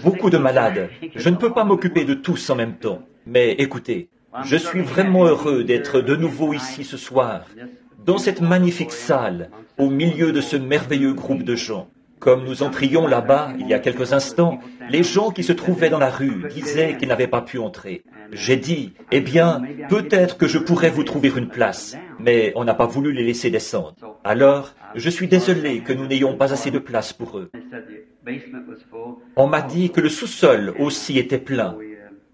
beaucoup de malades. Je ne peux pas m'occuper de tous en même temps. Mais écoutez, je suis vraiment heureux d'être de nouveau ici ce soir, dans cette magnifique salle, au milieu de ce merveilleux groupe de gens. Comme nous entrions là-bas, il y a quelques instants, les gens qui se trouvaient dans la rue disaient qu'ils n'avaient pas pu entrer. J'ai dit, eh bien, peut-être que je pourrais vous trouver une place, mais on n'a pas voulu les laisser descendre. Alors, je suis désolé que nous n'ayons pas assez de place pour eux. On m'a dit que le sous-sol aussi était plein.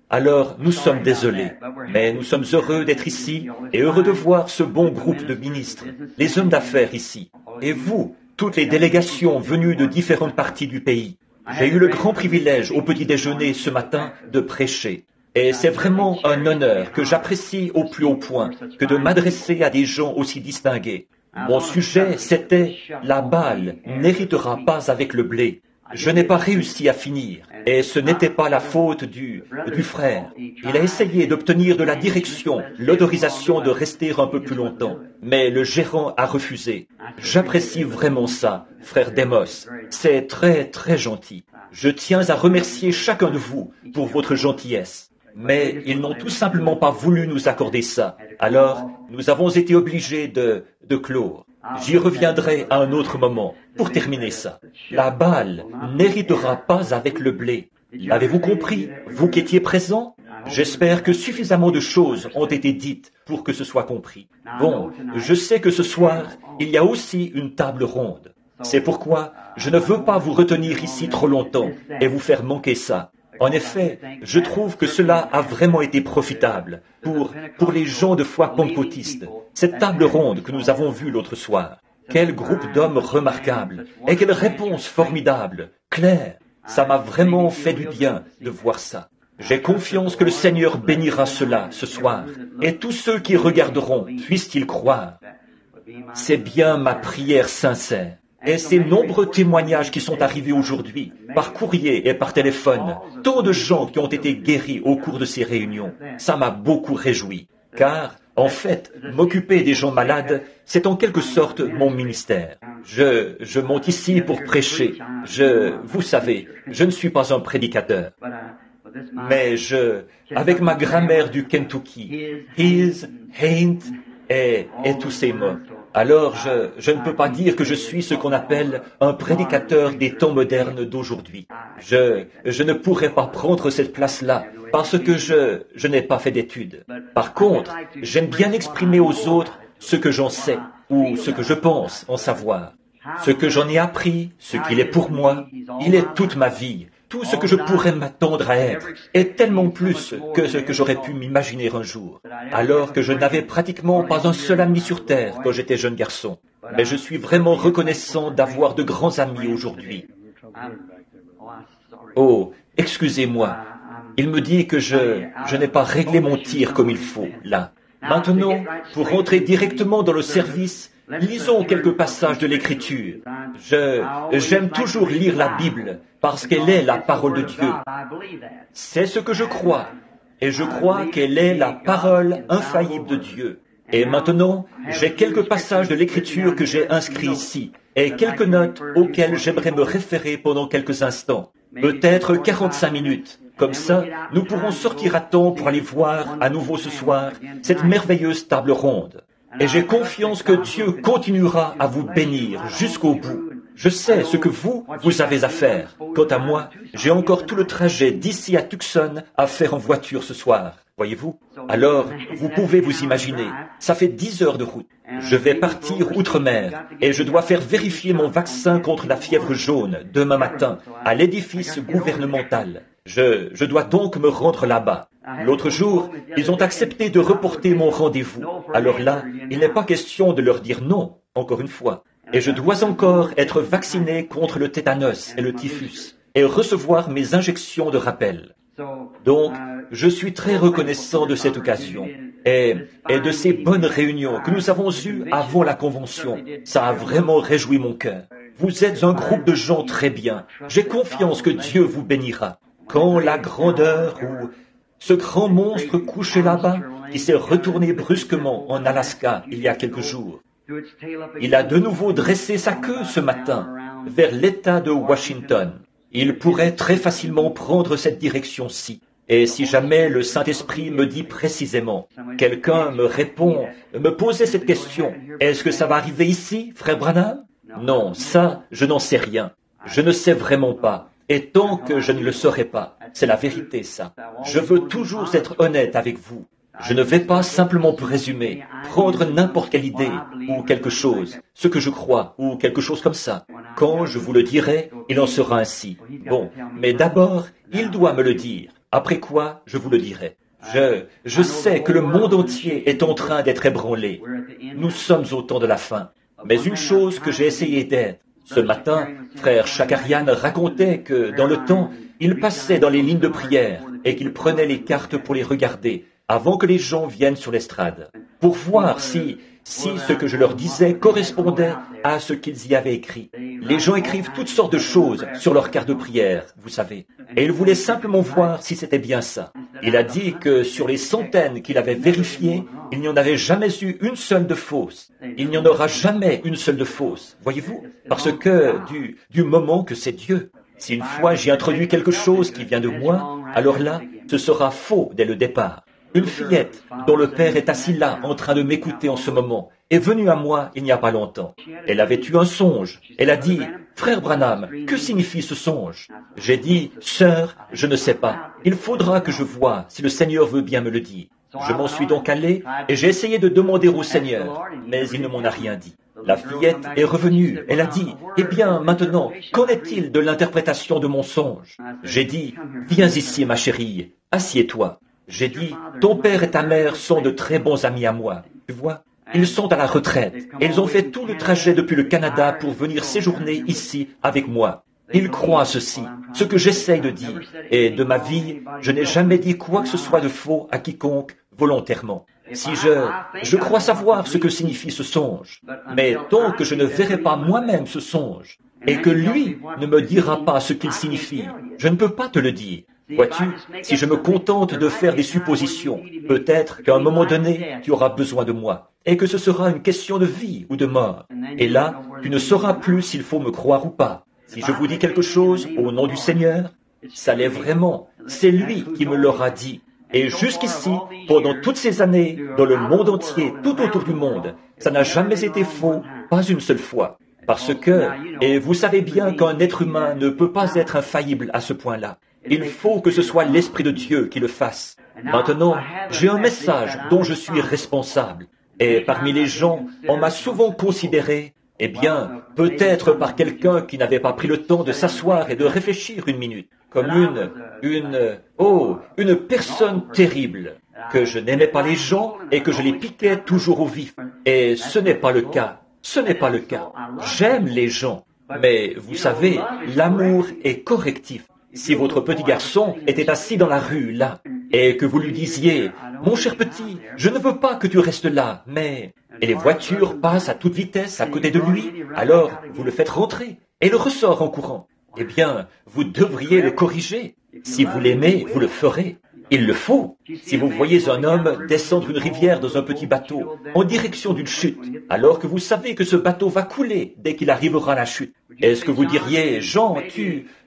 Alors, nous sommes désolés, mais nous sommes heureux d'être ici et heureux de voir ce bon groupe de ministres, les hommes d'affaires ici. Et vous, toutes les délégations venues de différentes parties du pays. J'ai eu le grand privilège au petit déjeuner ce matin de prêcher. Et c'est vraiment un honneur que j'apprécie au plus haut point que de m'adresser à des gens aussi distingués. Mon sujet, c'était « La balle n'héritera pas avec le blé ». Je n'ai pas réussi à finir, et ce n'était pas la faute du frère. Il a essayé d'obtenir de la direction l'autorisation de rester un peu plus longtemps, mais le gérant a refusé. J'apprécie vraiment ça, frère Demos. C'est très, très gentil. Je tiens à remercier chacun de vous pour votre gentillesse. Mais ils n'ont tout simplement pas voulu nous accorder ça. Alors, nous avons été obligés de clore. J'y reviendrai à un autre moment. Pour terminer ça, la balle n'héritera pas avec le blé. L'avez-vous compris, vous qui étiez présents? J'espère que suffisamment de choses ont été dites pour que ce soit compris. Bon, je sais que ce soir, il y a aussi une table ronde. C'est pourquoi je ne veux pas vous retenir ici trop longtemps et vous faire manquer ça. En effet, je trouve que cela a vraiment été profitable pour les gens de foi pentecôtiste. Cette table ronde que nous avons vue l'autre soir. Quel groupe d'hommes remarquables et quelle réponse formidable, claire. Ça m'a vraiment fait du bien de voir ça. J'ai confiance que le Seigneur bénira cela ce soir et tous ceux qui regarderont puissent-ils croire. C'est bien ma prière sincère. Et ces nombreux témoignages qui sont arrivés aujourd'hui, par courrier et par téléphone, tant de gens qui ont été guéris au cours de ces réunions, ça m'a beaucoup réjoui. Car, en fait, m'occuper des gens malades, c'est en quelque sorte mon ministère. Je monte ici pour prêcher. Vous savez, je ne suis pas un prédicateur. Mais avec ma grammaire du Kentucky, his, ain't et tous ces mots. Alors, je ne peux pas dire que je suis ce qu'on appelle un prédicateur des temps modernes d'aujourd'hui. Je ne pourrais pas prendre cette place-là parce que je n'ai pas fait d'études. Par contre, j'aime bien exprimer aux autres ce que j'en sais ou ce que je pense en savoir. Ce que j'en ai appris, ce qu'il est pour moi, il est toute ma vie. Tout ce que je pourrais m'attendre à être est tellement plus que ce que j'aurais pu m'imaginer un jour, alors que je n'avais pratiquement pas un seul ami sur Terre quand j'étais jeune garçon. Mais je suis vraiment reconnaissant d'avoir de grands amis aujourd'hui. Oh, excusez-moi. Il me dit que je n'ai pas réglé mon tir comme il faut, là. Maintenant, pour rentrer directement dans le service, lisons quelques passages de l'Écriture. J'aime toujours lire la Bible parce qu'elle est la parole de Dieu. C'est ce que je crois. Et je crois qu'elle est la parole infaillible de Dieu. Et maintenant, j'ai quelques passages de l'Écriture que j'ai inscrits ici et quelques notes auxquelles j'aimerais me référer pendant quelques instants. Peut-être 45 minutes. Comme ça, nous pourrons sortir à temps pour aller voir à nouveau ce soir cette merveilleuse table ronde. Et j'ai confiance que Dieu continuera à vous bénir jusqu'au bout. Je sais ce que vous avez à faire. Quant à moi, j'ai encore tout le trajet d'ici à Tucson à faire en voiture ce soir. Voyez-vous? Alors, vous pouvez vous imaginer, ça fait 10 heures de route. Je vais partir outre-mer et je dois faire vérifier mon vaccin contre la fièvre jaune demain matin à l'édifice gouvernemental. Je dois donc me rendre là-bas. L'autre jour, ils ont accepté de reporter mon rendez-vous. Alors là, il n'est pas question de leur dire non, encore une fois. Et je dois encore être vacciné contre le tétanos et le typhus et recevoir mes injections de rappel. Donc, je suis très reconnaissant de cette occasion et de ces bonnes réunions que nous avons eues avant la convention. Ça a vraiment réjoui mon cœur. Vous êtes un groupe de gens très bien. J'ai confiance que Dieu vous bénira. Quand la grandeur ou ce grand monstre couché là-bas, qui s'est retourné brusquement en Alaska il y a quelques jours, il a de nouveau dressé sa queue ce matin vers l'État de Washington. Il pourrait très facilement prendre cette direction-ci. Et si jamais le Saint-Esprit me dit précisément, quelqu'un me répond, me posait cette question, est-ce que ça va arriver ici, frère Branham? Non, ça, je n'en sais rien. Je ne sais vraiment pas. Et tant que je ne le saurai pas, c'est la vérité, ça. Je veux toujours être honnête avec vous. Je ne vais pas simplement présumer, prendre n'importe quelle idée ou quelque chose, ce que je crois ou quelque chose comme ça. Quand je vous le dirai, il en sera ainsi. Bon, mais d'abord, il doit me le dire. Après quoi, je vous le dirai. Je sais que le monde entier est en train d'être ébranlé. Nous sommes au temps de la fin. Mais une chose que j'ai essayé d'être, ce matin, frère Shakarian racontait que dans le temps, il passait dans les lignes de prière et qu'il prenait les cartes pour les regarder avant que les gens viennent sur l'estrade, pour voir si ce que je leur disais correspondait à ce qu'ils y avaient écrit. Les gens écrivent toutes sortes de choses sur leurs cartes de prière, vous savez, et il voulait simplement voir si c'était bien ça. Il a dit que sur les centaines qu'il avait vérifiées, il n'y en avait jamais eu une seule de fausse. Il n'y en aura jamais une seule de fausse, voyez-vous, parce que du moment que c'est Dieu. Si une fois j'y introduis quelque chose qui vient de moi, alors là, ce sera faux dès le départ. Une fillette dont le père est assis là en train de m'écouter en ce moment est venue à moi il n'y a pas longtemps. Elle avait eu un songe. Elle a dit, « Frère Branham, que signifie ce songe ?» J'ai dit, « Sœur, je ne sais pas. Il faudra que je voie si le Seigneur veut bien me le dire. » Je m'en suis donc allé et j'ai essayé de demander au Seigneur, mais il ne m'en a rien dit. La fillette est revenue. Elle a dit, « Eh bien, maintenant, qu'en est-il de l'interprétation de mon songe ?» J'ai dit, « Viens ici, ma chérie, assieds-toi. » J'ai dit, ton père et ta mère sont de très bons amis à moi, tu vois. Ils sont à la retraite et ils ont fait tout le trajet depuis le Canada pour venir séjourner ici avec moi. Ils croient à ceci, ce que j'essaye de dire. Et de ma vie, je n'ai jamais dit quoi que ce soit de faux à quiconque volontairement. Si je crois savoir ce que signifie ce songe, mais tant que je ne verrai pas moi-même ce songe et que lui ne me dira pas ce qu'il signifie, je ne peux pas te le dire. Vois-tu, si je me contente de faire des suppositions, peut-être qu'à un moment donné, tu auras besoin de moi, et que ce sera une question de vie ou de mort. Et là, tu ne sauras plus s'il faut me croire ou pas. Si je vous dis quelque chose au nom du Seigneur, ça l'est vraiment. C'est lui qui me l'aura dit. Et jusqu'ici, pendant toutes ces années, dans le monde entier, tout autour du monde, ça n'a jamais été faux, pas une seule fois. Parce que, et vous savez bien qu'un être humain ne peut pas être infaillible à ce point-là. Il faut que ce soit l'Esprit de Dieu qui le fasse. Maintenant, j'ai un message dont je suis responsable. Et parmi les gens, on m'a souvent considéré, eh bien, peut-être par quelqu'un qui n'avait pas pris le temps de s'asseoir et de réfléchir une minute, comme une personne terrible, que je n'aimais pas les gens et que je les piquais toujours au vif. Et ce n'est pas le cas. Ce n'est pas le cas. J'aime les gens. Mais vous savez, l'amour est correctif. Si votre petit garçon était assis dans la rue, là, et que vous lui disiez, « Mon cher petit, je ne veux pas que tu restes là, mais... » Et les voitures passent à toute vitesse à côté de lui, alors vous le faites rentrer, et il ressort en courant. Eh bien, vous devriez le corriger. Si vous l'aimez, vous le ferez. Il le faut. Si vous voyez un homme descendre une rivière dans un petit bateau en direction d'une chute, alors que vous savez que ce bateau va couler dès qu'il arrivera à la chute, est-ce que vous diriez, Jean,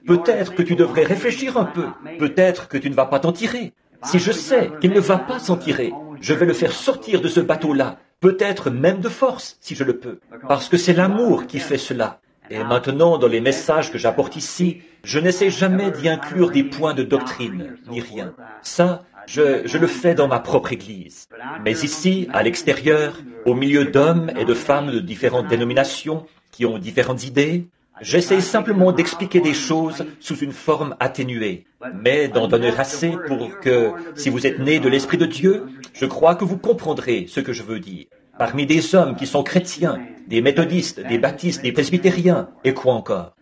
peut-être que tu devrais réfléchir un peu, peut-être que tu ne vas pas t'en tirer. Si je sais qu'il ne va pas s'en tirer, je vais le faire sortir de ce bateau-là, peut-être même de force, si je le peux, parce que c'est l'amour qui fait cela. Et maintenant, dans les messages que j'apporte ici, je n'essaie jamais d'y inclure des points de doctrine, ni rien. Ça, je le fais dans ma propre Église. Mais ici, à l'extérieur, au milieu d'hommes et de femmes de différentes dénominations, qui ont différentes idées, j'essaie simplement d'expliquer des choses sous une forme atténuée, mais d'en donner assez pour que, si vous êtes né de l'Esprit de Dieu, je crois que vous comprendrez ce que je veux dire. Parmi des hommes qui sont chrétiens, des méthodistes, des baptistes, des presbytériens, et quoi encore.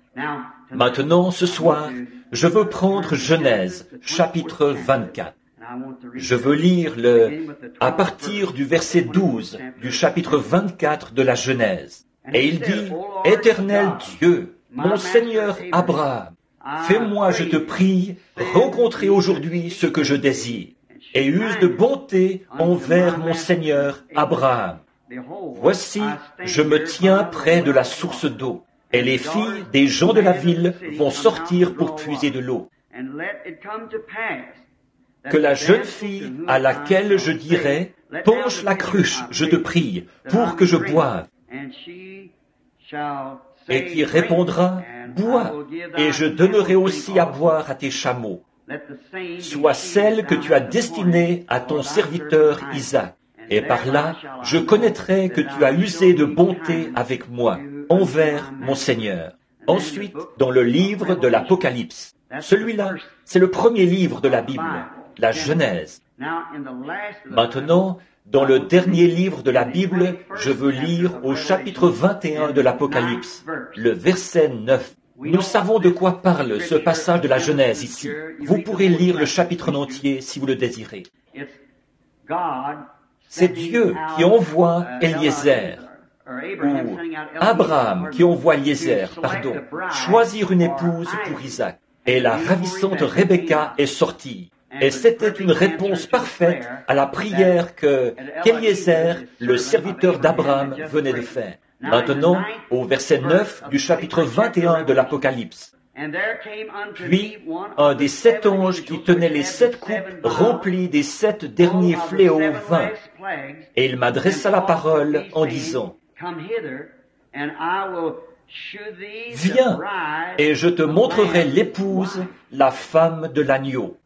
Maintenant, ce soir, je veux prendre Genèse, chapitre 24. Je veux lire à partir du verset 12 du chapitre 24 de la Genèse. Et il dit, « Éternel Dieu, mon Seigneur Abraham, fais-moi, je te prie, rencontrer aujourd'hui ce que je désire, et use de bonté envers mon Seigneur Abraham. Voici, je me tiens près de la source d'eau. Et les filles des gens de la ville vont sortir pour puiser de l'eau. Que la jeune fille à laquelle je dirai, penche la cruche, je te prie, pour que je boive, et qui répondra, bois, et je donnerai aussi à boire à tes chameaux, soit celle que tu as destinée à ton serviteur Isaac. Et par là, je connaîtrai que tu as usé de bonté avec moi, envers mon Seigneur. Ensuite, dans le livre de l'Apocalypse, celui-là, c'est le premier livre de la Bible, la Genèse. Maintenant, dans le dernier livre de la Bible, je veux lire au chapitre 21 de l'Apocalypse, le verset 9. Nous savons de quoi parle ce passage de la Genèse ici. Vous pourrez lire le chapitre en entier si vous le désirez. C'est Dieu qui envoie Eliezer, ou Abraham qui envoie Eliezer, choisir une épouse pour Isaac. Et la ravissante Rebecca est sortie. Et c'était une réponse parfaite à la prière qu'Eliezer, le serviteur d'Abraham, venait de faire. Maintenant, au verset 9 du chapitre 21 de l'Apocalypse. Puis, un des 7 anges qui tenait les 7 coupes remplies des 7 derniers fléaux vint, et il m'adressa la parole en disant, viens, et je te montrerai l'épouse, la femme de l'agneau.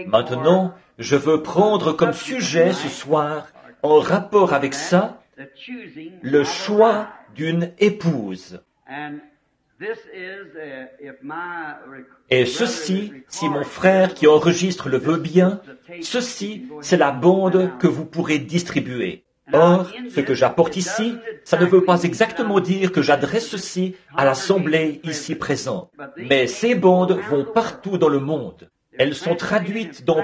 Maintenant, je veux prendre comme sujet ce soir, en rapport avec ça, le choix d'une épouse. Et ceci, si mon frère qui enregistre le veut bien, ceci, c'est la bande que vous pourrez distribuer. Or, ce que j'apporte ici, ça ne veut pas exactement dire que j'adresse ceci à l'assemblée ici présente. Mais ces bandes vont partout dans le monde. Elles sont traduites dans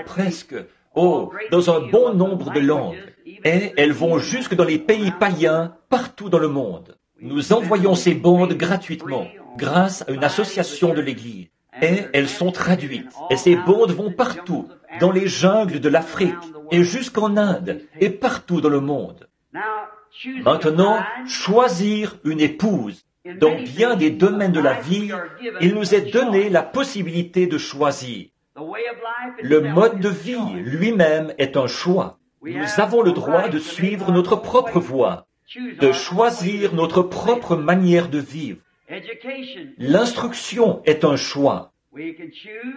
dans un bon nombre de langues. Et elles vont jusque dans les pays païens, partout dans le monde. Nous envoyons ces bandes gratuitement, grâce à une association de l'Église. Et elles sont traduites. Et ces bandes vont partout, dans les jungles de l'Afrique, et jusqu'en Inde, et partout dans le monde. Maintenant, choisir une épouse. Dans bien des domaines de la vie, il nous est donné la possibilité de choisir. Le mode de vie lui-même est un choix. Nous avons le droit de suivre notre propre voie, de choisir notre propre manière de vivre. L'instruction est un choix.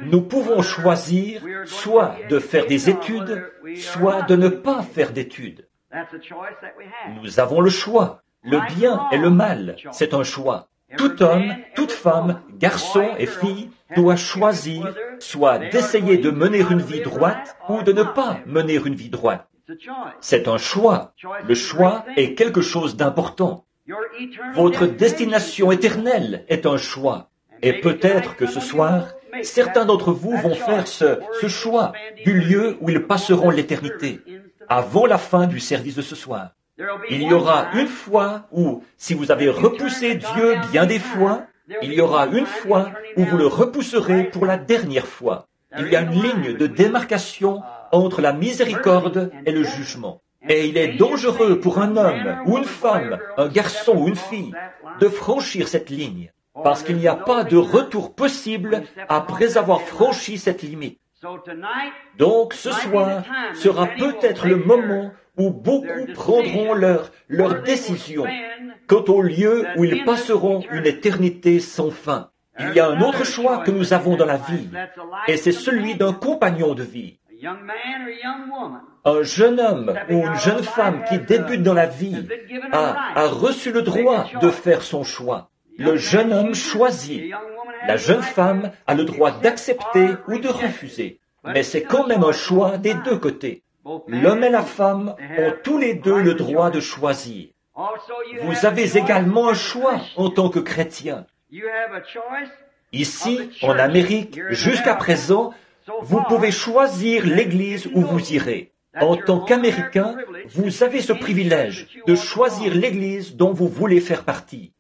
Nous pouvons choisir soit de faire des études, soit de ne pas faire d'études. Nous avons le choix. Le bien et le mal, c'est un choix. Tout homme, toute femme, garçon et fille doit choisir soit d'essayer de mener une vie droite ou de ne pas mener une vie droite. C'est un choix. Le choix est quelque chose d'important. Votre destination éternelle est un choix. Et peut-être que ce soir, certains d'entre vous vont faire ce choix du lieu où ils passeront l'éternité, avant la fin du service de ce soir. Il y aura une fois où, si vous avez repoussé Dieu bien des fois, il y aura une fois où vous le repousserez pour la dernière fois. Il y a une ligne de démarcation entre la miséricorde et le jugement. Et il est dangereux pour un homme ou une femme, un garçon ou une fille, de franchir cette ligne, parce qu'il n'y a pas de retour possible après avoir franchi cette limite. Donc ce soir sera peut-être le moment où beaucoup prendront leur décision quant au lieu où ils passeront une éternité sans fin. Il y a un autre choix que nous avons dans la vie, et c'est celui d'un compagnon de vie. Un jeune homme ou une jeune femme qui débute dans la vie a reçu le droit de faire son choix. Le jeune homme choisit. La jeune femme a le droit d'accepter ou de refuser. Mais c'est quand même un choix des deux côtés. L'homme et la femme ont tous les deux le droit de choisir. Vous avez également un choix en tant que chrétien. Ici, en Amérique, jusqu'à présent, vous pouvez choisir l'église où vous irez. En tant qu'Américain, vous avez ce privilège de choisir l'église dont vous voulez faire partie.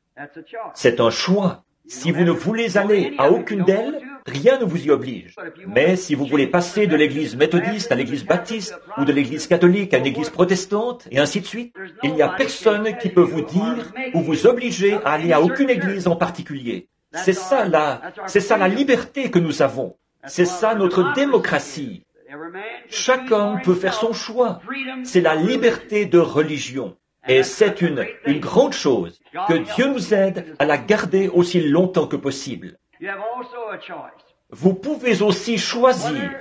C'est un choix. Si vous ne voulez aller à aucune d'elles, Rien ne vous y oblige. Mais si vous voulez passer de l'église méthodiste à l'église baptiste, ou de l'église catholique à une église protestante, et ainsi de suite, il n'y a personne qui peut vous dire ou vous obliger à aller à aucune église en particulier. C'est ça la liberté que nous avons. C'est ça notre démocratie. Chaque homme peut faire son choix. C'est la liberté de religion. Et c'est une grande chose. Que Dieu nous aide à la garder aussi longtemps que possible. Vous pouvez aussi choisir,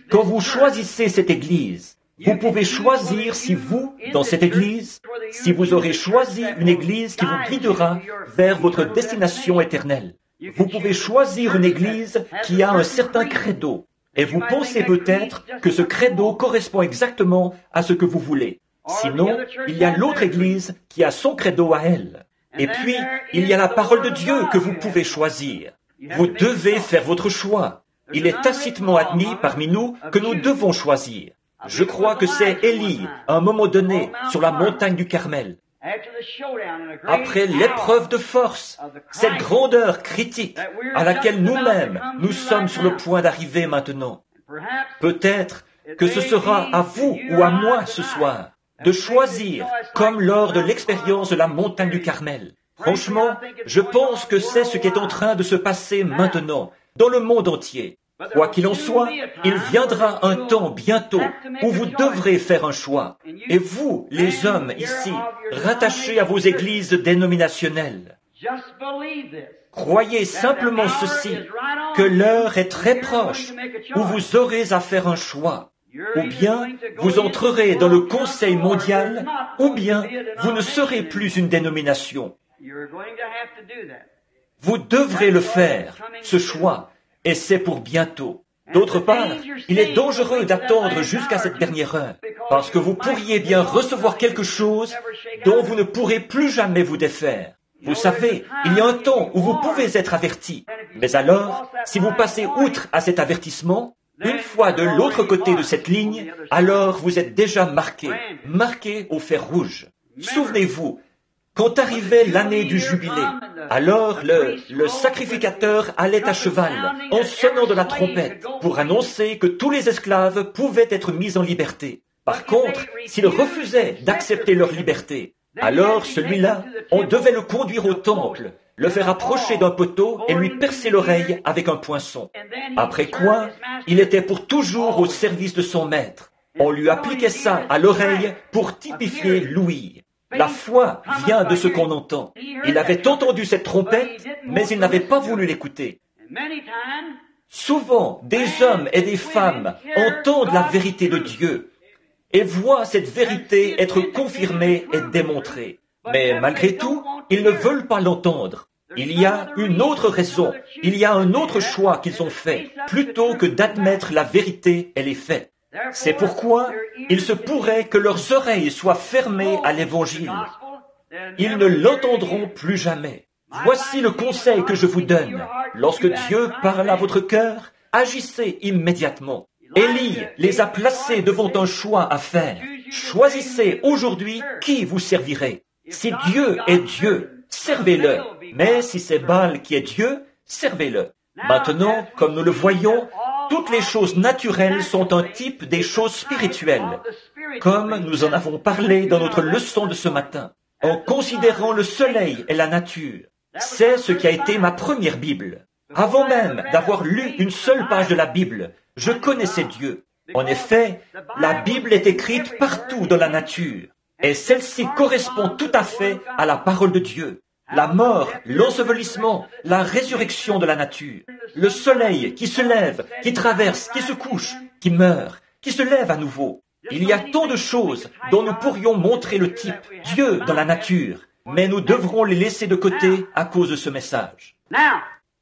quand vous choisissez cette église, vous pouvez choisir si vous, dans cette église, si vous aurez choisi une église qui vous guidera vers votre destination éternelle. Vous pouvez choisir une église qui a un certain credo. Et vous pensez peut-être que ce credo correspond exactement à ce que vous voulez. Sinon, il y a l'autre église qui a son credo à elle. Et puis, il y a la parole de Dieu que vous pouvez choisir. Vous devez faire votre choix. Il est tacitement admis parmi nous que nous devons choisir. Je crois que c'est Élie, à un moment donné, sur la montagne du Carmel. Après l'épreuve de force, cette grandeur critique à laquelle nous-mêmes, nous sommes sur le point d'arriver maintenant. Peut-être que ce sera à vous ou à moi ce soir de choisir, comme lors de l'expérience de la montagne du Carmel. Franchement, je pense que c'est ce qui est en train de se passer maintenant, dans le monde entier. Quoi qu'il en soit, il viendra un temps bientôt où vous devrez faire un choix. Et vous, les hommes ici, rattachés à vos églises dénominationnelles, croyez simplement ceci, que l'heure est très proche où vous aurez à faire un choix. Ou bien vous entrerez dans le Conseil mondial, ou bien vous ne serez plus une dénomination. Vous devrez le faire, ce choix, et c'est pour bientôt. D'autre part, il est dangereux d'attendre jusqu'à cette dernière heure, parce que vous pourriez bien recevoir quelque chose dont vous ne pourrez plus jamais vous défaire. Vous savez, il y a un temps où vous pouvez être averti. Mais alors, si vous passez outre à cet avertissement, une fois de l'autre côté de cette ligne, alors vous êtes déjà marqué au fer rouge. Souvenez-vous, quand arrivait l'année du jubilé, alors le sacrificateur allait à cheval, en sonnant de la trompette, pour annoncer que tous les esclaves pouvaient être mis en liberté. Par contre, s'ils refusaient d'accepter leur liberté, alors celui-là, on devait le conduire au temple, le faire approcher d'un poteau et lui percer l'oreille avec un poinçon. Après quoi, il était pour toujours au service de son maître. On lui appliquait ça à l'oreille pour typifier l'ouïe. La foi vient de ce qu'on entend. Il avait entendu cette trompette, mais il n'avait pas voulu l'écouter. Souvent, des hommes et des femmes entendent la vérité de Dieu et voient cette vérité être confirmée et démontrée. Mais malgré tout, ils ne veulent pas l'entendre. Il y a une autre raison, il y a un autre choix qu'ils ont fait, plutôt que d'admettre la vérité et les faits. C'est pourquoi il se pourrait que leurs oreilles soient fermées à l'Évangile. Ils ne l'entendront plus jamais. Voici le conseil que je vous donne. Lorsque Dieu parle à votre cœur, agissez immédiatement. Élie les a placés devant un choix à faire. Choisissez aujourd'hui qui vous servirez. Si Dieu est Dieu, servez-le. Mais si c'est Baal qui est Dieu, servez-le. Maintenant, comme nous le voyons, toutes les choses naturelles sont un type des choses spirituelles, comme nous en avons parlé dans notre leçon de ce matin, en considérant le soleil et la nature. C'est ce qui a été ma première Bible. Avant même d'avoir lu une seule page de la Bible, je connaissais Dieu. En effet, la Bible est écrite partout dans la nature, et celle-ci correspond tout à fait à la parole de Dieu. La mort, l'ensevelissement, la résurrection de la nature, le soleil qui se lève, qui traverse, qui se couche, qui meurt, qui se lève à nouveau. Il y a tant de choses dont nous pourrions montrer le type, Dieu dans la nature, mais nous devrons les laisser de côté à cause de ce message.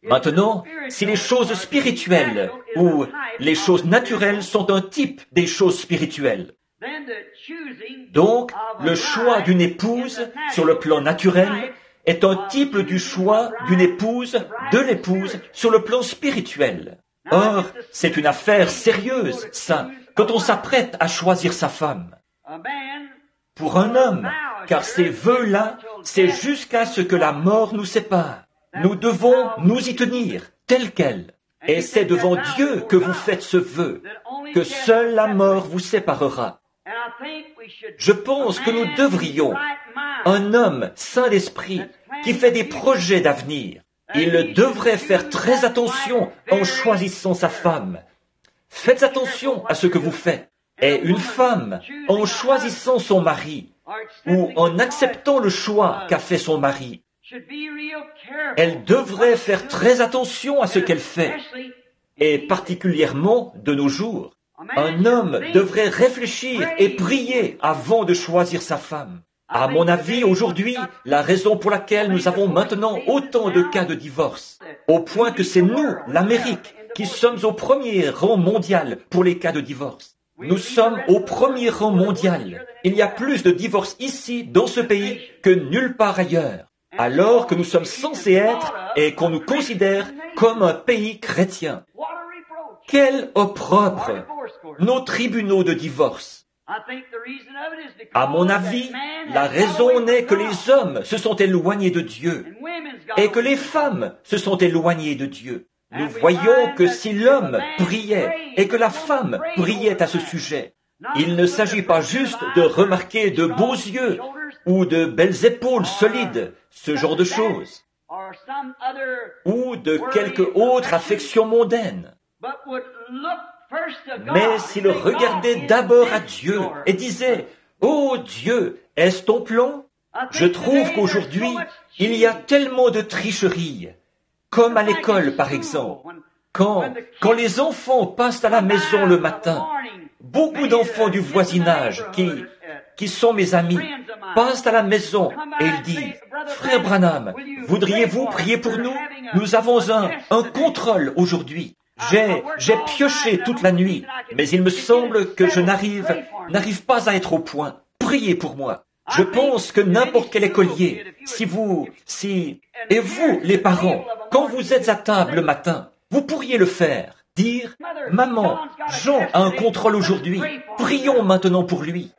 Maintenant, si les choses spirituelles ou les choses naturelles sont un type des choses spirituelles, donc le choix d'une épouse sur le plan naturel est un type du choix d'une épouse, de l'épouse, sur le plan spirituel. Or, c'est une affaire sérieuse, ça, quand on s'apprête à choisir sa femme. Pour un homme, car ces vœux-là, c'est jusqu'à ce que la mort nous sépare. Nous devons nous y tenir, telle qu'elle. Et c'est devant Dieu que vous faites ce vœu, que seule la mort vous séparera. Je pense que nous devrions, un homme saint d'esprit qui fait des projets d'avenir, il devrait faire très attention en choisissant sa femme. Faites attention à ce que vous faites. Et une femme, en choisissant son mari, ou en acceptant le choix qu'a fait son mari, elle devrait faire très attention à ce qu'elle fait. Et particulièrement de nos jours, un homme devrait réfléchir et prier avant de choisir sa femme. À mon avis, aujourd'hui, la raison pour laquelle nous avons maintenant autant de cas de divorce, au point que c'est nous, l'Amérique, qui sommes au premier rang mondial pour les cas de divorce. Nous sommes au premier rang mondial. Il y a plus de divorces ici, dans ce pays, que nulle part ailleurs, alors que nous sommes censés être et qu'on nous considère comme un pays chrétien. Quel opprobre! Nos tribunaux de divorce. À mon avis, la raison n'est que les hommes se sont éloignés de Dieu et que les femmes se sont éloignées de Dieu. Nous voyons que si l'homme priait et que la femme priait à ce sujet, il ne s'agit pas juste de remarquer de beaux yeux ou de belles épaules solides, ce genre de choses, ou de quelque autre affection mondaine. Mais s'il regardait d'abord à Dieu et disait « Oh Dieu, est-ce ton plan ?» Je trouve qu'aujourd'hui, il y a tellement de tricheries, comme à l'école par exemple. Quand les enfants passent à la maison le matin, beaucoup d'enfants du voisinage qui sont mes amis passent à la maison et ils disent « Frère Branham, voudriez-vous prier pour nous? Nous avons un contrôle aujourd'hui. J'ai pioché toute la nuit, mais il me semble que je n'arrive pas à être au point. Priez pour moi. Je pense que n'importe quel écolier, et vous, les parents, quand vous êtes à table le matin, vous pourriez le faire. Dire, maman, Jean a un contrôle aujourd'hui. Prions maintenant pour lui.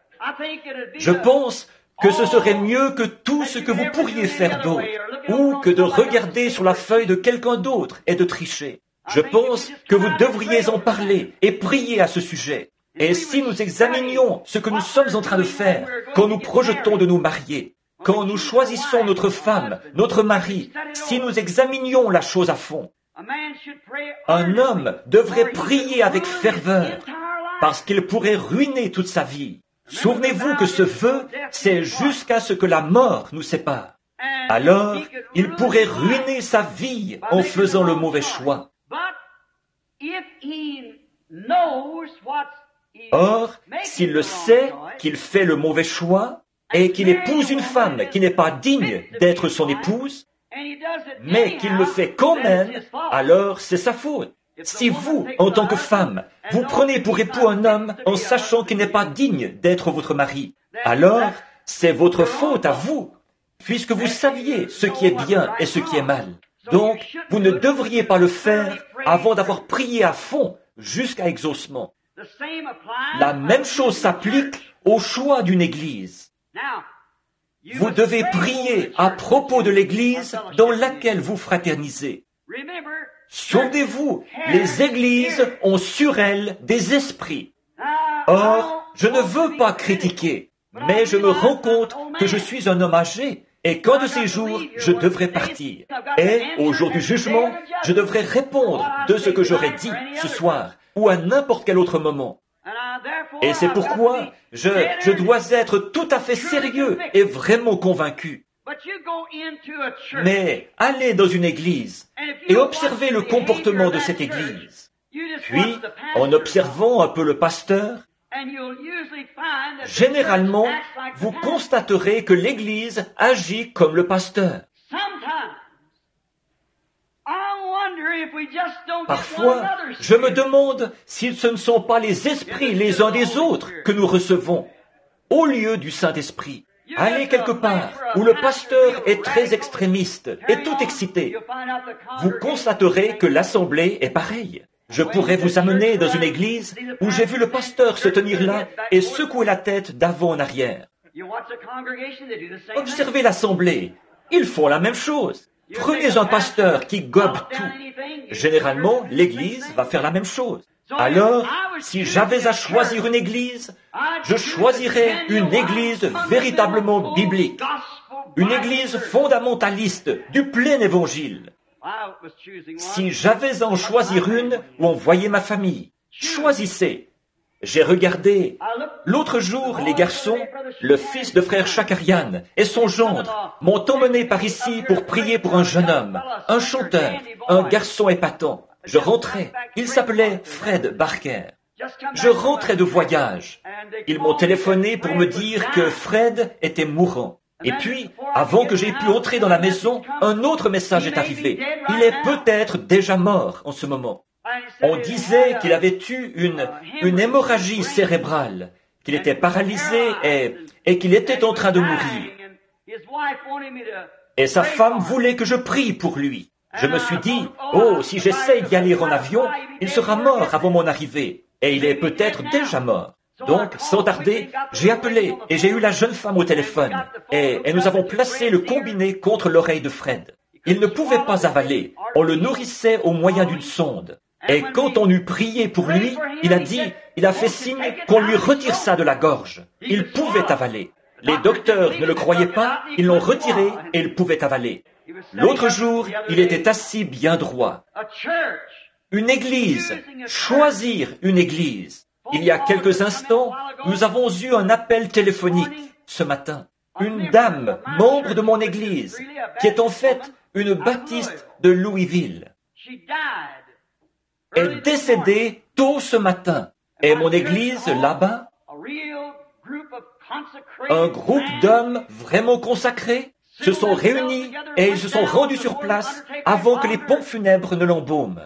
Je pense que ce serait mieux que tout ce que vous pourriez faire d'autre, ou que de regarder sur la feuille de quelqu'un d'autre et de tricher. Je pense que vous devriez en parler et prier à ce sujet. Et si nous examinions ce que nous sommes en train de faire quand nous projetons de nous marier, quand nous choisissons notre femme, notre mari, si nous examinions la chose à fond, un homme devrait prier avec ferveur parce qu'il pourrait ruiner toute sa vie. Souvenez-vous que ce vœu, c'est jusqu'à ce que la mort nous sépare. Alors, il pourrait ruiner sa vie en faisant le mauvais choix. Or, s'il le sait qu'il fait le mauvais choix et qu'il épouse une femme qui n'est pas digne d'être son épouse, mais qu'il le fait quand même, alors c'est sa faute. Si vous, en tant que femme, vous prenez pour époux un homme en sachant qu'il n'est pas digne d'être votre mari, alors c'est votre faute à vous, puisque vous saviez ce qui est bien et ce qui est mal. Donc, vous ne devriez pas le faire avant d'avoir prié à fond jusqu'à exaucement. La même chose s'applique au choix d'une église. Vous devez prier à propos de l'église dans laquelle vous fraternisez. Souvenez-vous, les églises ont sur elles des esprits. Or, je ne veux pas critiquer, mais je me rends compte que je suis un homme âgé et qu'un de ces jours, je devrais partir. Et, au jour du jugement, je devrais répondre de ce que j'aurais dit ce soir ou à n'importe quel autre moment. Et c'est pourquoi je dois être tout à fait sérieux et vraiment convaincu. Mais allez dans une église et observez le comportement de cette église. Puis, en observant un peu le pasteur, généralement, vous constaterez que l'Église agit comme le pasteur. Parfois, je me demande si ce ne sont pas les esprits les uns des autres que nous recevons, au lieu du Saint-Esprit. Allez quelque part où le pasteur est très extrémiste et tout excité. Vous constaterez que l'assemblée est pareille. Je pourrais vous amener dans une église où j'ai vu le pasteur se tenir là et secouer la tête d'avant en arrière. Observez l'assemblée. Ils font la même chose. Prenez un pasteur qui gobe tout. Généralement, l'Église va faire la même chose. Alors, si j'avais à choisir une Église, je choisirais une Église véritablement biblique. Une Église fondamentaliste du plein Évangile. Si j'avais à en choisir une où on voyait ma famille, choisissez. J'ai regardé l'autre jour les garçons, le fils de frère Chakarian et son gendre m'ont emmené par ici pour prier pour un jeune homme, un chanteur, un garçon épatant. Je rentrais, il s'appelait Fred Barker. Je rentrais de voyage. Ils m'ont téléphoné pour me dire que Fred était mourant. Et puis, avant que j'aie pu entrer dans la maison, un autre message est arrivé. Il est peut-être déjà mort en ce moment. On disait qu'il avait eu une hémorragie cérébrale, qu'il était paralysé et qu'il était en train de mourir. Et sa femme voulait que je prie pour lui. Je me suis dit, oh, si j'essaye d'y aller en avion, il sera mort avant mon arrivée. Et il est peut-être déjà mort. Donc, sans tarder, j'ai appelé et j'ai eu la jeune femme au téléphone. Et nous avons placé le combiné contre l'oreille de Fred. Il ne pouvait pas avaler. On le nourrissait au moyen d'une sonde. Et quand on eut prié pour lui, il a fait signe qu'on lui retire ça de la gorge. Il pouvait avaler. Les docteurs ne le croyaient pas, ils l'ont retiré et il pouvait avaler. L'autre jour, il était assis bien droit. Une église, choisir une église. Il y a quelques instants, nous avons eu un appel téléphonique ce matin. Une dame, membre de mon église, qui est en fait une baptiste de Louisville, est décédée tôt ce matin. Et mon église, là-bas, un groupe d'hommes vraiment consacrés se sont réunis et ils se sont rendus sur place avant que les pompes funèbres ne l'embaument.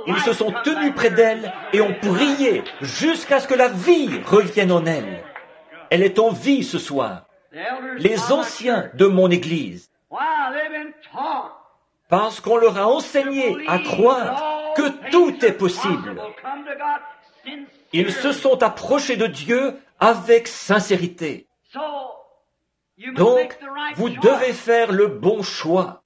Ils se sont tenus près d'elle et ont prié jusqu'à ce que la vie revienne en elle. Elle est en vie ce soir. Les anciens de mon église, parce qu'on leur a enseigné à croire que tout est possible, ils se sont approchés de Dieu avec sincérité. Donc, vous devez faire le bon choix.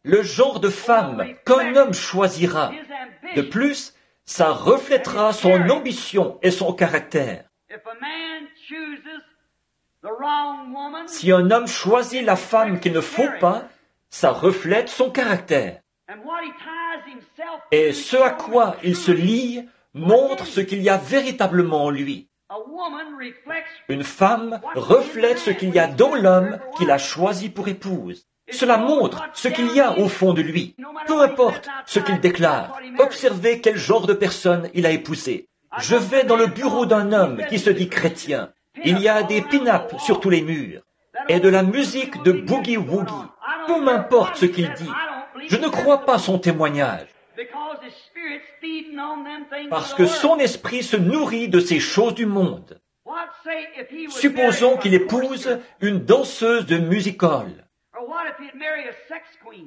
Le genre de femme qu'un homme choisira. De plus, ça reflètera son ambition et son caractère. Si un homme choisit la femme qu'il ne faut pas, ça reflète son caractère. Et ce à quoi il se lie montre ce qu'il y a véritablement en lui. Une femme reflète ce qu'il y a dans l'homme qu'il a choisi pour épouse. Cela montre ce qu'il y a au fond de lui. Peu importe ce qu'il déclare, observez quel genre de personne il a épousé. Je vais dans le bureau d'un homme qui se dit chrétien. Il y a des pin-ups sur tous les murs et de la musique de boogie-woogie. Peu m'importe ce qu'il dit. Je ne crois pas son témoignage. Parce que son esprit se nourrit de ces choses du monde. Supposons qu'il épouse une danseuse de music-hall,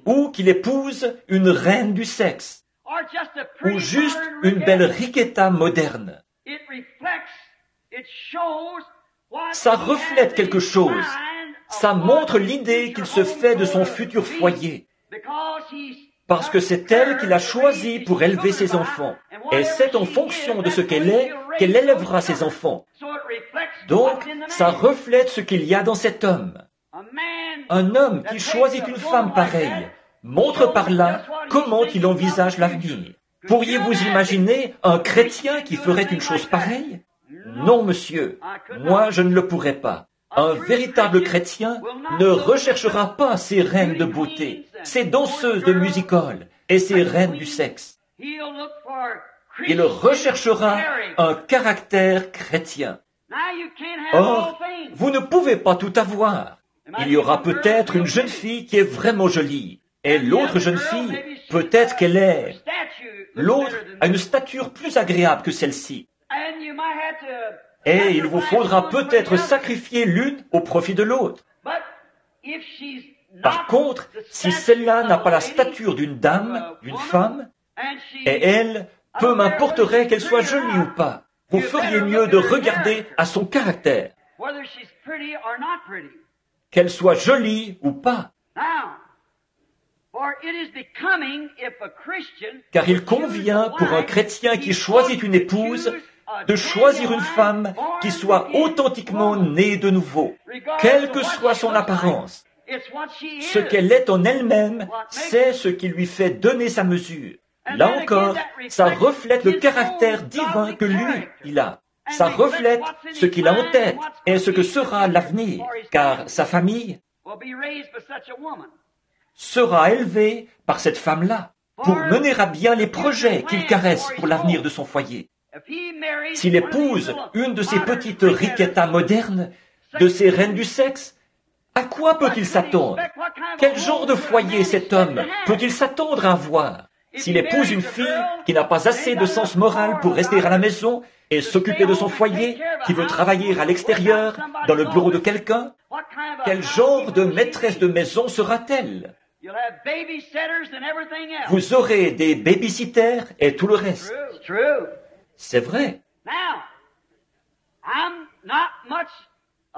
ou qu'il épouse une reine du sexe, ou juste une belle riquetta moderne. Ça reflète quelque chose. Ça montre l'idée qu'il se fait de son futur foyer. Parce que c'est elle qu'il a choisi pour élever ses enfants. Et c'est en fonction de ce qu'elle est qu'elle élèvera ses enfants. Donc, ça reflète ce qu'il y a dans cet homme. Un homme qui choisit une femme pareille montre par là comment il envisage l'avenir. Pourriez-vous imaginer un chrétien qui ferait une chose pareille? Non, monsieur, moi je ne le pourrais pas. Un véritable chrétien ne recherchera pas ces reines de beauté, ces danseuses de music-hall et ces reines du sexe. Il recherchera un caractère chrétien. Or, vous ne pouvez pas tout avoir. Il y aura peut-être une jeune fille qui est vraiment jolie, et l'autre jeune fille, peut-être qu'elle est... L'autre a une stature plus agréable que celle-ci. Et il vous faudra peut-être sacrifier l'une au profit de l'autre. Par contre, si celle-là n'a pas la stature d'une dame, d'une femme, et elle, peu m'importerait qu'elle soit jolie ou pas, vous feriez mieux de regarder à son caractère, qu'elle soit jolie ou pas. Car il convient pour un chrétien qui choisit une épouse de choisir une femme qui soit authentiquement née de nouveau, quelle que soit son apparence. Ce qu'elle est en elle-même, c'est ce qui lui fait donner sa mesure. Là encore, ça reflète le caractère divin que lui, il a. Ça reflète ce qu'il a en tête et ce que sera l'avenir, car sa famille sera élevée par cette femme-là pour mener à bien les projets qu'il caresse pour l'avenir de son foyer. S'il épouse une de ces petites riquettas modernes, de ces reines du sexe, à quoi peut-il s'attendre? Quel genre de foyer cet homme peut-il s'attendre à avoir? S'il épouse une fille qui n'a pas assez de sens moral pour rester à la maison et s'occuper de son foyer, qui veut travailler à l'extérieur, dans le bureau de quelqu'un, quel genre de maîtresse de maison sera-t-elle? Vous aurez des babysitters et tout le reste. C'est vrai.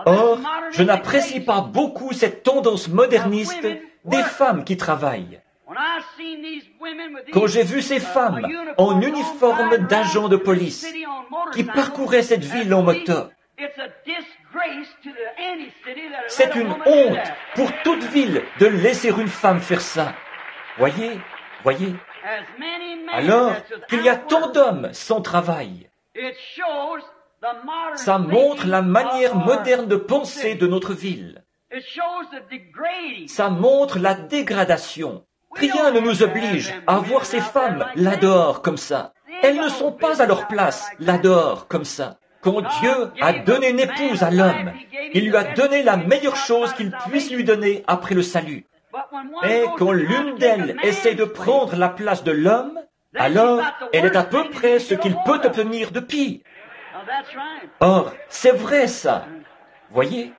Or, je n'apprécie pas beaucoup cette tendance moderniste des femmes qui travaillent. Quand j'ai vu ces femmes en uniforme d'agents de police qui parcouraient cette ville en moto, c'est une honte pour toute ville de laisser une femme faire ça. Voyez. Alors qu'il y a tant d'hommes sans travail, ça montre la manière moderne de penser de notre ville. Ça montre la dégradation. Rien ne nous oblige à voir ces femmes là dehors comme ça. Elles ne sont pas à leur place là dehors comme ça. Quand Dieu a donné une épouse à l'homme, il lui a donné la meilleure chose qu'il puisse lui donner après le salut. Et quand l'une d'elles essaie de prendre la place de l'homme, alors elle est à peu près ce qu'il peut obtenir de pire. Or, c'est vrai ça. Voyez?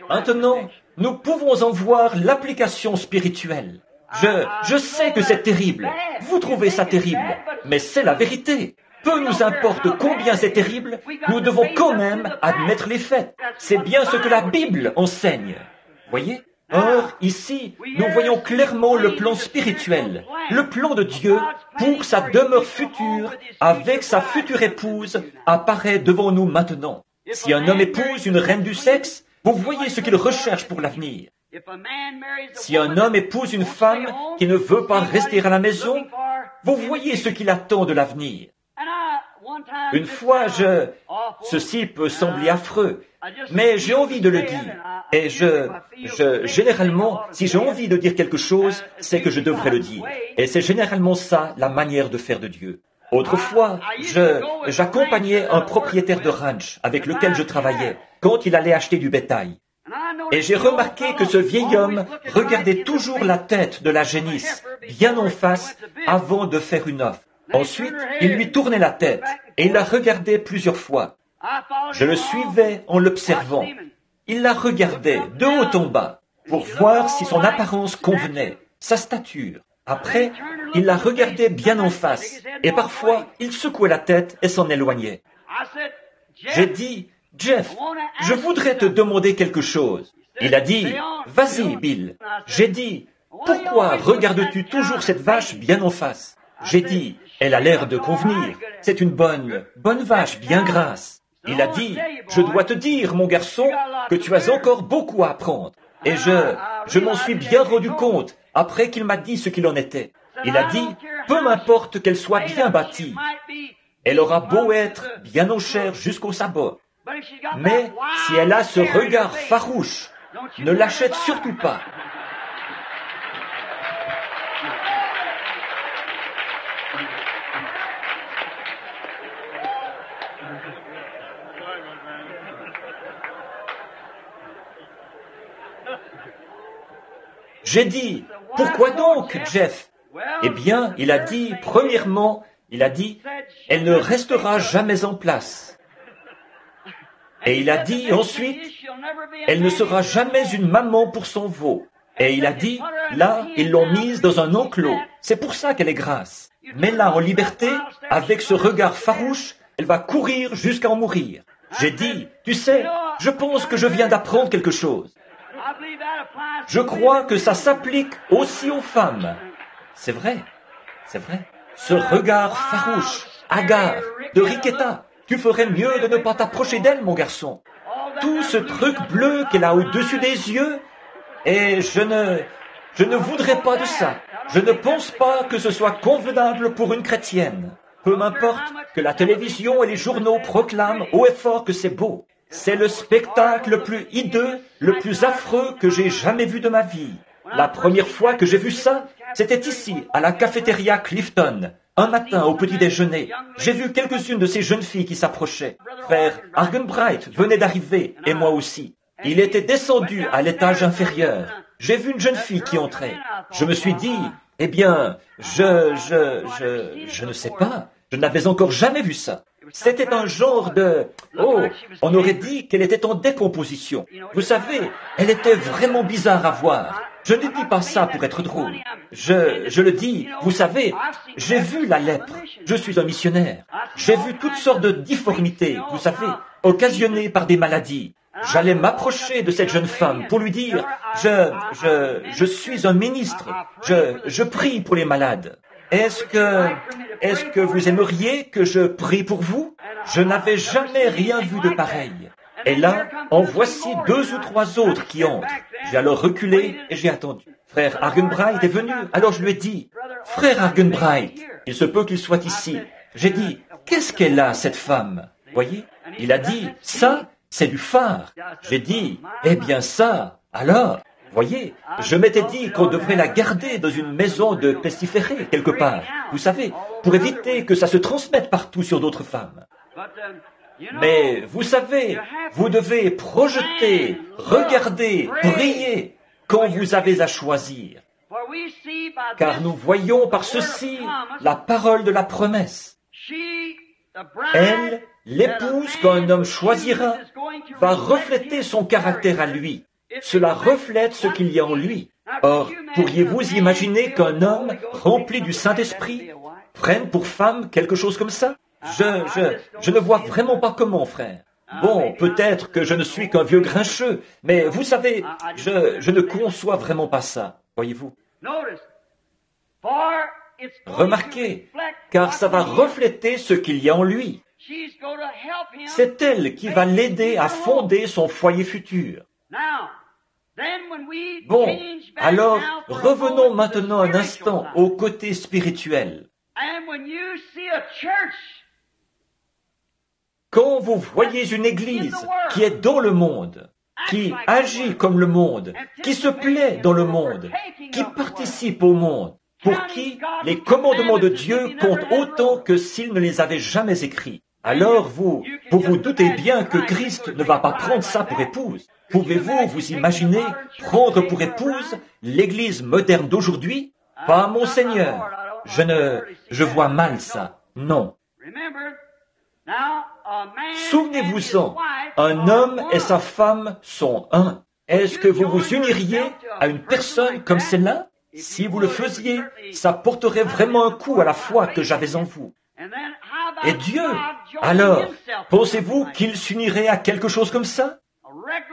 Maintenant, nous pouvons en voir l'application spirituelle. Je sais que c'est terrible. Vous trouvez ça terrible. Mais c'est la vérité. Peu nous importe combien c'est terrible, nous devons quand même admettre les faits. C'est bien ce que la Bible enseigne. Voyez? Or, ici, nous voyons clairement le plan spirituel, le plan de Dieu pour sa demeure future avec sa future épouse apparaît devant nous maintenant. Si un homme épouse une reine du sexe, vous voyez ce qu'il recherche pour l'avenir. Si un homme épouse une femme qui ne veut pas rester à la maison, vous voyez ce qu'il attend de l'avenir. Une fois, ceci peut sembler affreux, mais j'ai envie de le dire. Et généralement, si j'ai envie de dire quelque chose, c'est que je devrais le dire. Et c'est généralement ça, la manière de faire de Dieu. Autrefois, j'accompagnais un propriétaire de ranch avec lequel je travaillais quand il allait acheter du bétail. Et j'ai remarqué que ce vieil homme regardait toujours la tête de la génisse, bien en face, avant de faire une offre. Ensuite, il lui tournait la tête et il la regardait plusieurs fois. Je le suivais en l'observant. Il la regardait de haut en bas pour voir si son apparence convenait, sa stature. Après, il la regardait bien en face et parfois il secouait la tête et s'en éloignait. J'ai dit, Jeff, je voudrais te demander quelque chose. Il a dit, vas-y, Bill. J'ai dit, pourquoi regardes-tu toujours cette vache bien en face? J'ai dit, elle a l'air de convenir. C'est une bonne vache bien grasse. Il a dit, je dois te dire, mon garçon, que tu as encore beaucoup à apprendre. Et je m'en suis bien rendu compte après qu'il m'a dit ce qu'il en était. Il a dit, peu m'importe qu'elle soit bien bâtie. Elle aura beau être bien en chair jusqu'au sabot. Mais si elle a ce regard farouche, ne l'achète surtout pas. J'ai dit, pourquoi donc, Jeff? Eh bien, il a dit, premièrement, elle ne restera jamais en place. Et il a dit ensuite, elle ne sera jamais une maman pour son veau. Et il a dit, là, ils l'ont mise dans un enclos. C'est pour ça qu'elle est grasse. Mais là, en liberté, avec ce regard farouche, elle va courir jusqu'à en mourir. J'ai dit, tu sais, je pense que je viens d'apprendre quelque chose. Je crois que ça s'applique aussi aux femmes. C'est vrai, c'est vrai. Ce regard farouche, hagard, de Riquetta, tu ferais mieux de ne pas t'approcher d'elle, mon garçon. Tout ce truc bleu qu'elle a au-dessus des yeux, et je ne voudrais pas de ça. Je ne pense pas que ce soit convenable pour une chrétienne. Peu m'importe que la télévision et les journaux proclament haut et fort que c'est beau. C'est le spectacle le plus hideux, le plus affreux que j'ai jamais vu de ma vie. La première fois que j'ai vu ça, c'était ici, à la cafétéria Clifton. Un matin, au petit déjeuner, j'ai vu quelques-unes de ces jeunes filles qui s'approchaient. Frère Argenbright venait d'arriver, et moi aussi. Il était descendu à l'étage inférieur. J'ai vu une jeune fille qui entrait. Je me suis dit, eh bien, je ne sais pas. Je n'avais encore jamais vu ça. C'était un genre de... Oh, on aurait dit qu'elle était en décomposition. Vous savez, elle était vraiment bizarre à voir. Je ne dis pas ça pour être drôle. Je le dis, vous savez, j'ai vu la lèpre. Je suis un missionnaire. J'ai vu toutes sortes de difformités, vous savez, occasionnées par des maladies. J'allais m'approcher de cette jeune femme pour lui dire, je suis un ministre. Je prie pour les malades. Est-ce que vous aimeriez que je prie pour vous? Je n'avais jamais rien vu de pareil. Et là, en voici 2 ou 3 autres qui entrent. J'ai alors reculé et j'ai attendu. Frère Argenbright est venu, alors je lui ai dit, « Frère Argenbright, il se peut qu'il soit ici. » J'ai dit, « Qu'est-ce qu'elle a, cette femme ?» Voyez? Il a dit, « Ça, c'est du phare. » J'ai dit, « Eh bien ça, alors ?» Voyez, je m'étais dit qu'on devrait la garder dans une maison de pestiférés, quelque part, vous savez, pour éviter que ça se transmette partout sur d'autres femmes. Mais, vous savez, vous devez projeter, regarder, prier, quand vous avez à choisir. Car nous voyons par ceci la parole de la promesse. Elle, l'épouse qu'un homme choisira, va refléter son caractère à lui. Cela reflète ce qu'il y a en lui. Or, pourriez-vous imaginer qu'un homme rempli du Saint-Esprit prenne pour femme quelque chose comme ça? Je ne vois vraiment pas comment, frère. Bon, peut-être que je ne suis qu'un vieux grincheux, mais vous savez, je ne conçois vraiment pas ça, voyez-vous. Remarquez, car ça va refléter ce qu'il y a en lui. C'est elle qui va l'aider à fonder son foyer futur. Bon, alors revenons maintenant un instant au côté spirituel. Quand vous voyez une église qui est dans le monde, qui agit comme le monde, qui se plaît dans le monde, qui participe au monde, pour qui les commandements de Dieu comptent autant que s'il ne les avait jamais écrits, alors vous vous doutez bien que Christ ne va pas prendre ça pour épouse. Pouvez-vous vous imaginer prendre pour épouse l'Église moderne d'aujourd'hui? Pas mon Seigneur. Je vois mal ça. Non. Souvenez-vous-en, un homme et sa femme sont un. Est-ce que vous vous uniriez à une personne comme celle-là? Si vous le faisiez, ça porterait vraiment un coup à la foi que j'avais en vous. Et Dieu, alors, pensez-vous qu'il s'unirait à quelque chose comme ça?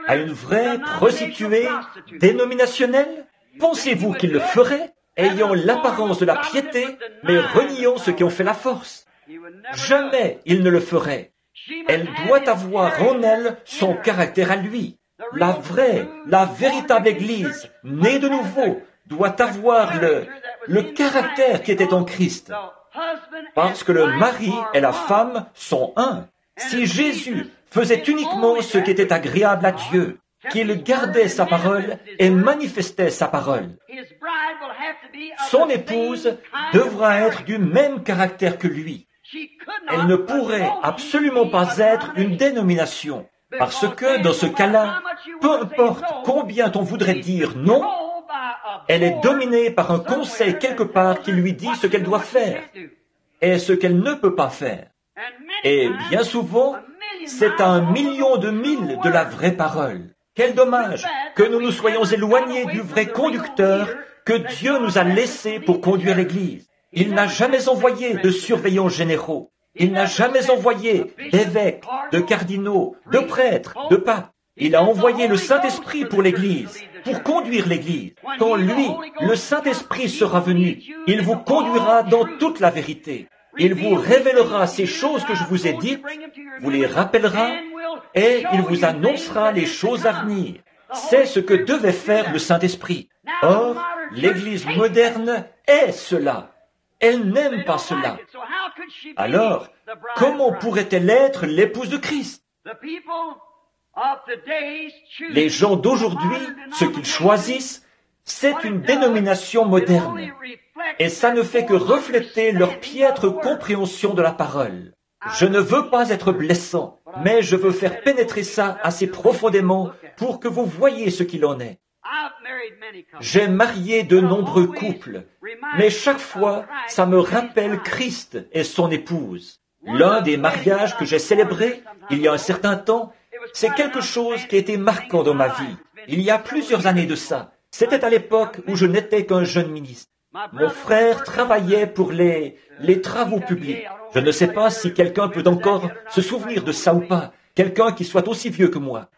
À une vraie prostituée dénominationnelle? Pensez-vous qu'il le ferait, ayant l'apparence de la piété, mais reniant ceux qui ont fait la force? Jamais il ne le ferait. Elle doit avoir en elle son caractère à lui. La vraie, la véritable Église, née de nouveau, doit avoir le caractère qui était en Christ. Parce que le mari et la femme sont un. Si Jésus faisait uniquement ce qui était agréable à Dieu, qu'il gardait sa parole et manifestait sa parole, son épouse devra être du même caractère que lui. Elle ne pourrait absolument pas être une dénomination, parce que dans ce cas-là, peu importe combien on voudrait dire non, elle est dominée par un conseil quelque part qui lui dit ce qu'elle doit faire et ce qu'elle ne peut pas faire. Et bien souvent, c'est à 1 million de milles de la vraie parole. Quel dommage que nous nous soyons éloignés du vrai conducteur que Dieu nous a laissé pour conduire l'Église. Il n'a jamais envoyé de surveillants généraux. Il n'a jamais envoyé d'évêques, de cardinaux, de prêtres, de papes. Il a envoyé le Saint-Esprit pour l'Église, pour conduire l'Église. Quand lui, le Saint-Esprit sera venu, il vous conduira dans toute la vérité. Il vous révélera ces choses que je vous ai dites, vous les rappellera, et il vous annoncera les choses à venir. C'est ce que devait faire le Saint-Esprit. Or, l'Église moderne est cela. Elle n'aime pas cela. Alors, comment pourrait-elle être l'épouse de Christ? Les gens d'aujourd'hui, ce qu'ils choisissent, c'est une dénomination moderne. Et ça ne fait que refléter leur piètre compréhension de la parole. Je ne veux pas être blessant, mais je veux faire pénétrer ça assez profondément pour que vous voyiez ce qu'il en est. J'ai marié de nombreux couples, mais chaque fois, ça me rappelle Christ et son épouse. L'un des mariages que j'ai célébrés il y a un certain temps, c'est quelque chose qui a été marquant dans ma vie. Il y a plusieurs années de ça. C'était à l'époque où je n'étais qu'un jeune ministre. Mon frère travaillait pour les travaux publics. Je ne sais pas si quelqu'un peut encore se souvenir de ça ou pas. Quelqu'un qui soit aussi vieux que moi.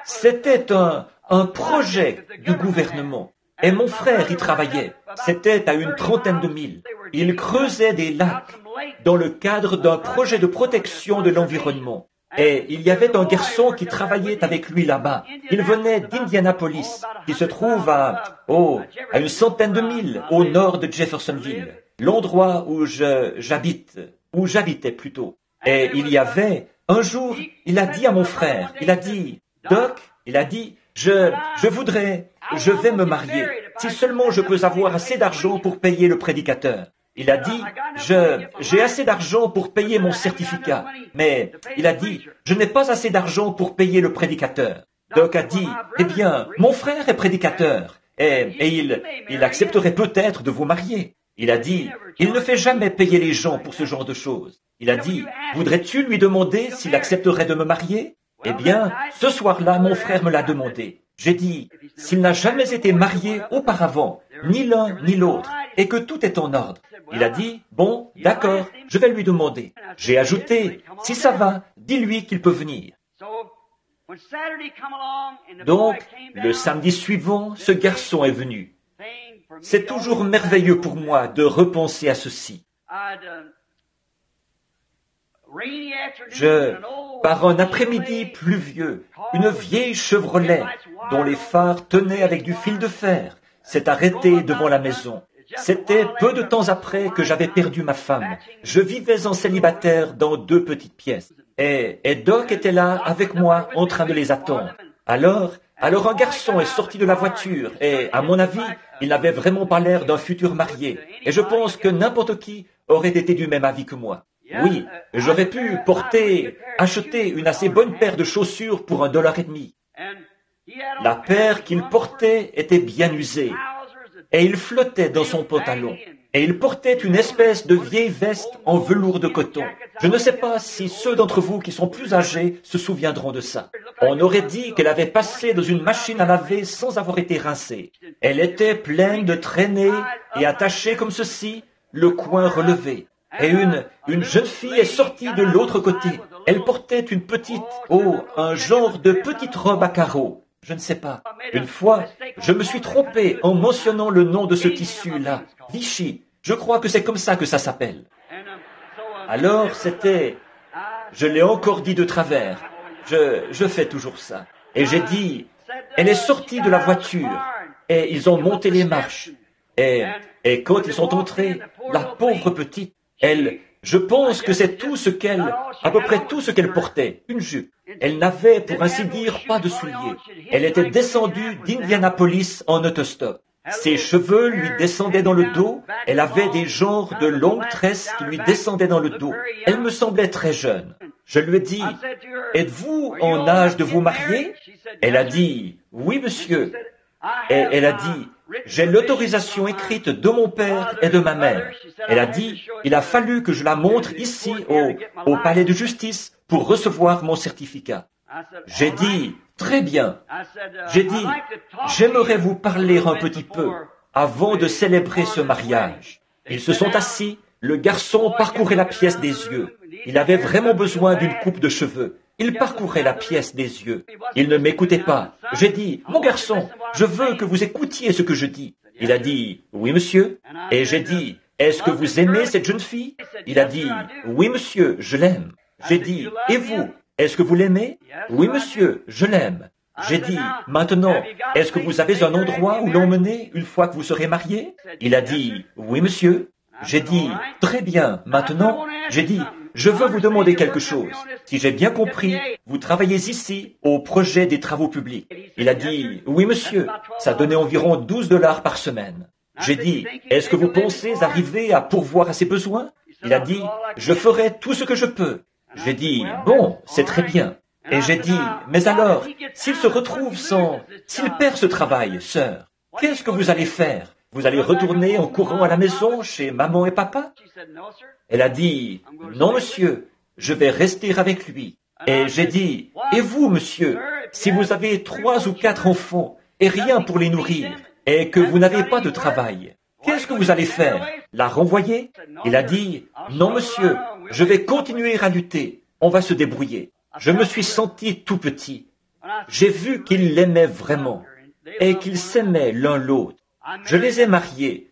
C'était un projet du gouvernement. Et mon frère y travaillait. C'était à une 30aine de milles. Il creusait des lacs dans le cadre d'un projet de protection de l'environnement. Et il y avait un garçon qui travaillait avec lui là-bas. Il venait d'Indianapolis, qui se trouve à une 100aine de milles au nord de Jeffersonville, l'endroit où j'habitais plutôt. Et il y avait, un jour, il a dit à mon frère, il a dit, Doc, il a dit, je vais me marier, si seulement je peux avoir assez d'argent pour payer le prédicateur. Il a dit, j'ai assez d'argent pour payer mon certificat, mais il a dit, je n'ai pas assez d'argent pour payer le prédicateur. Doc a dit, eh bien, mon frère est prédicateur, et il accepterait peut-être de vous marier. Il a dit, il ne fait jamais payer les gens pour ce genre de choses. Il a dit, voudrais-tu lui demander s'il accepterait de me marier? Eh bien, ce soir-là, mon frère me l'a demandé. J'ai dit, s'il n'a jamais été marié auparavant, ni l'un ni l'autre, et que tout est en ordre. Il a dit, bon, d'accord, je vais lui demander. J'ai ajouté, si ça va, dis-lui qu'il peut venir. Donc, le samedi suivant, ce garçon est venu. C'est toujours merveilleux pour moi de repenser à ceci. Par un après-midi pluvieux, une vieille Chevrolet, dont les phares tenaient avec du fil de fer, s'est arrêtée devant la maison. C'était peu de temps après que j'avais perdu ma femme. Je vivais en célibataire dans 2 petites pièces. Et Doc était là avec moi en train de les attendre. Alors un garçon est sorti de la voiture et, à mon avis, il n'avait vraiment pas l'air d'un futur marié. Et je pense que n'importe qui aurait été du même avis que moi. Oui, j'aurais pu acheter une assez bonne paire de chaussures pour $1,50. La paire qu'il portait était bien usée. Et il flottait dans son pantalon. Et il portait une espèce de vieille veste en velours de coton. Je ne sais pas si ceux d'entre vous qui sont plus âgés se souviendront de ça. On aurait dit qu'elle avait passé dans une machine à laver sans avoir été rincée. Elle était pleine de traînées et attachée comme ceci, le coin relevé. Et une jeune fille est sortie de l'autre côté. Elle portait un genre de petite robe à carreaux. Je ne sais pas. Une fois, je me suis trompé en mentionnant le nom de ce tissu-là. Vichy. Je crois que c'est comme ça que ça s'appelle. Alors, je l'ai encore dit de travers. Je fais toujours ça. Et j'ai dit, elle est sortie de la voiture. Et ils ont monté les marches. Et quand ils sont entrés, la pauvre petite, je pense que c'est à peu près tout ce qu'elle portait, une jupe. Elle n'avait, pour ainsi dire, pas de souliers. Elle était descendue d'Indianapolis en autostop. Ses cheveux lui descendaient dans le dos. Elle avait des genres de longues tresses qui lui descendaient dans le dos. Elle me semblait très jeune. Je lui ai dit, « Êtes-vous en âge de vous marier ?» Elle a dit, « Oui, monsieur. » Et elle a dit, « J'ai l'autorisation écrite de mon père et de ma mère. » Elle a dit, « Il a fallu que je la montre ici, au palais de justice, pour recevoir mon certificat. » J'ai dit, très bien. J'ai dit, j'aimerais vous parler un petit peu avant de célébrer ce mariage. Ils se sont assis, le garçon parcourait la pièce des yeux. Il avait vraiment besoin d'une coupe de cheveux. Il parcourait la pièce des yeux. Il ne m'écoutait pas. J'ai dit, mon garçon, je veux que vous écoutiez ce que je dis. Il a dit, oui, monsieur. Et j'ai dit, est-ce que vous aimez cette jeune fille? Il a dit, oui, monsieur, je l'aime. J'ai dit, et vous, est-ce que vous l'aimez? Oui, monsieur, je l'aime. J'ai dit, maintenant, est-ce que vous avez un endroit où l'emmener une fois que vous serez mariés? Il a dit, oui, monsieur. J'ai dit, très bien, maintenant, j'ai dit, je veux vous demander quelque chose. Si j'ai bien compris, vous travaillez ici au projet des travaux publics. Il a dit, oui, monsieur, ça donnait environ 12 $ par semaine. J'ai dit, est-ce que vous pensez arriver à pourvoir à ses besoins? Il a dit, je ferai tout ce que je peux. J'ai dit, bon, c'est très bien. Et j'ai dit, mais alors, s'il se retrouve s'il perd ce travail, sœur, qu'est-ce que vous allez faire? Vous allez retourner en courant à la maison chez maman et papa? Elle a dit, non, monsieur, je vais rester avec lui. Et j'ai dit, et vous, monsieur, si vous avez 3 ou 4 enfants et rien pour les nourrir, et que vous n'avez pas de travail, qu'est-ce que vous allez faire? La renvoyer? Il a dit, non, monsieur, je vais continuer à lutter. On va se débrouiller. Je me suis senti tout petit. J'ai vu qu'ils l'aimaient vraiment et qu'ils s'aimaient l'un l'autre. Je les ai mariés.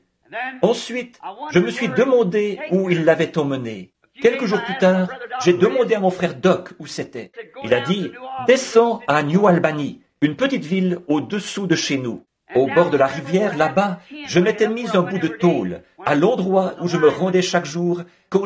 Ensuite, je me suis demandé où ils l'avaient emmené. Quelques jours plus tard, j'ai demandé à mon frère Doc où c'était. Il a dit, descends à New Albany, une petite ville au-dessous de chez nous. Au bord de la rivière, là-bas, je m'étais mis un bout de tôle, à l'endroit où je me rendais chaque jour quand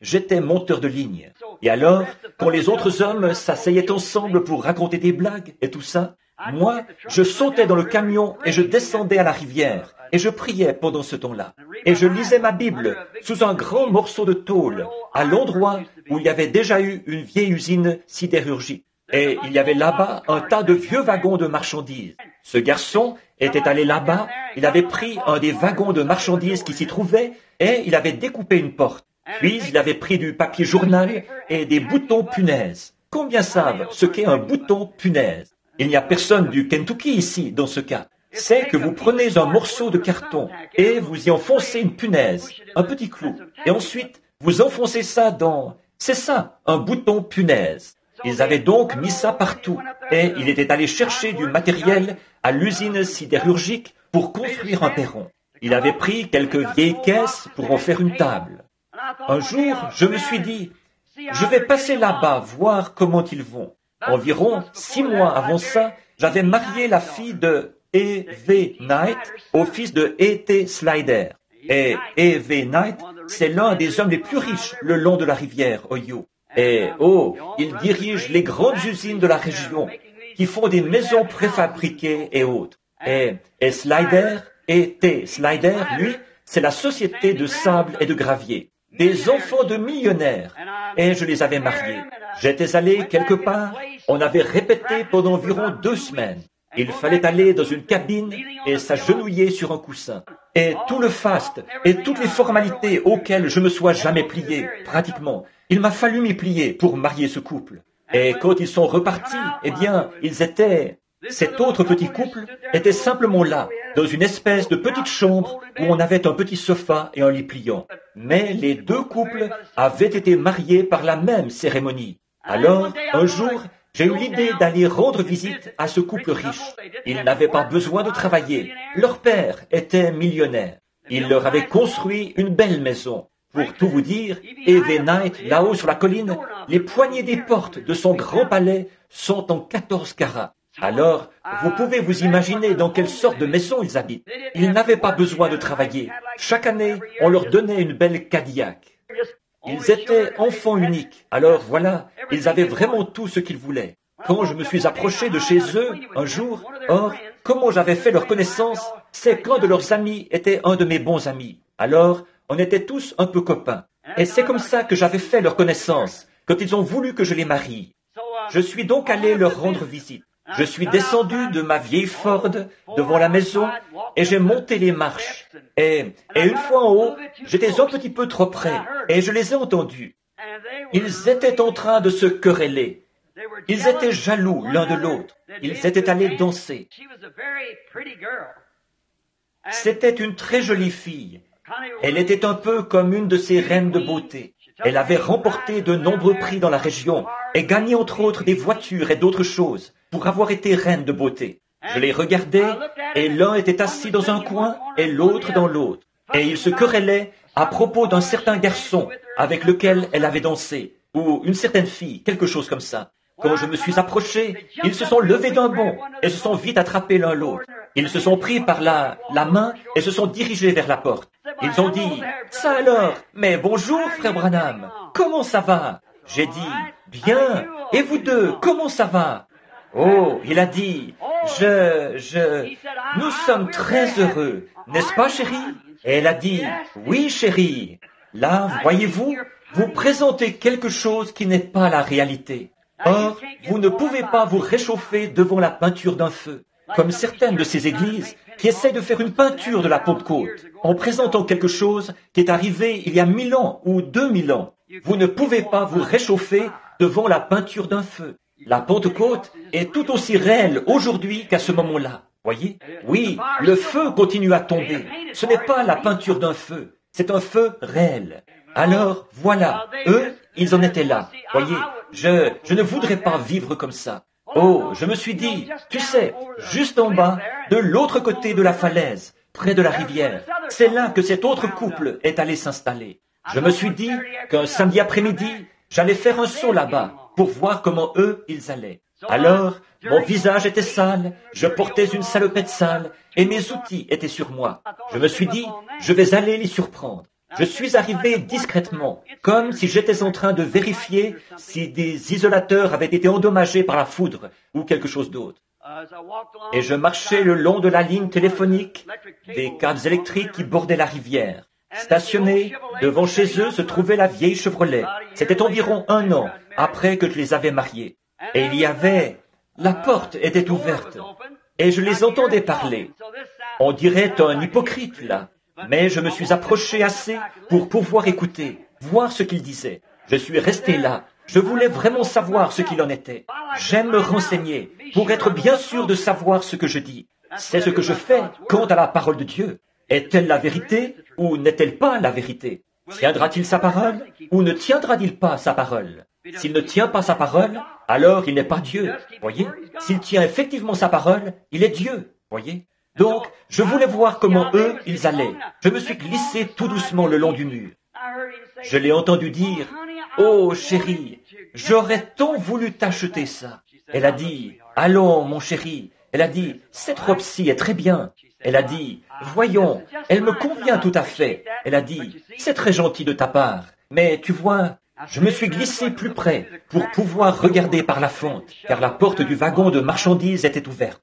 j'étais monteur de ligne. Et alors, quand les autres hommes s'asseyaient ensemble pour raconter des blagues et tout ça, moi, je sautais dans le camion et je descendais à la rivière et je priais pendant ce temps-là. Et je lisais ma Bible sous un grand morceau de tôle, à l'endroit où il y avait déjà eu une vieille usine sidérurgique. Et il y avait là-bas un tas de vieux wagons de marchandises. Ce garçon était allé là-bas, il avait pris un des wagons de marchandises qui s'y trouvait et il avait découpé une porte. Puis il avait pris du papier journal et des boutons punaises. Combien savent ce qu'est un bouton punaise? Il n'y a personne du Kentucky ici dans ce cas. C'est que vous prenez un morceau de carton et vous y enfoncez une punaise, un petit clou. Et ensuite, vous enfoncez ça dans... C'est ça, un bouton punaise. Ils avaient donc mis ça partout et il était allé chercher du matériel à l'usine sidérurgique pour construire un perron. Il avait pris quelques vieilles caisses pour en faire une table. Un jour, je me suis dit, je vais passer là-bas voir comment ils vont. Environ 6 mois avant ça, j'avais marié la fille de E.V. Knight au fils de E.T. Slider. Et E.V. Knight, c'est l'un des hommes les plus riches le long de la rivière Ohio. Et, il dirige les grandes usines de la région qui font des maisons préfabriquées et autres. Et Slider, E.T. Slider, lui, c'est la société de sable et de gravier. Des enfants de millionnaires. Et je les avais mariés. J'étais allé quelque part, on avait répété pendant environ 2 semaines. Il fallait aller dans une cabine et s'agenouiller sur un coussin. Et tout le faste et toutes les formalités auxquelles je me sois jamais plié, pratiquement, il m'a fallu m'y plier pour marier ce couple. Et quand ils sont repartis, eh bien, cet autre petit couple était simplement là, dans une espèce de petite chambre où on avait un petit sofa et un lit pliant. Mais les 2 couples avaient été mariés par la même cérémonie. Alors, un jour, j'ai eu l'idée d'aller rendre visite à ce couple riche. Ils n'avaient pas besoin de travailler. Leur père était millionnaire. Il leur avait construit une belle maison. Pour tout vous dire, E.V. Knight, là-haut sur la colline, les poignées des portes de son grand palais sont en 14 carats. Alors, vous pouvez vous imaginer dans quelle sorte de maison ils habitent. Ils n'avaient pas besoin de travailler. Chaque année, on leur donnait une belle Cadillac. Ils étaient enfants uniques. Alors voilà, ils avaient vraiment tout ce qu'ils voulaient. Quand je me suis approché de chez eux, un jour, comment j'avais fait leur connaissance, c'est qu'un de leurs amis était un de mes bons amis. Alors, on était tous un peu copains. Et c'est comme ça que j'avais fait leur connaissance, quand ils ont voulu que je les marie. Je suis donc allé leur rendre visite. Je suis descendu de ma vieille Ford devant la maison et j'ai monté les marches. Et une fois en haut, j'étais un petit peu trop près et je les ai entendus. Ils étaient en train de se quereller. Ils étaient jaloux l'un de l'autre. Ils étaient allés danser. C'était une très jolie fille. Elle était un peu comme une de ces reines de beauté. Elle avait remporté de nombreux prix dans la région et gagné entre autres des voitures et d'autres choses pour avoir été reine de beauté. Je les regardais et l'un était assis dans un coin et l'autre dans l'autre. Et ils se querellaient à propos d'un certain garçon avec lequel elle avait dansé, ou une certaine fille, quelque chose comme ça. Quand je me suis approché, ils se sont levés d'un bond et se sont vite attrapés l'un l'autre. Ils se sont pris par la main et se sont dirigés vers la porte. Ils ont dit, « Ça alors, mais bonjour, frère Branham, comment ça va ?» J'ai dit, « Bien, et vous deux, comment ça va ?» Oh, il a dit, nous sommes très heureux, n'est-ce pas, chérie? Et elle a dit, oui, chérie. Là, voyez-vous, vous présentez quelque chose qui n'est pas la réalité. Or, vous ne pouvez pas vous réchauffer devant la peinture d'un feu, comme certaines de ces églises qui essaient de faire une peinture de la Pentecôte, en présentant quelque chose qui est arrivé il y a 1000 ans ou 2000 ans. Vous ne pouvez pas vous réchauffer devant la peinture d'un feu. La Pentecôte est tout aussi réelle aujourd'hui qu'à ce moment-là. Voyez? Oui, le feu continue à tomber. Ce n'est pas la peinture d'un feu, c'est un feu réel. Alors, voilà, eux, ils en étaient là. Voyez, je ne voudrais pas vivre comme ça. Oh, je me suis dit, tu sais, juste en bas, de l'autre côté de la falaise, près de la rivière, c'est là que cet autre couple est allé s'installer. Je me suis dit qu'un samedi après-midi, j'allais faire un saut là-bas pour voir comment eux, ils allaient. Alors, mon visage était sale, je portais une salopette sale et mes outils étaient sur moi. Je me suis dit, je vais aller les surprendre. Je suis arrivé discrètement, comme si j'étais en train de vérifier si des isolateurs avaient été endommagés par la foudre ou quelque chose d'autre. Et je marchais le long de la ligne téléphonique, des câbles électriques qui bordaient la rivière. Stationnés, devant chez eux se trouvait la vieille Chevrolet. C'était environ 1 an après que je les avais mariés. Et il y avait... La porte était ouverte. Et je les entendais parler. On dirait un hypocrite, là. Mais je me suis approché assez pour pouvoir écouter, voir ce qu'ils disaient. Je suis resté là. Je voulais vraiment savoir ce qu'il en était. J'aime me renseigner pour être bien sûr de savoir ce que je dis. C'est ce que je fais quant à la parole de Dieu. Est-elle la vérité ou n'est-elle pas la vérité? Tiendra-t-il sa parole ou ne tiendra-t-il pas sa parole? S'il ne tient pas sa parole, alors il n'est pas Dieu, voyez? S'il tient effectivement sa parole, il est Dieu, voyez? Donc, je voulais voir comment eux, ils allaient. Je me suis glissé tout doucement le long du mur. Je l'ai entendu dire, « Oh, chérie, j'aurais tant voulu t'acheter ça. » Elle a dit, « Allons, mon chéri. » Elle a dit, « Cette robe-ci est très bien. » Elle a dit, « Voyons, elle me convient tout à fait. » Elle a dit, « C'est très gentil de ta part. Mais tu vois, je me suis glissé plus près pour pouvoir regarder par la fente, car la porte du wagon de marchandises était ouverte.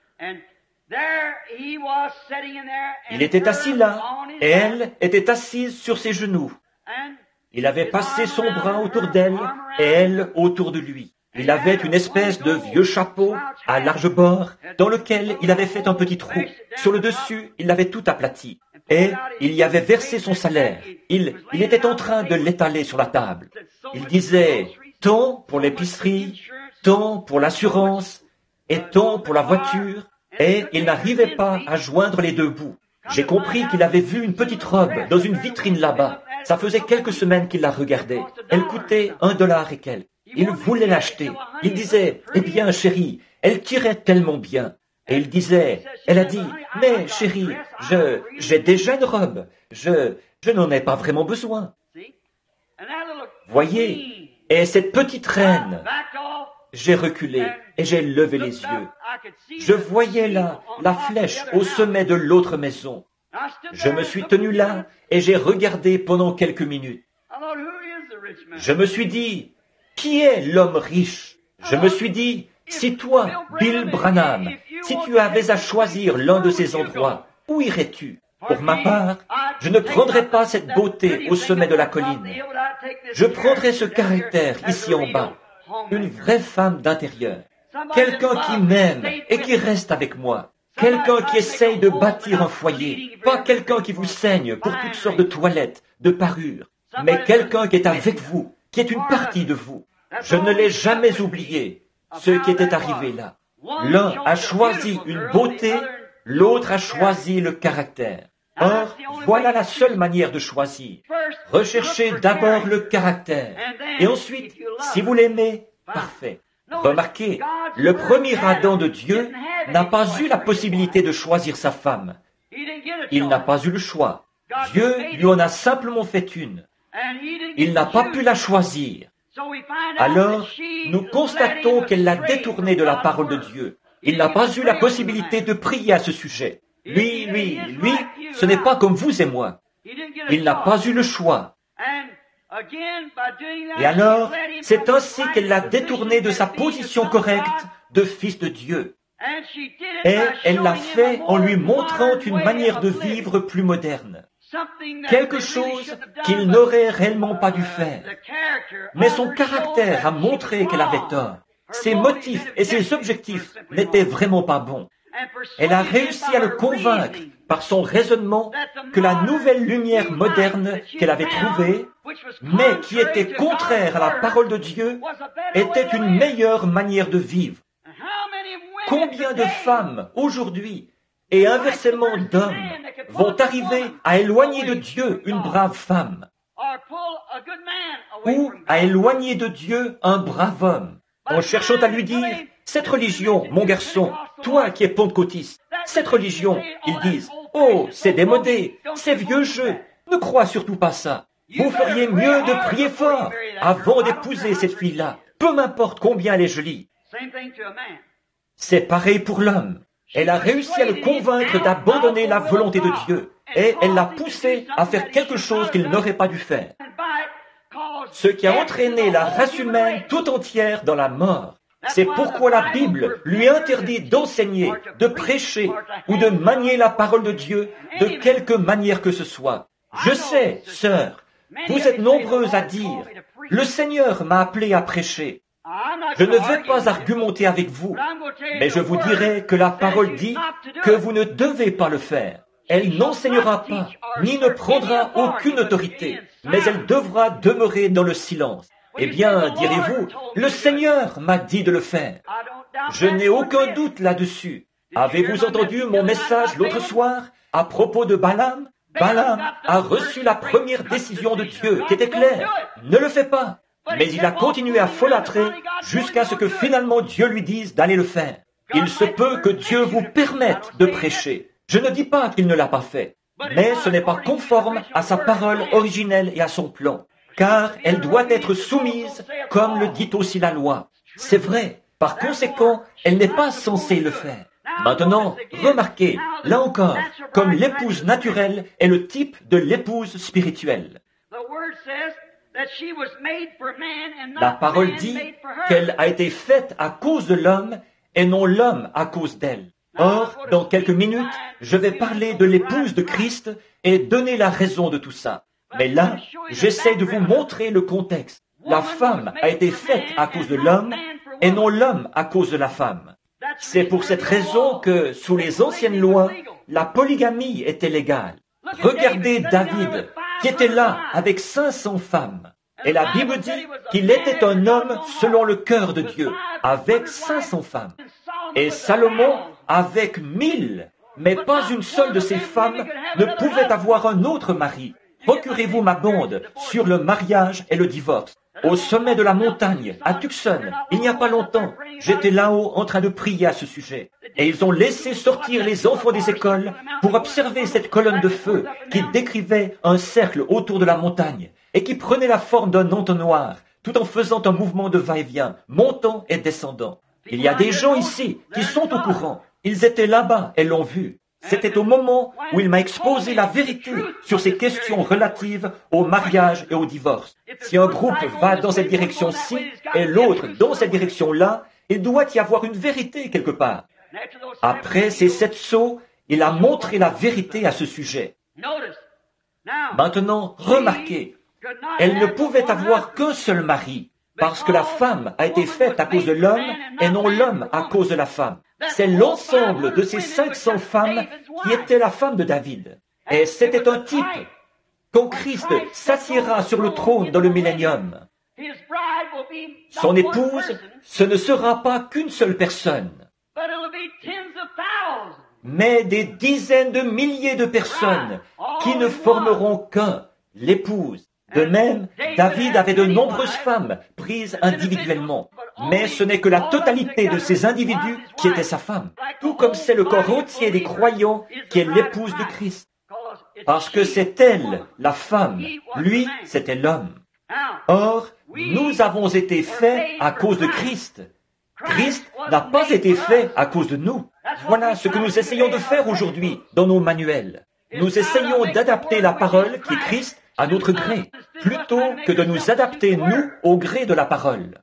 Il était assis là, et elle était assise sur ses genoux. Il avait passé son bras autour d'elle, et elle autour de lui. Il avait une espèce de vieux chapeau à large bord, dans lequel il avait fait un petit trou. Sur le dessus, il l'avait tout aplati. Et il y avait versé son salaire. Il était en train de l'étaler sur la table. Il disait, tant pour l'épicerie, tant pour l'assurance, et tant pour la voiture, et il n'arrivait pas à joindre les deux bouts. J'ai compris qu'il avait vu une petite robe dans une vitrine là-bas. Ça faisait quelques semaines qu'il la regardait. Elle coûtait $1 et quelques. Il voulait l'acheter. Il disait, eh bien, chérie, elle tirait tellement bien. Et il disait, elle a dit, mais chérie, j'ai déjà une robe. Je n'en ai pas vraiment besoin. Voyez, et cette petite reine, j'ai reculé et j'ai levé les yeux. Je voyais là la flèche au sommet de l'autre maison. Je me suis tenu là et j'ai regardé pendant quelques minutes. Je me suis dit, qui est l'homme riche? Je me suis dit, si toi, Bill Branham, si tu avais à choisir l'un de ces endroits, où irais-tu? Pour ma part, je ne prendrais pas cette beauté au sommet de la colline. Je prendrais ce caractère ici en bas, une vraie femme d'intérieur, quelqu'un qui m'aime et qui reste avec moi, quelqu'un qui essaye de bâtir un foyer, pas quelqu'un qui vous saigne pour toutes sortes de toilettes, de parures, mais quelqu'un qui est avec vous, qui est une partie de vous. Je ne l'ai jamais oublié. ce qui était arrivé là. L'un a choisi une beauté, l'autre a choisi le caractère. Or, voilà la seule manière de choisir. Recherchez d'abord le caractère, et ensuite, si vous l'aimez, parfait. Remarquez, le premier Adam de Dieu n'a pas eu la possibilité de choisir sa femme. Il n'a pas eu le choix. Dieu lui en a simplement fait une. Il n'a pas pu la choisir. Alors, nous constatons qu'elle l'a détourné de la parole de Dieu. Il n'a pas eu la possibilité de prier à ce sujet. Lui, ce n'est pas comme vous et moi. Il n'a pas eu le choix. Et alors, c'est ainsi qu'elle l'a détourné de sa position correcte de fils de Dieu. Et elle l'a fait en lui montrant une manière de vivre plus moderne. Quelque chose qu'il n'aurait réellement pas dû faire. Mais son caractère a montré qu'elle avait tort. Ses motifs et ses objectifs n'étaient vraiment pas bons. Elle a réussi à le convaincre par son raisonnement que la nouvelle lumière moderne qu'elle avait trouvée, mais qui était contraire à la parole de Dieu, était une meilleure manière de vivre. Combien de femmes aujourd'hui et inversement d'hommes vont arriver à éloigner de Dieu une brave femme ou à éloigner de Dieu un brave homme en cherchant à lui dire « Cette religion, mon garçon, toi qui es pentecôtiste, cette religion, ils disent « Oh, c'est démodé, c'est vieux jeu, ne crois surtout pas ça. Vous feriez mieux de prier fort avant d'épouser cette fille-là, peu m'importe combien elle est jolie. » C'est pareil pour l'homme. Elle a réussi à le convaincre d'abandonner la volonté de Dieu et elle l'a poussé à faire quelque chose qu'il n'aurait pas dû faire. Ce qui a entraîné la race humaine tout entière dans la mort. C'est pourquoi la Bible lui interdit d'enseigner, de prêcher ou de manier la parole de Dieu de quelque manière que ce soit. Je sais, sœurs, vous êtes nombreuses à dire « Le Seigneur m'a appelé à prêcher ». Je ne vais pas argumenter avec vous, mais je vous dirai que la parole dit que vous ne devez pas le faire. Elle n'enseignera pas, ni ne prendra aucune autorité, mais elle devra demeurer dans le silence. Eh bien, direz-vous, le Seigneur m'a dit de le faire. Je n'ai aucun doute là-dessus. Avez-vous entendu mon message l'autre soir à propos de Balaam? Balaam a reçu la première décision de Dieu qui était claire. Ne le fais pas. Mais il a continué à folâtrer jusqu'à ce que finalement Dieu lui dise d'aller le faire. Il se peut que Dieu vous permette de prêcher. Je ne dis pas qu'il ne l'a pas fait, mais ce n'est pas conforme à sa parole originelle et à son plan, car elle doit être soumise comme le dit aussi la loi. C'est vrai, par conséquent, elle n'est pas censée le faire. Maintenant, remarquez, là encore, comme l'épouse naturelle est le type de l'épouse spirituelle. La parole dit qu'elle a été faite à cause de l'homme et non l'homme à cause d'elle. Or, dans quelques minutes, je vais parler de l'épouse de Christ et donner la raison de tout ça. Mais là, j'essaie de vous montrer le contexte. La femme a été faite à cause de l'homme et non l'homme à cause de la femme. C'est pour cette raison que, sous les anciennes lois, la polygamie était légale. Regardez David, qui était là avec 500 femmes. Et la Bible dit qu'il était un homme selon le cœur de Dieu, avec 500 femmes. Et Salomon avec 1000, mais pas une seule de ces femmes ne pouvait avoir un autre mari. Procurez-vous ma bande sur le mariage et le divorce. Au sommet de la montagne, à Tucson, il n'y a pas longtemps, j'étais là-haut en train de prier à ce sujet. Et ils ont laissé sortir les enfants des écoles pour observer cette colonne de feu qui décrivait un cercle autour de la montagne et qui prenait la forme d'un entonnoir tout en faisant un mouvement de va-et-vient, montant et descendant. Il y a des gens ici qui sont au courant. Ils étaient là-bas et l'ont vu. C'était au moment où il m'a exposé la vérité sur ces questions relatives au mariage et au divorce. Si un groupe va dans cette direction-ci et l'autre dans cette direction-là, il doit y avoir une vérité quelque part. Après ces 7 sauts, il a montré la vérité à ce sujet. Maintenant, remarquez, elle ne pouvait avoir qu'un seul mari, parce que la femme a été faite à cause de l'homme et non l'homme à cause de la femme. C'est l'ensemble de ces 500 femmes qui étaient la femme de David. Et c'était un type. Quand Christ s'assiera sur le trône dans le millénium, Son épouse, ce ne sera pas qu'une seule personne, mais des dizaines de milliers de personnes qui ne formeront qu'un, l'épouse. De même, David avait de nombreuses femmes prises individuellement, mais ce n'est que la totalité de ces individus qui était sa femme, tout comme c'est le corps entier des croyants qui est l'épouse de Christ. Parce que c'est elle, la femme, lui, c'était l'homme. Or, nous avons été faits à cause de Christ. Christ n'a pas été fait à cause de nous. Voilà ce que nous essayons de faire aujourd'hui dans nos manuels. Nous essayons d'adapter la parole qui est Christ à notre gré, plutôt que de nous adapter, nous, au gré de la parole.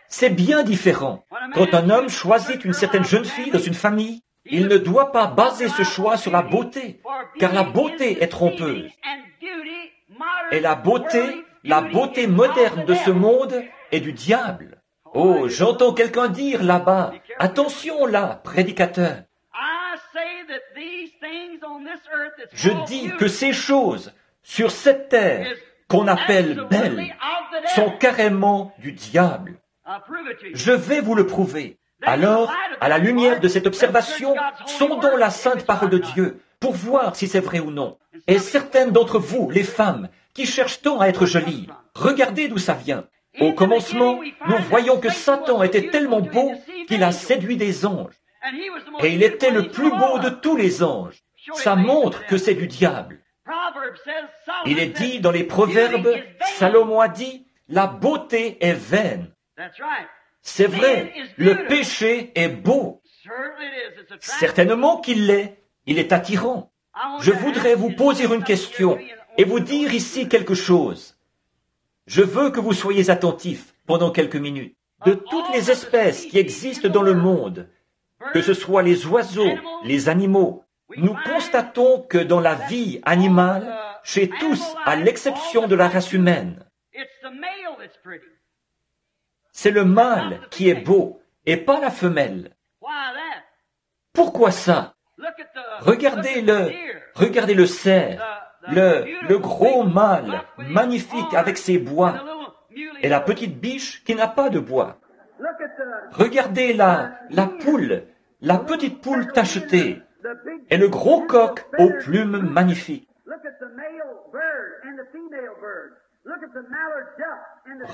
C'est bien différent. Quand un homme choisit une certaine jeune fille dans une famille, il ne doit pas baser ce choix sur la beauté, car la beauté est trompeuse. Et la beauté moderne de ce monde est du diable. Oh, j'entends quelqu'un dire là-bas, attention là, prédicateur. Je dis que ces choses sur cette terre qu'on appelle belles sont carrément du diable. Je vais vous le prouver. Alors, à la lumière de cette observation, sondons la sainte parole de Dieu pour voir si c'est vrai ou non. Et certaines d'entre vous, les femmes, qui cherchent tant à être jolies, regardez d'où ça vient. Au commencement, nous voyons que Satan était tellement beau qu'il a séduit des anges. Et il était le plus beau de tous les anges. Ça montre que c'est du diable. Il est dit dans les Proverbes, Salomon a dit, la beauté est vaine. C'est vrai, le péché est beau. Certainement qu'il l'est, il est attirant. Je voudrais vous poser une question et vous dire ici quelque chose. Je veux que vous soyez attentifs pendant quelques minutes. De toutes les espèces qui existent dans le monde, que ce soit les oiseaux, les animaux, nous constatons que dans la vie animale, chez tous, à l'exception de la race humaine, c'est le mâle qui est beau et pas la femelle. Pourquoi ça? Regardez le cerf, le gros mâle, magnifique avec ses bois, et la petite biche qui n'a pas de bois. Regardez la poule, la petite poule tachetée, et le gros coq aux plumes magnifiques.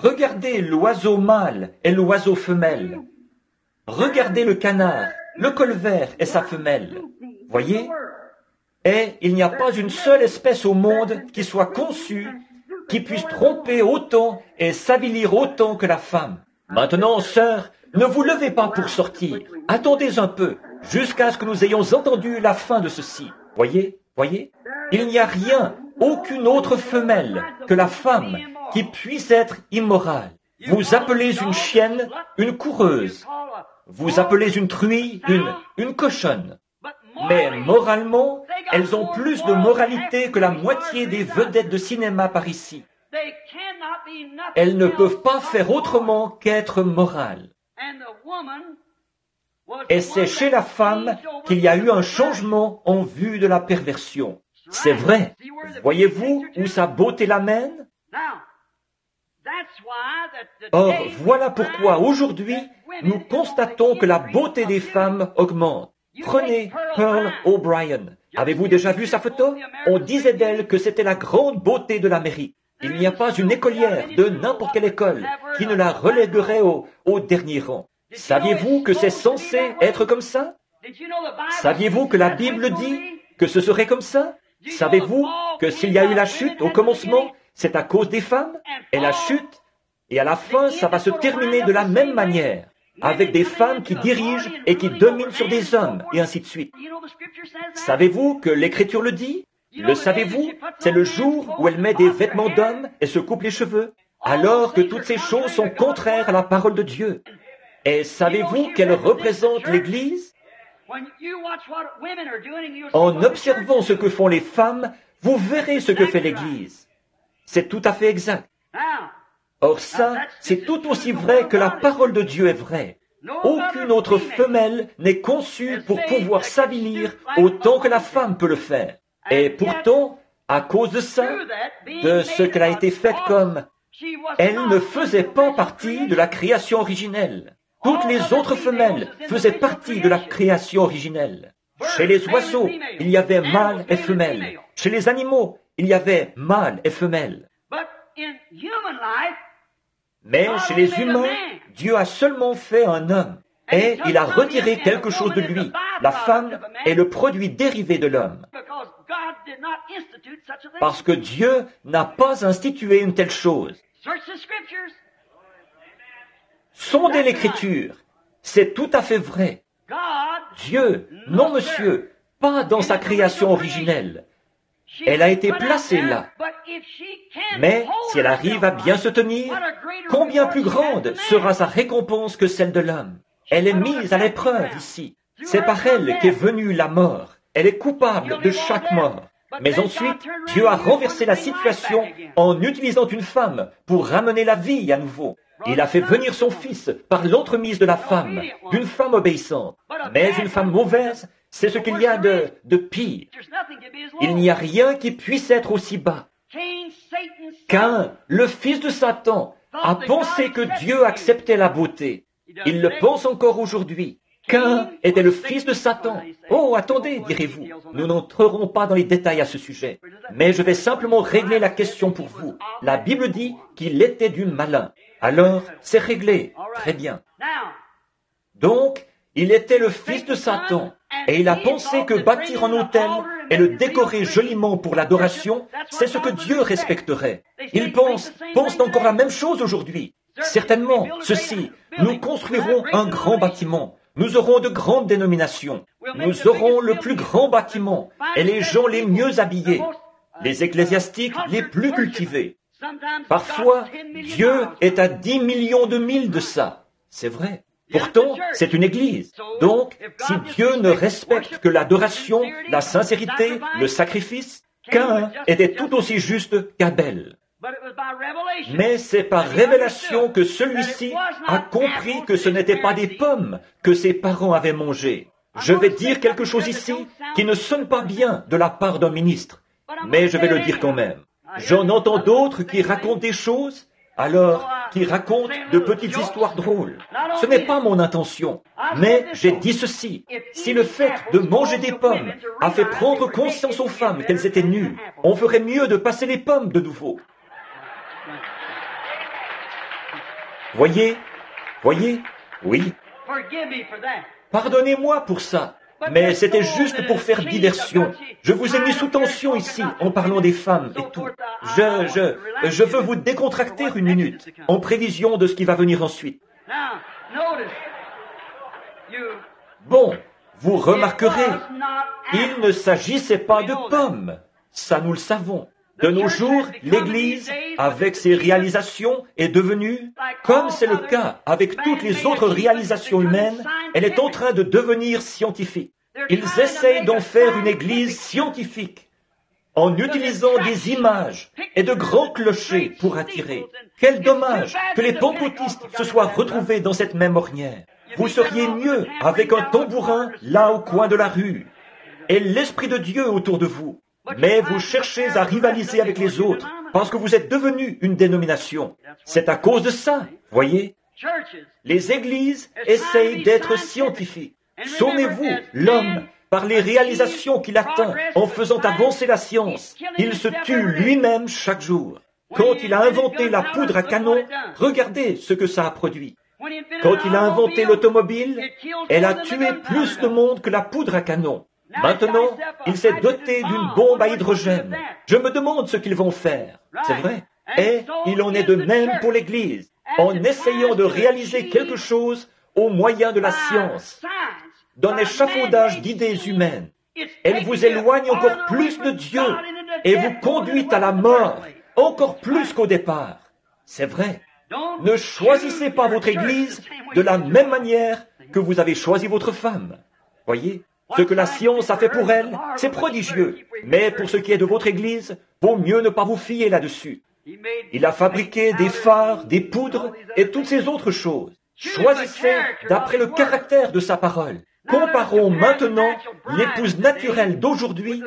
Regardez l'oiseau mâle et l'oiseau femelle. Regardez le canard, le colvert et sa femelle. Voyez? Et il n'y a pas une seule espèce au monde qui soit conçue, qui puisse tromper autant et s'avilir autant que la femme. Maintenant, sœurs, ne vous levez pas pour sortir. Attendez un peu, jusqu'à ce que nous ayons entendu la fin de ceci. Voyez? Il n'y a rien, aucune autre femelle que la femme qui puisse être immorale. Vous appelez une chienne une coureuse. Vous appelez une truie une cochonne. Mais moralement, elles ont plus de moralité que la moitié des vedettes de cinéma par ici. Elles ne peuvent pas faire autrement qu'être morales. Et c'est chez la femme qu'il y a eu un changement en vue de la perversion. C'est vrai. Voyez-vous où sa beauté l'amène? Or, voilà pourquoi aujourd'hui, nous constatons que la beauté des femmes augmente. Prenez Pearl O'Brien. Avez-vous déjà vu sa photo? On disait d'elle que c'était la grande beauté de l'Amérique. Il n'y a pas une écolière de n'importe quelle école qui ne la reléguerait au dernier rang. Saviez-vous que c'est censé être comme ça? Saviez-vous que la Bible dit que ce serait comme ça? Savez-vous que s'il y a eu la chute au commencement, c'est à cause des femmes? Et la chute, et à la fin, ça va se terminer de la même manière, avec des femmes qui dirigent et qui dominent sur des hommes, et ainsi de suite. Savez-vous que l'Écriture le dit? Le savez-vous? C'est le jour où elle met des vêtements d'homme et se coupe les cheveux, alors que toutes ces choses sont contraires à la parole de Dieu. Et savez-vous qu'elle représente l'Église? En observant ce que font les femmes, vous verrez ce que fait l'Église. C'est tout à fait exact. Or ça, c'est tout aussi vrai que la parole de Dieu est vraie. Aucune autre femelle n'est conçue pour pouvoir s'avilir autant que la femme peut le faire. Et pourtant, à cause de ça, de ce qu'elle a été faite comme Elle ne faisait pas partie de la création originelle. Toutes les autres femelles faisaient partie de la création originelle. Chez les oiseaux, il y avait mâle et femelle. Chez les animaux, il y avait mâle et femelle. Mais chez les humains, Dieu a seulement fait un homme. Et il a retiré quelque chose de lui. La femme est le produit dérivé de l'homme. Parce que Dieu n'a pas institué une telle chose. Sondez l'Écriture. C'est tout à fait vrai. Dieu, non monsieur, pas dans sa création originelle. Elle a été placée là. Mais si elle arrive à bien se tenir, combien plus grande sera sa récompense que celle de l'homme? Elle est mise à l'épreuve ici. C'est par elle qu'est venue la mort. Elle est coupable de chaque mort. Mais ensuite, Dieu a renversé la situation en utilisant une femme pour ramener la vie à nouveau. Il a fait venir son fils par l'entremise de la femme, d'une femme obéissante. Mais une femme mauvaise, c'est ce qu'il y a de pire. Il n'y a rien qui puisse être aussi bas. Caïn, le fils de Satan, a pensé que Dieu acceptait la beauté. Il le pense encore aujourd'hui. Caïn était le fils de Satan. Oh, attendez, direz-vous, nous n'entrerons pas dans les détails à ce sujet. Mais je vais simplement régler la question pour vous. La Bible dit qu'il était du malin. Alors, c'est réglé. Très bien. Donc, il était le fils de Satan. Et il a pensé que bâtir un autel et le décorer joliment pour l'adoration, c'est ce que Dieu respecterait. Ils pensent encore la même chose aujourd'hui. Certainement, ceci, nous construirons un grand bâtiment. Nous aurons de grandes dénominations. Nous aurons le plus grand bâtiment et les gens les mieux habillés, les ecclésiastiques les plus cultivés. Parfois, Dieu est à 10 millions de milles de ça. C'est vrai. Pourtant, c'est une église. Donc, si Dieu ne respecte que l'adoration, la sincérité, le sacrifice, Caïn était tout aussi juste qu'Abel. Mais c'est par révélation que celui-ci a compris que ce n'était pas des pommes que ses parents avaient mangées. Je vais dire quelque chose ici qui ne sonne pas bien de la part d'un ministre, mais je vais le dire quand même. J'en entends d'autres qui racontent des choses, alors qui racontent de petites histoires drôles. Ce n'est pas mon intention, mais j'ai dit ceci. Si le fait de manger des pommes a fait prendre conscience aux femmes qu'elles étaient nues, on ferait mieux de passer les pommes de nouveau. Voyez, oui. Pardonnez-moi pour ça, mais c'était juste pour faire diversion. Je vous ai mis sous tension ici en parlant des femmes et tout. Je veux vous décontracter une minute en prévision de ce qui va venir ensuite. Bon, vous remarquerez, il ne s'agissait pas de pommes. Ça, nous le savons. De nos jours, l'Église, avec ses réalisations, est devenue, comme c'est le cas avec toutes les autres réalisations humaines, elle est en train de devenir scientifique. Ils essayent d'en faire une Église scientifique, en utilisant des images et de grands clochers pour attirer. Quel dommage que les pentecôtistes se soient retrouvés dans cette même ornière. Vous seriez mieux avec un tambourin là au coin de la rue, et l'Esprit de Dieu autour de vous. Mais vous cherchez à rivaliser avec les autres parce que vous êtes devenu une dénomination. C'est à cause de ça, voyez. Les églises essayent d'être scientifiques. Souvenez-vous, l'homme, par les réalisations qu'il atteint en faisant avancer la science, il se tue lui-même chaque jour. Quand il a inventé la poudre à canon, regardez ce que ça a produit. Quand il a inventé l'automobile, elle a tué plus de monde que la poudre à canon. Maintenant, il s'est doté d'une bombe à hydrogène. Je me demande ce qu'ils vont faire. C'est vrai. Et il en est de même pour l'Église, en essayant de réaliser quelque chose au moyen de la science, d'un échafaudage d'idées humaines. Elle vous éloigne encore plus de Dieu et vous conduit à la mort, encore plus qu'au départ. C'est vrai. Ne choisissez pas votre Église de la même manière que vous avez choisi votre femme. Voyez? Ce que la science a fait pour elle, c'est prodigieux. Mais pour ce qui est de votre Église, vaut mieux ne pas vous fier là-dessus. Il a fabriqué des phares, des poudres et toutes ces autres choses. Choisissez d'après le caractère de sa parole. Comparons maintenant l'épouse naturelle d'aujourd'hui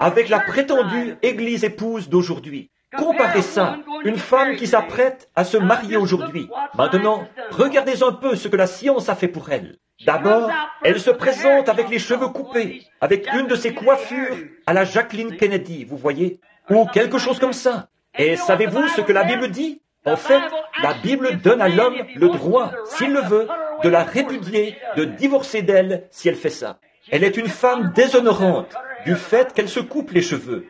avec la prétendue Église épouse d'aujourd'hui. Comparez ça. Une femme qui s'apprête à se marier aujourd'hui. Maintenant, regardez un peu ce que la science a fait pour elle. D'abord, elle se présente avec les cheveux coupés, avec une de ses coiffures à la Jacqueline Kennedy, vous voyez, ou quelque chose comme ça. Et savez-vous ce que la Bible dit? En fait, la Bible donne à l'homme le droit, s'il le veut, de la répudier, de divorcer d'elle si elle fait ça. Elle est une femme déshonorante du fait qu'elle se coupe les cheveux.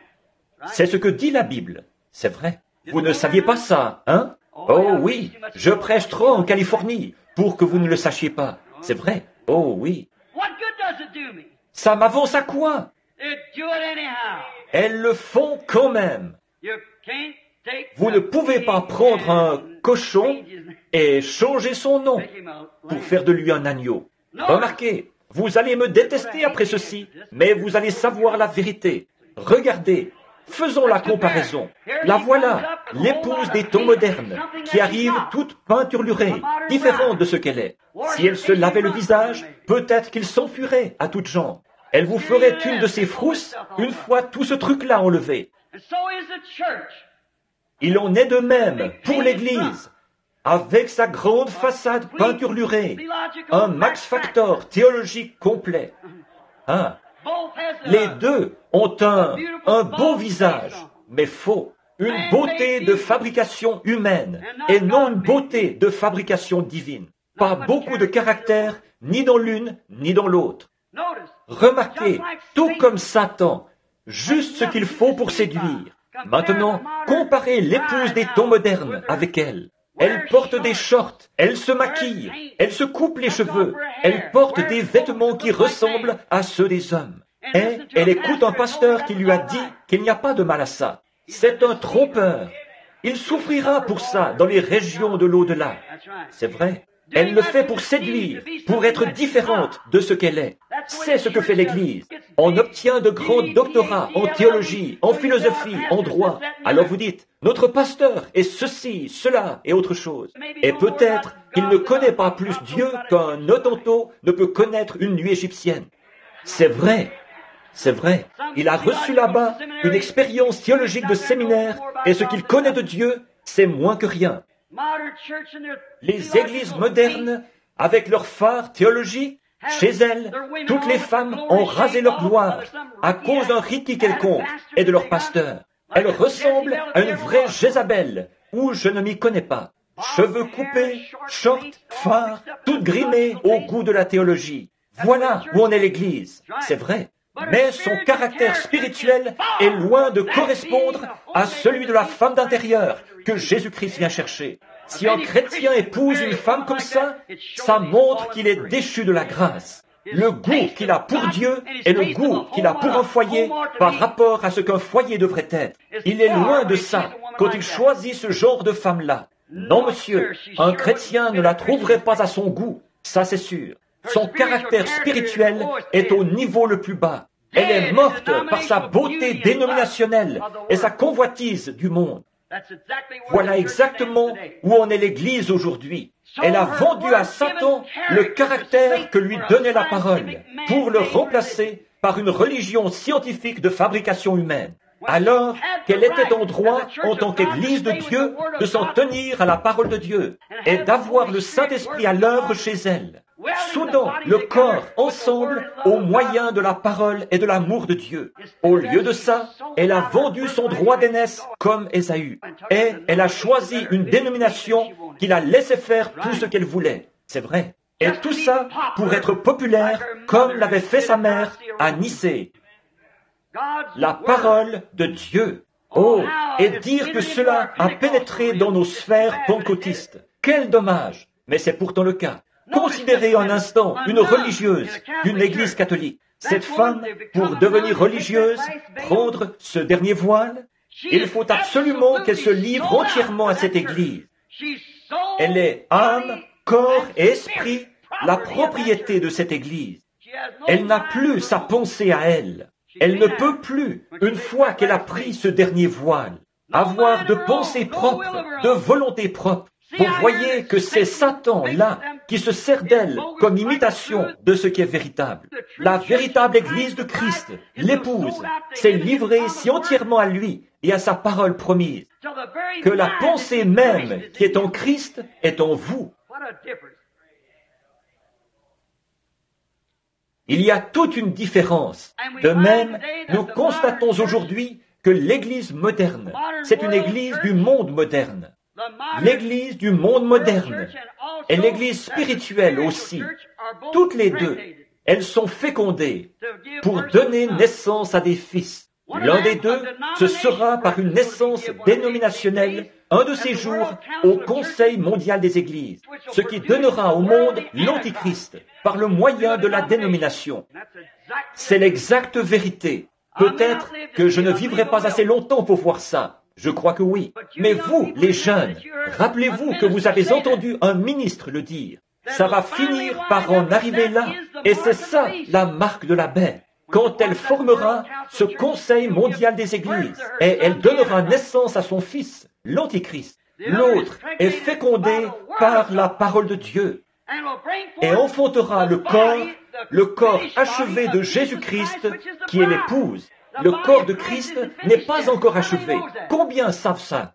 C'est ce que dit la Bible. C'est vrai. Vous ne saviez pas ça, hein? Oh oui, je prêche trop en Californie pour que vous ne le sachiez pas. C'est vrai. Oh oui. Ça m'avance à quoi? Elles le font quand même. Vous ne pouvez pas prendre un cochon et changer son nom pour faire de lui un agneau. Remarquez, vous allez me détester après ceci, mais vous allez savoir la vérité. Regardez, faisons la comparaison. La voilà, l'épouse des temps modernes, qui arrive toute peinturlurée, différente de ce qu'elle est. Si elle se lavait le visage, peut-être qu'il s'enfuirait à toutes jambes. Elle vous ferait une de ces frousses une fois tout ce truc-là enlevé. Il en est de même pour l'Église, avec sa grande façade peinturlurée, un max factor théologique complet. Hein? Les deux ont un beau visage, mais faux. Une beauté de fabrication humaine et non une beauté de fabrication divine. Pas beaucoup de caractère, ni dans l'une, ni dans l'autre. Remarquez, tout comme Satan, juste ce qu'il faut pour séduire. Maintenant, comparez l'épouse des temps modernes avec elle. Elle porte des shorts, elle se maquille, elle se coupe les cheveux, elle porte des vêtements qui ressemblent à ceux des hommes. Et elle écoute un pasteur qui lui a dit qu'il n'y a pas de mal à ça. C'est un trompeur. Il souffrira pour ça dans les régions de l'au-delà. C'est vrai. Elle le fait pour séduire, pour être différente de ce qu'elle est. C'est ce que fait l'Église. On obtient de grands doctorats en théologie, en philosophie, en droit. Alors vous dites, notre pasteur est ceci, cela et autre chose. Et peut-être qu'il ne connaît pas plus Dieu qu'un Hottentot ne peut connaître une nuit égyptienne. C'est vrai. C'est vrai. Il a reçu là-bas une expérience théologique de séminaire et ce qu'il connaît de Dieu, c'est moins que rien. Les églises modernes, avec leur phare théologie, chez elles, toutes les femmes ont rasé leur gloire à cause d'un riti quelconque et de leur pasteur. Elles ressemblent à une vraie Jézabel, où je ne m'y connais pas. Cheveux coupés, shorts, phare, toutes grimées au goût de la théologie. Voilà où en est l'Église, c'est vrai. Mais son caractère spirituel est loin de correspondre à celui de la femme d'intérieur que Jésus-Christ vient chercher. Si un chrétien épouse une femme comme ça montre qu'il est déchu de la grâce. Le goût qu'il a pour Dieu et le goût qu'il a pour un foyer par rapport à ce qu'un foyer devrait être. Il est loin de ça quand il choisit ce genre de femme-là. Non, monsieur, un chrétien ne la trouverait pas à son goût, ça c'est sûr. Son caractère spirituel est au niveau le plus bas. Elle est morte par sa beauté dénominationnelle et sa convoitise du monde. Voilà exactement où en est l'Église aujourd'hui. Elle a vendu à Satan le caractère que lui donnait la parole pour le remplacer par une religion scientifique de fabrication humaine. Alors qu'elle était en droit, en tant qu'Église de Dieu, de s'en tenir à la parole de Dieu et d'avoir le Saint-Esprit à l'œuvre chez elle, soudant le corps ensemble au moyen de la parole et de l'amour de Dieu. Au lieu de ça, elle a vendu son droit d'aînesse comme Ésaü, et elle a choisi une dénomination qui la laissait faire tout ce qu'elle voulait. C'est vrai. Et tout ça pour être populaire comme l'avait fait sa mère à Nicée. La parole de Dieu. Oh, et dire que cela a pénétré dans nos sphères pentecôtistes. Quel dommage! Mais c'est pourtant le cas. Considérez un instant une religieuse d'une église catholique. Cette femme, pour devenir religieuse, prendre ce dernier voile, il faut absolument qu'elle se livre entièrement à cette église. Elle est âme, corps et esprit, la propriété de cette église. Elle n'a plus sa pensée à elle. Elle ne peut plus, une fois qu'elle a pris ce dernier voile, avoir de pensée propre, de volonté propre. Vous voyez que c'est Satan, là, qui se sert d'elle comme imitation de ce qui est véritable. La véritable Église de Christ, l'épouse, s'est livrée si entièrement à lui et à sa parole promise, que la pensée même qui est en Christ est en vous. Il y a toute une différence. De même, nous constatons aujourd'hui que l'Église moderne, c'est une Église du monde moderne. L'Église du monde moderne et l'Église spirituelle aussi, toutes les deux, elles sont fécondées pour donner naissance à des fils. L'un des deux, ce sera par une naissance dénominationnelle, un de ces jours, au Conseil mondial des Églises, ce qui donnera au monde l'Antichrist par le moyen de la dénomination. C'est l'exacte vérité. Peut-être que je ne vivrai pas assez longtemps pour voir ça. Je crois que oui. Mais vous, les jeunes, rappelez-vous que vous avez entendu un ministre le dire. Ça va finir par en arriver là. Et c'est ça la marque de la bête. Quand elle formera ce Conseil mondial des Églises, et elle donnera naissance à son fils, l'Antichrist. L'autre est fécondé par la parole de Dieu et enfantera le corps achevé de Jésus-Christ, qui est l'épouse. Le corps de Christ n'est pas encore achevé. Combien savent ça?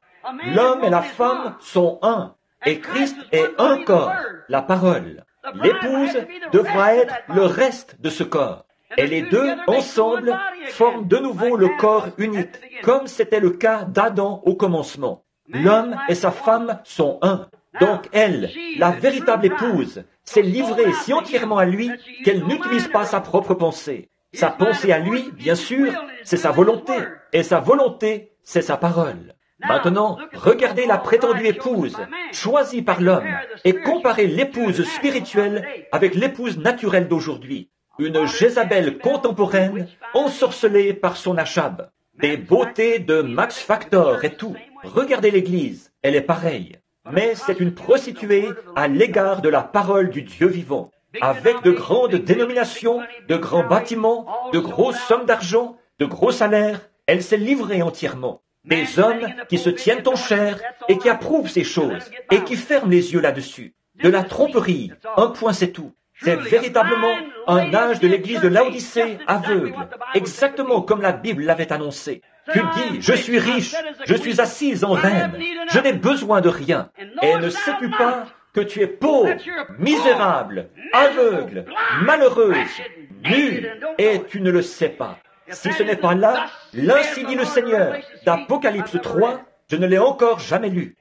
L'homme et la femme sont un, et Christ est un corps, la parole. L'épouse devra être le reste de ce corps. Et les deux, ensemble, forment de nouveau le corps unique, comme c'était le cas d'Adam au commencement. L'homme et sa femme sont un. Donc elle, la véritable épouse, s'est livrée si entièrement à lui qu'elle n'utilise pas sa propre pensée. Sa pensée à lui, bien sûr, c'est sa volonté, et sa volonté, c'est sa parole. Maintenant, regardez la prétendue épouse, choisie par l'homme, et comparez l'épouse spirituelle avec l'épouse naturelle d'aujourd'hui. Une Jézabel contemporaine, ensorcelée par son Achab. Des beautés de Max Factor et tout. Regardez l'Église, elle est pareille. Mais c'est une prostituée à l'égard de la parole du Dieu vivant. Avec de grandes dénominations, de grands bâtiments, de grosses sommes d'argent, de gros salaires, elle s'est livrée entièrement. Des hommes qui se tiennent en chair et qui approuvent ces choses et qui ferment les yeux là-dessus. De la tromperie, un point c'est tout. C'est véritablement un âge de l'église de Laodicée aveugle, exactement comme la Bible l'avait annoncé. Tu dis, je suis riche, je suis assise en reine, je n'ai besoin de rien. Et ne sais-tu pas que tu es pauvre, misérable, aveugle, malheureuse, nue, et tu ne le sais pas. Si ce n'est pas là, l'ainsi dit le Seigneur, d'Apocalypse 3, je ne l'ai encore jamais lu.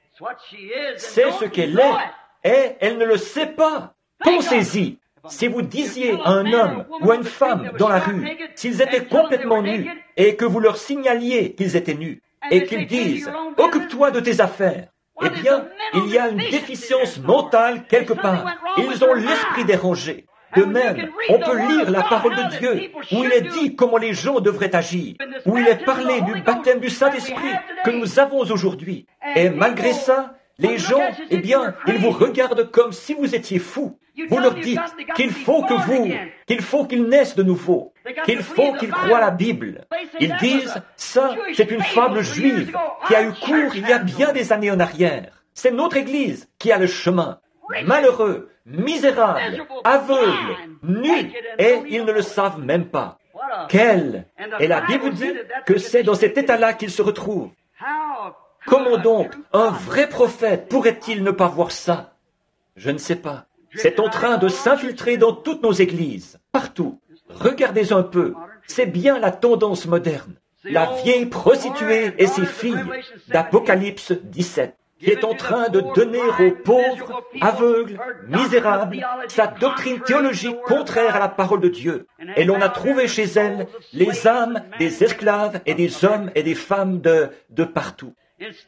C'est ce qu'elle est, et elle ne le sait pas. Pensez-y. Si vous disiez à un homme ou à une femme dans la rue s'ils étaient complètement nus et que vous leur signaliez qu'ils étaient nus et qu'ils disent « Occupe-toi de tes affaires », eh bien, il y a une déficience mentale quelque part. Ils ont l'esprit dérangé. De même, on peut lire la parole de Dieu où il est dit comment les gens devraient agir, où il est parlé du baptême du Saint-Esprit que nous avons aujourd'hui. Et malgré ça, les gens, eh bien, ils vous regardent comme si vous étiez fous. Vous leur dites qu'il faut qu'ils naissent de nouveau, qu'il faut qu'ils croient la Bible. Ils disent, ça, c'est une fable juive qui a eu cours il y a bien des années en arrière. C'est notre Église qui a le chemin. Malheureux, misérables, aveugles, nus, et ils ne le savent même pas. Et la Bible dit que c'est dans cet état-là qu'ils se retrouvent. Comment donc un vrai prophète pourrait-il ne pas voir ça? Je ne sais pas. C'est en train de s'infiltrer dans toutes nos églises, partout. Regardez un peu, c'est bien la tendance moderne. La vieille prostituée et ses filles d'Apocalypse 17, qui est en train de donner aux pauvres, aveugles, misérables, sa doctrine théologique contraire à la parole de Dieu. Et l'on a trouvé chez elle les âmes des esclaves et des hommes et des femmes de partout.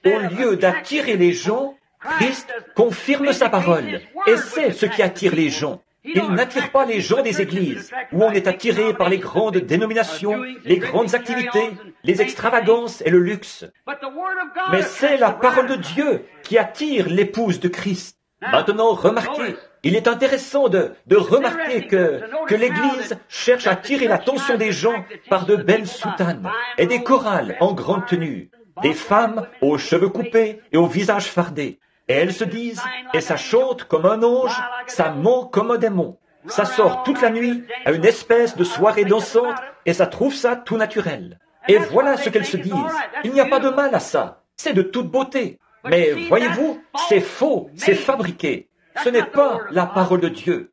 Au lieu d'attirer les gens, Christ confirme sa parole, et c'est ce qui attire les gens. Il n'attire pas les gens des églises, où on est attiré par les grandes dénominations, les grandes activités, les extravagances et le luxe. Mais c'est la parole de Dieu qui attire l'épouse de Christ. Maintenant, remarquez, il est intéressant de remarquer que l'Église cherche à attirer l'attention des gens par de belles soutanes et des chorales en grande tenue, des femmes aux cheveux coupés et au visage fardé. et elles se disent, et ça chante comme un ange, ça ment comme un démon. Ça sort toute la nuit à une espèce de soirée dansante, et ça trouve ça tout naturel. Et voilà ce qu'elles se disent. Il n'y a pas de mal à ça. C'est de toute beauté. Mais voyez-vous, c'est faux, c'est fabriqué. Ce n'est pas la parole de Dieu.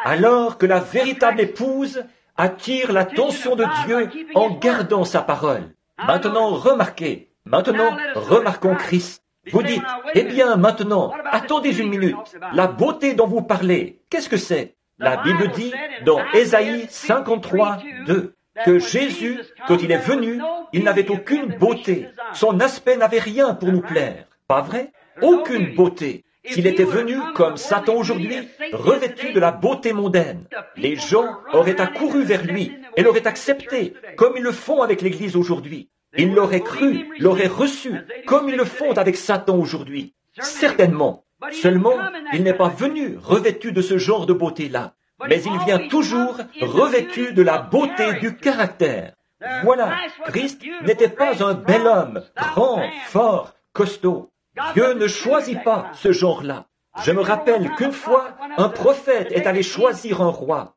Alors que la véritable épouse attire l'attention de Dieu en gardant sa parole. Maintenant, remarquons Christ. Vous dites, eh bien maintenant, attendez une minute, la beauté dont vous parlez, qu'est-ce que c'est? La Bible dit dans Ésaïe 53, 2, que Jésus, quand il est venu, il n'avait aucune beauté. Son aspect n'avait rien pour nous plaire. Pas vrai? Aucune beauté. S'il était venu comme Satan aujourd'hui, revêtu de la beauté mondaine, les gens auraient accouru vers lui et l'auraient accepté, comme ils le font avec l'Église aujourd'hui. Ils l'auraient cru, l'auraient reçu, comme ils le font avec Satan aujourd'hui. Certainement. Seulement, il n'est pas venu revêtu de ce genre de beauté-là. Mais il vient toujours revêtu de la beauté du caractère. Voilà, Christ n'était pas un bel homme, grand, fort, costaud. Dieu ne choisit pas ce genre-là. Je me rappelle qu'une fois, un prophète est allé choisir un roi,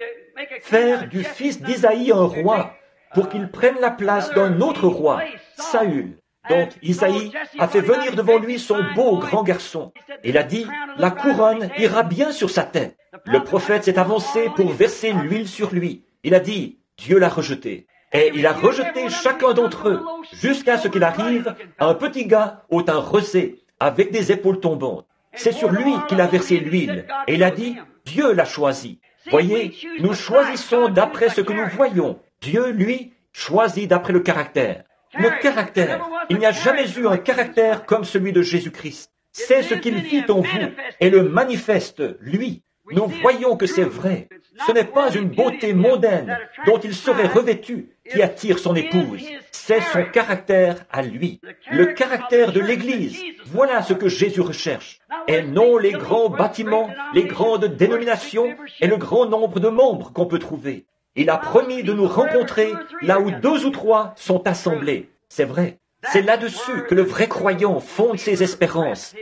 faire du fils d'Isaïe un roi, pour qu'il prenne la place d'un autre roi, Saül. Donc Isaïe a fait venir devant lui son beau grand garçon. Il a dit, la couronne ira bien sur sa tête. Le prophète s'est avancé pour verser l'huile sur lui. Il a dit, Dieu l'a rejeté. Et il a rejeté chacun d'entre eux, jusqu'à ce qu'il arrive à un petit gars au teint rosé, avec des épaules tombantes. C'est sur lui qu'il a versé l'huile. Et il a dit, Dieu l'a choisi. Voyez, nous choisissons d'après ce que nous voyons. Dieu, lui, choisit d'après le caractère. Le caractère. Il n'y a jamais eu un caractère comme celui de Jésus-Christ. C'est ce qu'il vit en vous et le manifeste, lui. Nous voyons que c'est vrai. Ce n'est pas une beauté mondaine dont il serait revêtu qui attire son épouse. C'est son caractère à lui. Le caractère de l'Église. Voilà ce que Jésus recherche. Et non les grands bâtiments, les grandes dénominations et le grand nombre de membres qu'on peut trouver. Il a promis de nous rencontrer là où 2 ou 3 sont assemblés. C'est vrai. C'est là-dessus que le vrai croyant fonde ses espérances.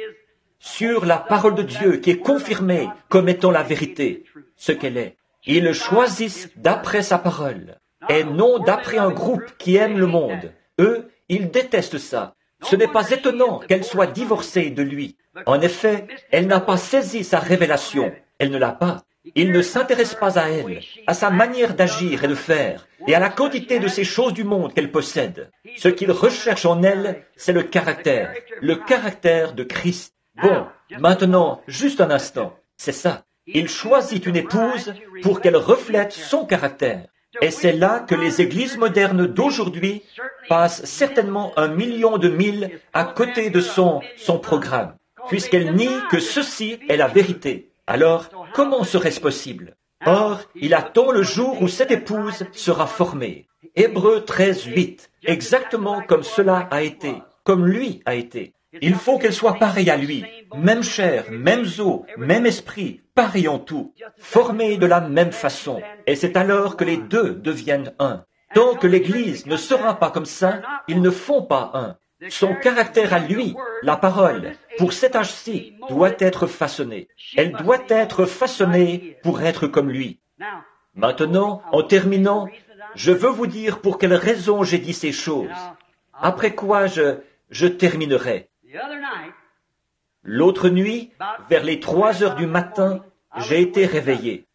Sur la parole de Dieu qui est confirmée comme étant la vérité, ce qu'elle est. Ils choisissent d'après sa parole, et non d'après un groupe qui aime le monde. Eux, ils détestent ça. Ce n'est pas étonnant qu'elle soit divorcée de lui. En effet, elle n'a pas saisi sa révélation. Elle ne l'a pas. Il ne s'intéresse pas à elle, à sa manière d'agir et de faire, et à la quantité de ces choses du monde qu'elle possède. Ce qu'il recherche en elle, c'est le caractère de Christ. Bon, maintenant, juste un instant, c'est ça. Il choisit une épouse pour qu'elle reflète son caractère. Et c'est là que les églises modernes d'aujourd'hui passent certainement 1 million de milles à côté de son programme, puisqu'elles nient que ceci est la vérité. Alors, comment serait-ce possible? Or, il attend le jour où cette épouse sera formée. Hébreux 13, 8, exactement comme cela a été, comme lui a été. Il faut qu'elle soit pareille à lui, même chair, même os, même esprit, pareil en tout, formée de la même façon. Et c'est alors que les deux deviennent un. Tant que l'Église ne sera pas comme ça, ils ne font pas un. Son caractère à lui, la parole, pour cet âge-ci, doit être façonnée. Elle doit être façonnée pour être comme lui. Maintenant, en terminant, je veux vous dire pour quelle raison j'ai dit ces choses. Après quoi je terminerai. L'autre nuit, vers les 3 heures du matin, j'ai été réveillé.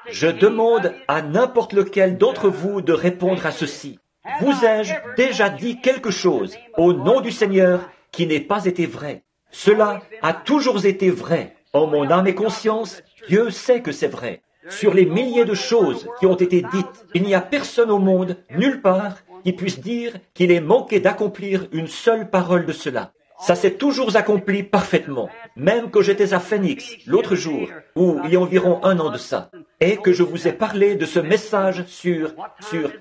Je demande à n'importe lequel d'entre vous de répondre à ceci. Vous ai-je déjà dit quelque chose au nom du Seigneur qui n'ait pas été vrai? Cela a toujours été vrai. En mon âme et conscience, Dieu sait que c'est vrai. Sur les milliers de choses qui ont été dites, il n'y a personne au monde, nulle part, qui puisse dire qu'il est manqué d'accomplir une seule parole de cela. Ça s'est toujours accompli parfaitement, même que j'étais à Phoenix l'autre jour, ou il y a environ 1 an de ça, et que je vous ai parlé de ce message sur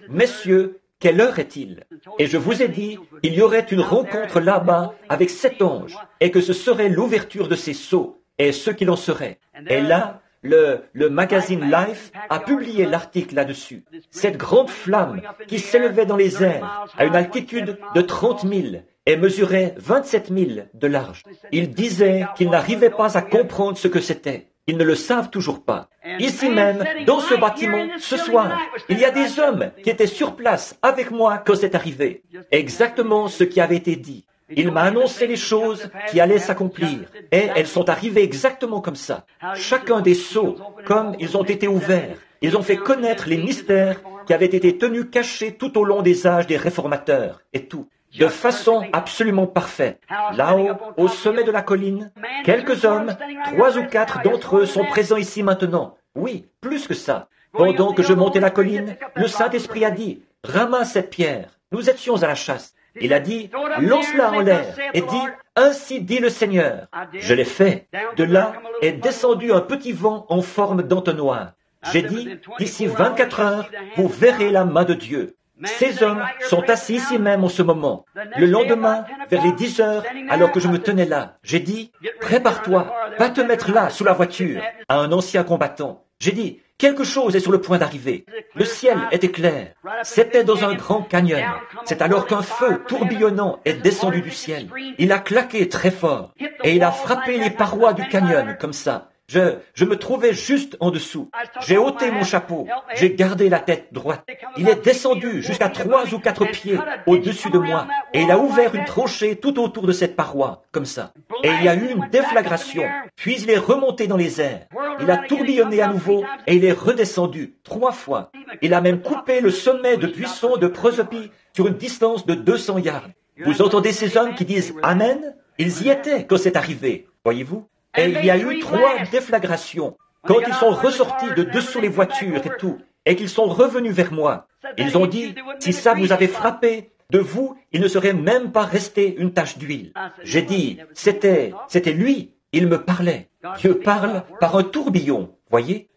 Messieurs, quelle heure est-il? Et je vous ai dit, il y aurait une rencontre là-bas avec 7 anges, et que ce serait l'ouverture de ces sceaux, et ce qu'il en serait. Et là, le magazine Life a publié l'article là-dessus. Cette grande flamme qui s'élevait dans les airs à une altitude de 30 000 et mesurait 27 000 de large. Ils disaient qu'ils n'arrivaient pas à comprendre ce que c'était. Ils ne le savent toujours pas. Ici même, dans ce bâtiment, ce soir, il y a des hommes qui étaient sur place avec moi quand c'est arrivé. Exactement ce qui avait été dit. Il m'a annoncé les choses qui allaient s'accomplir, et elles sont arrivées exactement comme ça. Chacun des sceaux, comme ils ont été ouverts, ils ont fait connaître les mystères qui avaient été tenus cachés tout au long des âges des réformateurs, et tout, de façon absolument parfaite. Là-haut, au sommet de la colline, quelques hommes, 3 ou 4 d'entre eux sont présents ici maintenant. Oui, plus que ça. Pendant que je montais la colline, le Saint-Esprit a dit, « Ramasse cette pierre. » Nous étions à la chasse. Il a dit, lance-la en l'air et dit, ainsi dit le Seigneur. Je l'ai fait. De là est descendu un petit vent en forme d'entonnoir. J'ai dit, d'ici 24 heures, vous verrez la main de Dieu. Ces hommes sont assis ici même en ce moment. Le lendemain, vers les 10 heures, alors que je me tenais là, j'ai dit, prépare-toi, va te mettre là, sous la voiture, à un ancien combattant. J'ai dit, quelque chose est sur le point d'arriver. Le ciel était clair. C'était dans un grand canyon. C'est alors qu'un feu tourbillonnant est descendu du ciel. Il a claqué très fort et il a frappé les parois du canyon comme ça. Je me trouvais juste en dessous. J'ai ôté mon chapeau. J'ai gardé la tête droite. Il est descendu jusqu'à 3 ou 4 pieds au-dessus de moi. Et il a ouvert une tranchée tout autour de cette paroi, comme ça. Et il y a eu une déflagration. Puis il est remonté dans les airs. Il a tourbillonné à nouveau et il est redescendu 3 fois. Il a même coupé le sommet de buisson de prosopie sur une distance de 200 yards. Vous entendez ces hommes qui disent « Amen » Ils y étaient quand c'est arrivé, voyez-vous. Et il y a eu 3 déflagrations. Quand ils sont ressortis de dessous les voitures et tout, et qu'ils sont revenus vers moi, ils ont dit, si ça vous avait frappé, de vous, il ne serait même pas resté une tache d'huile. J'ai dit, c'était lui, il me parlait. Dieu parle par un tourbillon, voyez?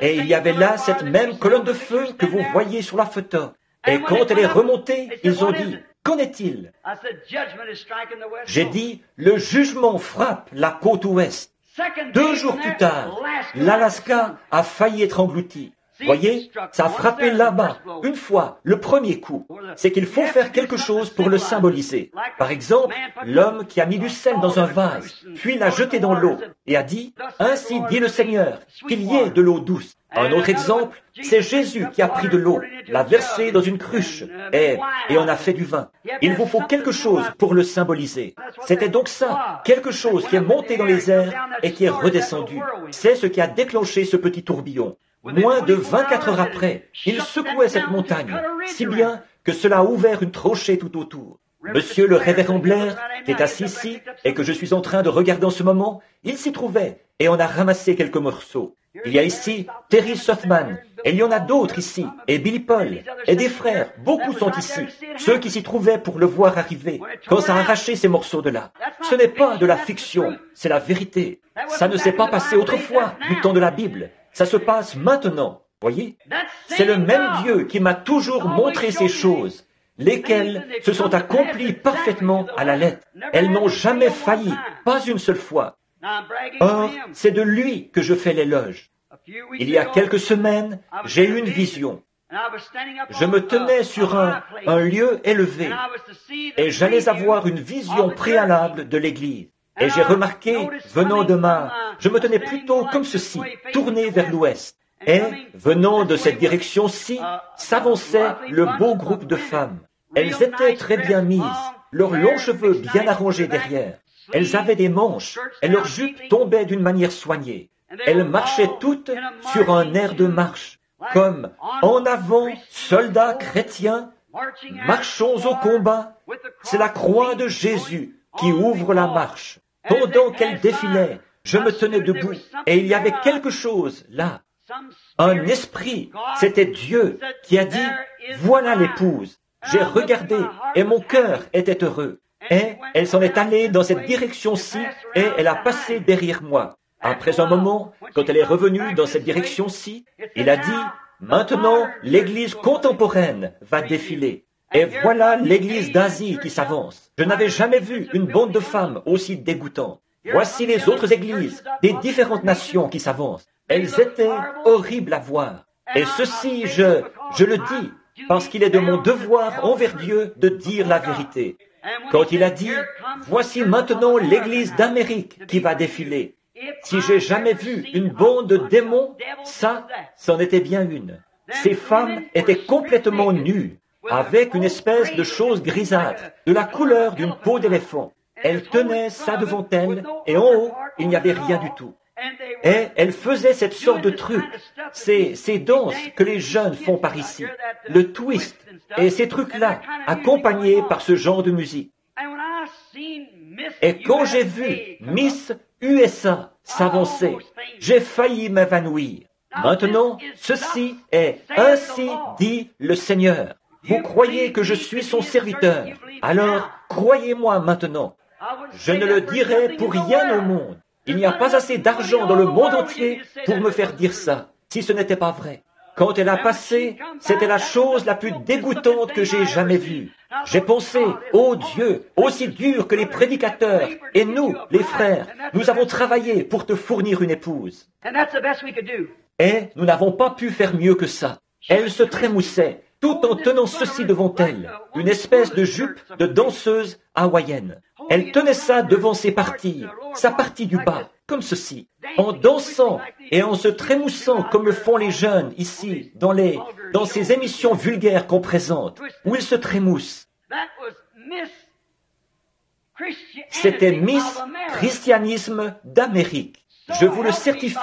Et il y avait là cette même colonne de feu que vous voyez sur la photo. Et quand elle est remontée, ils ont dit, qu'en est-il? J'ai dit, le jugement frappe la côte ouest. 2 jours plus tard, l'Alaska a failli être englouti. Voyez, ça a frappé là-bas, une fois, le premier coup. C'est qu'il faut faire quelque chose pour le symboliser. Par exemple, l'homme qui a mis du sel dans un vase, puis l'a jeté dans l'eau, et a dit, « Ainsi dit le Seigneur, qu'il y ait de l'eau douce. » Un autre exemple, c'est Jésus qui a pris de l'eau, l'a versée dans une cruche, et on a fait du vin. Il vous faut quelque chose pour le symboliser. C'était donc ça, quelque chose qui est monté dans les airs et qui est redescendu. C'est ce qui a déclenché ce petit tourbillon. Moins de 24 heures après, il secouait cette montagne, si bien que cela a ouvert une tranchée tout autour. Monsieur le révérend Blair, qui est assis ici et que je suis en train de regarder en ce moment, il s'y trouvait et on a ramassé quelques morceaux. Il y a ici Terry Sothman, et il y en a d'autres ici, et Billy Paul, et des frères, beaucoup sont ici, ceux qui s'y trouvaient pour le voir arriver, quand ça a arraché ces morceaux de là. Ce n'est pas de la fiction, c'est la vérité. Ça ne s'est pas passé autrefois, du temps de la Bible. Ça se passe maintenant, voyez? C'est le même Dieu qui m'a toujours montré ces choses, lesquelles se sont accomplies parfaitement à la lettre. Elles n'ont jamais failli, pas une seule fois. Or, c'est de lui que je fais l'éloge. Il y a quelques semaines, j'ai eu une vision. Je me tenais sur un lieu élevé et j'allais avoir une vision préalable de l'Église. Et j'ai remarqué, venant de je me tenais plutôt comme ceci, tourné vers l'ouest. Et, venant de cette direction-ci, s'avançait le beau groupe de femmes. Elles étaient très bien mises, leurs longs cheveux bien arrangés derrière. Elles avaient des manches, et leurs jupes tombaient d'une manière soignée. Elles marchaient toutes sur un air de marche, comme « En avant, soldats chrétiens, marchons au combat, c'est la croix de Jésus qui ouvre la marche. » Pendant qu'elles défilaient, je me tenais debout, et il y avait quelque chose là. Un esprit, c'était Dieu qui a dit « Voilà l'épouse ». J'ai regardé, et mon cœur était heureux. Et elle s'en est allée dans cette direction-ci, et elle a passé derrière moi. Après un moment, quand elle est revenue dans cette direction-ci, il a dit, maintenant, l'Église contemporaine va défiler. Et voilà l'Église d'Asie qui s'avance. Je n'avais jamais vu une bande de femmes aussi dégoûtante. Voici les autres églises des différentes nations qui s'avancent. Elles étaient horribles à voir. Et ceci, je le dis, parce qu'il est de mon devoir envers Dieu de dire la vérité. Quand il a dit, voici maintenant l'Église d'Amérique qui va défiler. Si j'ai jamais vu une bande de démons, ça, c'en était bien une. Ces femmes étaient complètement nues, avec une espèce de chose grisâtre, de la couleur d'une peau d'éléphant. Elles tenaient ça devant elles, et en haut, il n'y avait rien du tout. Et elles faisaient cette sorte de truc, ces danses que les jeunes font par ici, le twist, et ces trucs-là, accompagnés par ce genre de musique. Et quand j'ai vu Miss USA s'avancer, j'ai failli m'évanouir. Maintenant, ceci est « Ainsi dit le Seigneur ». Vous croyez que je suis son serviteur, alors croyez-moi maintenant. Je ne le dirai pour rien au monde. Il n'y a pas assez d'argent dans le monde entier pour me faire dire ça, si ce n'était pas vrai. Quand elle a passé, c'était la chose la plus dégoûtante que j'ai jamais vue. J'ai pensé, oh Dieu, aussi dur que les prédicateurs, et nous, les frères, nous avons travaillé pour te fournir une épouse. Et nous n'avons pas pu faire mieux que ça. Elle se trémoussait, tout en tenant ceci devant elle, une espèce de jupe de danseuse hawaïenne. Elle tenait ça devant ses parties, sa partie du bas, comme ceci, en dansant et en se trémoussant comme le font les jeunes ici, dans ces émissions vulgaires qu'on présente, où ils se trémoussent. C'était Miss Christianisme d'Amérique. Je vous le certifie,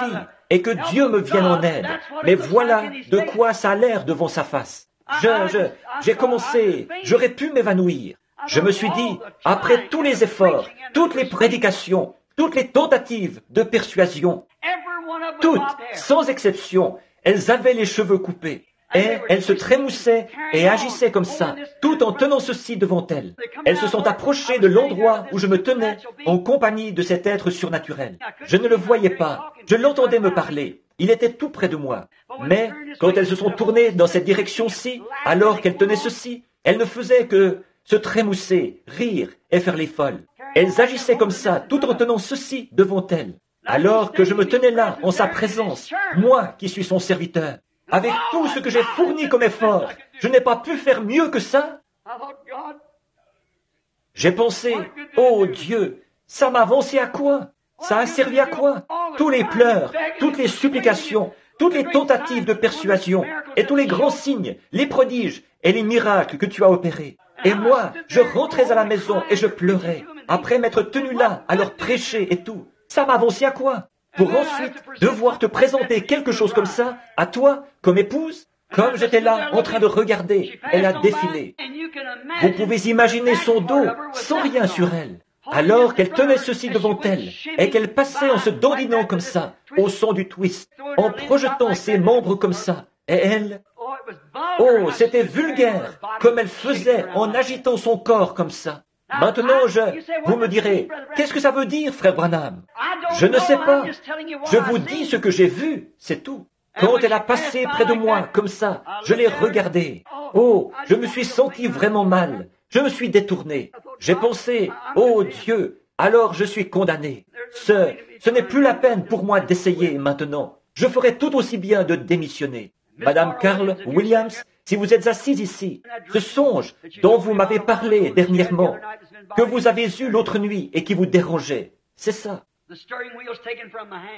et que Dieu me vienne en aide. Mais voilà de quoi ça a l'air devant sa face. J'ai commencé, j'aurais pu m'évanouir. Je me suis dit, après tous les efforts, toutes les prédications, toutes les tentatives de persuasion, toutes, sans exception, elles avaient les cheveux coupés. Et elles se trémoussaient et agissaient comme ça, tout en tenant ceci devant elles. Elles se sont approchées de l'endroit où je me tenais, en compagnie de cet être surnaturel. Je ne le voyais pas, je l'entendais me parler. Il était tout près de moi. Mais quand elles se sont tournées dans cette direction-ci, alors qu'elles tenaient ceci, elles ne faisaient que se trémousser, rire et faire les folles. Elles agissaient comme ça, tout en tenant ceci devant elles. Alors que je me tenais là, en sa présence, moi qui suis son serviteur. Avec tout ce que j'ai fourni comme effort, je n'ai pas pu faire mieux que ça. J'ai pensé, oh Dieu, ça m'a avancé à quoi? Ça a servi à quoi? Tous les pleurs, toutes les supplications, toutes les tentatives de persuasion, et tous les grands signes, les prodiges et les miracles que tu as opérés. Et moi, je rentrais à la maison et je pleurais, après m'être tenu là, à leur prêcher et tout. Ça m'a avancé à quoi? Pour ensuite devoir te présenter quelque chose comme ça, à toi, comme épouse, comme j'étais là en train de regarder, elle a défilé. Vous pouvez imaginer son dos, sans rien sur elle, alors qu'elle tenait ceci devant elle, et qu'elle passait en se dandinant comme ça, au son du twist, en projetant ses membres comme ça, et elle... Oh, c'était vulgaire, comme elle faisait en agitant son corps comme ça. Maintenant, vous me direz, qu'est-ce que ça veut dire, frère Branham? Je ne sais pas. Je vous dis ce que j'ai vu, c'est tout. Quand elle a passé près de moi, comme ça, je l'ai regardée. Oh, je me suis senti vraiment mal. Je me suis détourné. J'ai pensé, oh Dieu, alors je suis condamné. Ce n'est plus la peine pour moi d'essayer maintenant. Je ferai tout aussi bien de démissionner. Madame Carl Williams, si vous êtes assise ici, ce songe dont vous m'avez parlé dernièrement, que vous avez eu l'autre nuit et qui vous dérangeait, c'est ça.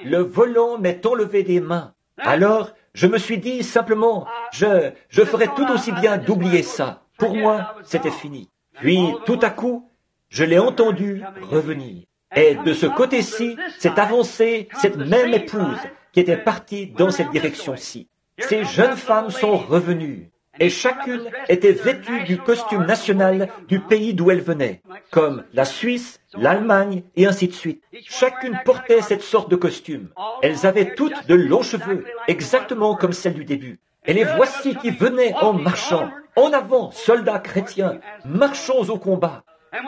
Le volant m'est enlevé des mains. Alors, je me suis dit simplement, je ferais tout aussi bien d'oublier ça. Pour moi, c'était fini. Puis, tout à coup, je l'ai entendu revenir. Et de ce côté-ci, s'est avancée cette même épouse qui était partie dans cette direction-ci. Ces jeunes femmes sont revenues. Et chacune était vêtue du costume national du pays d'où elle venait, comme la Suisse, l'Allemagne et ainsi de suite. Chacune portait cette sorte de costume. Elles avaient toutes de longs cheveux, exactement comme celle du début. Et les voici qui venaient en marchant. En avant, soldats chrétiens, marchons au combat.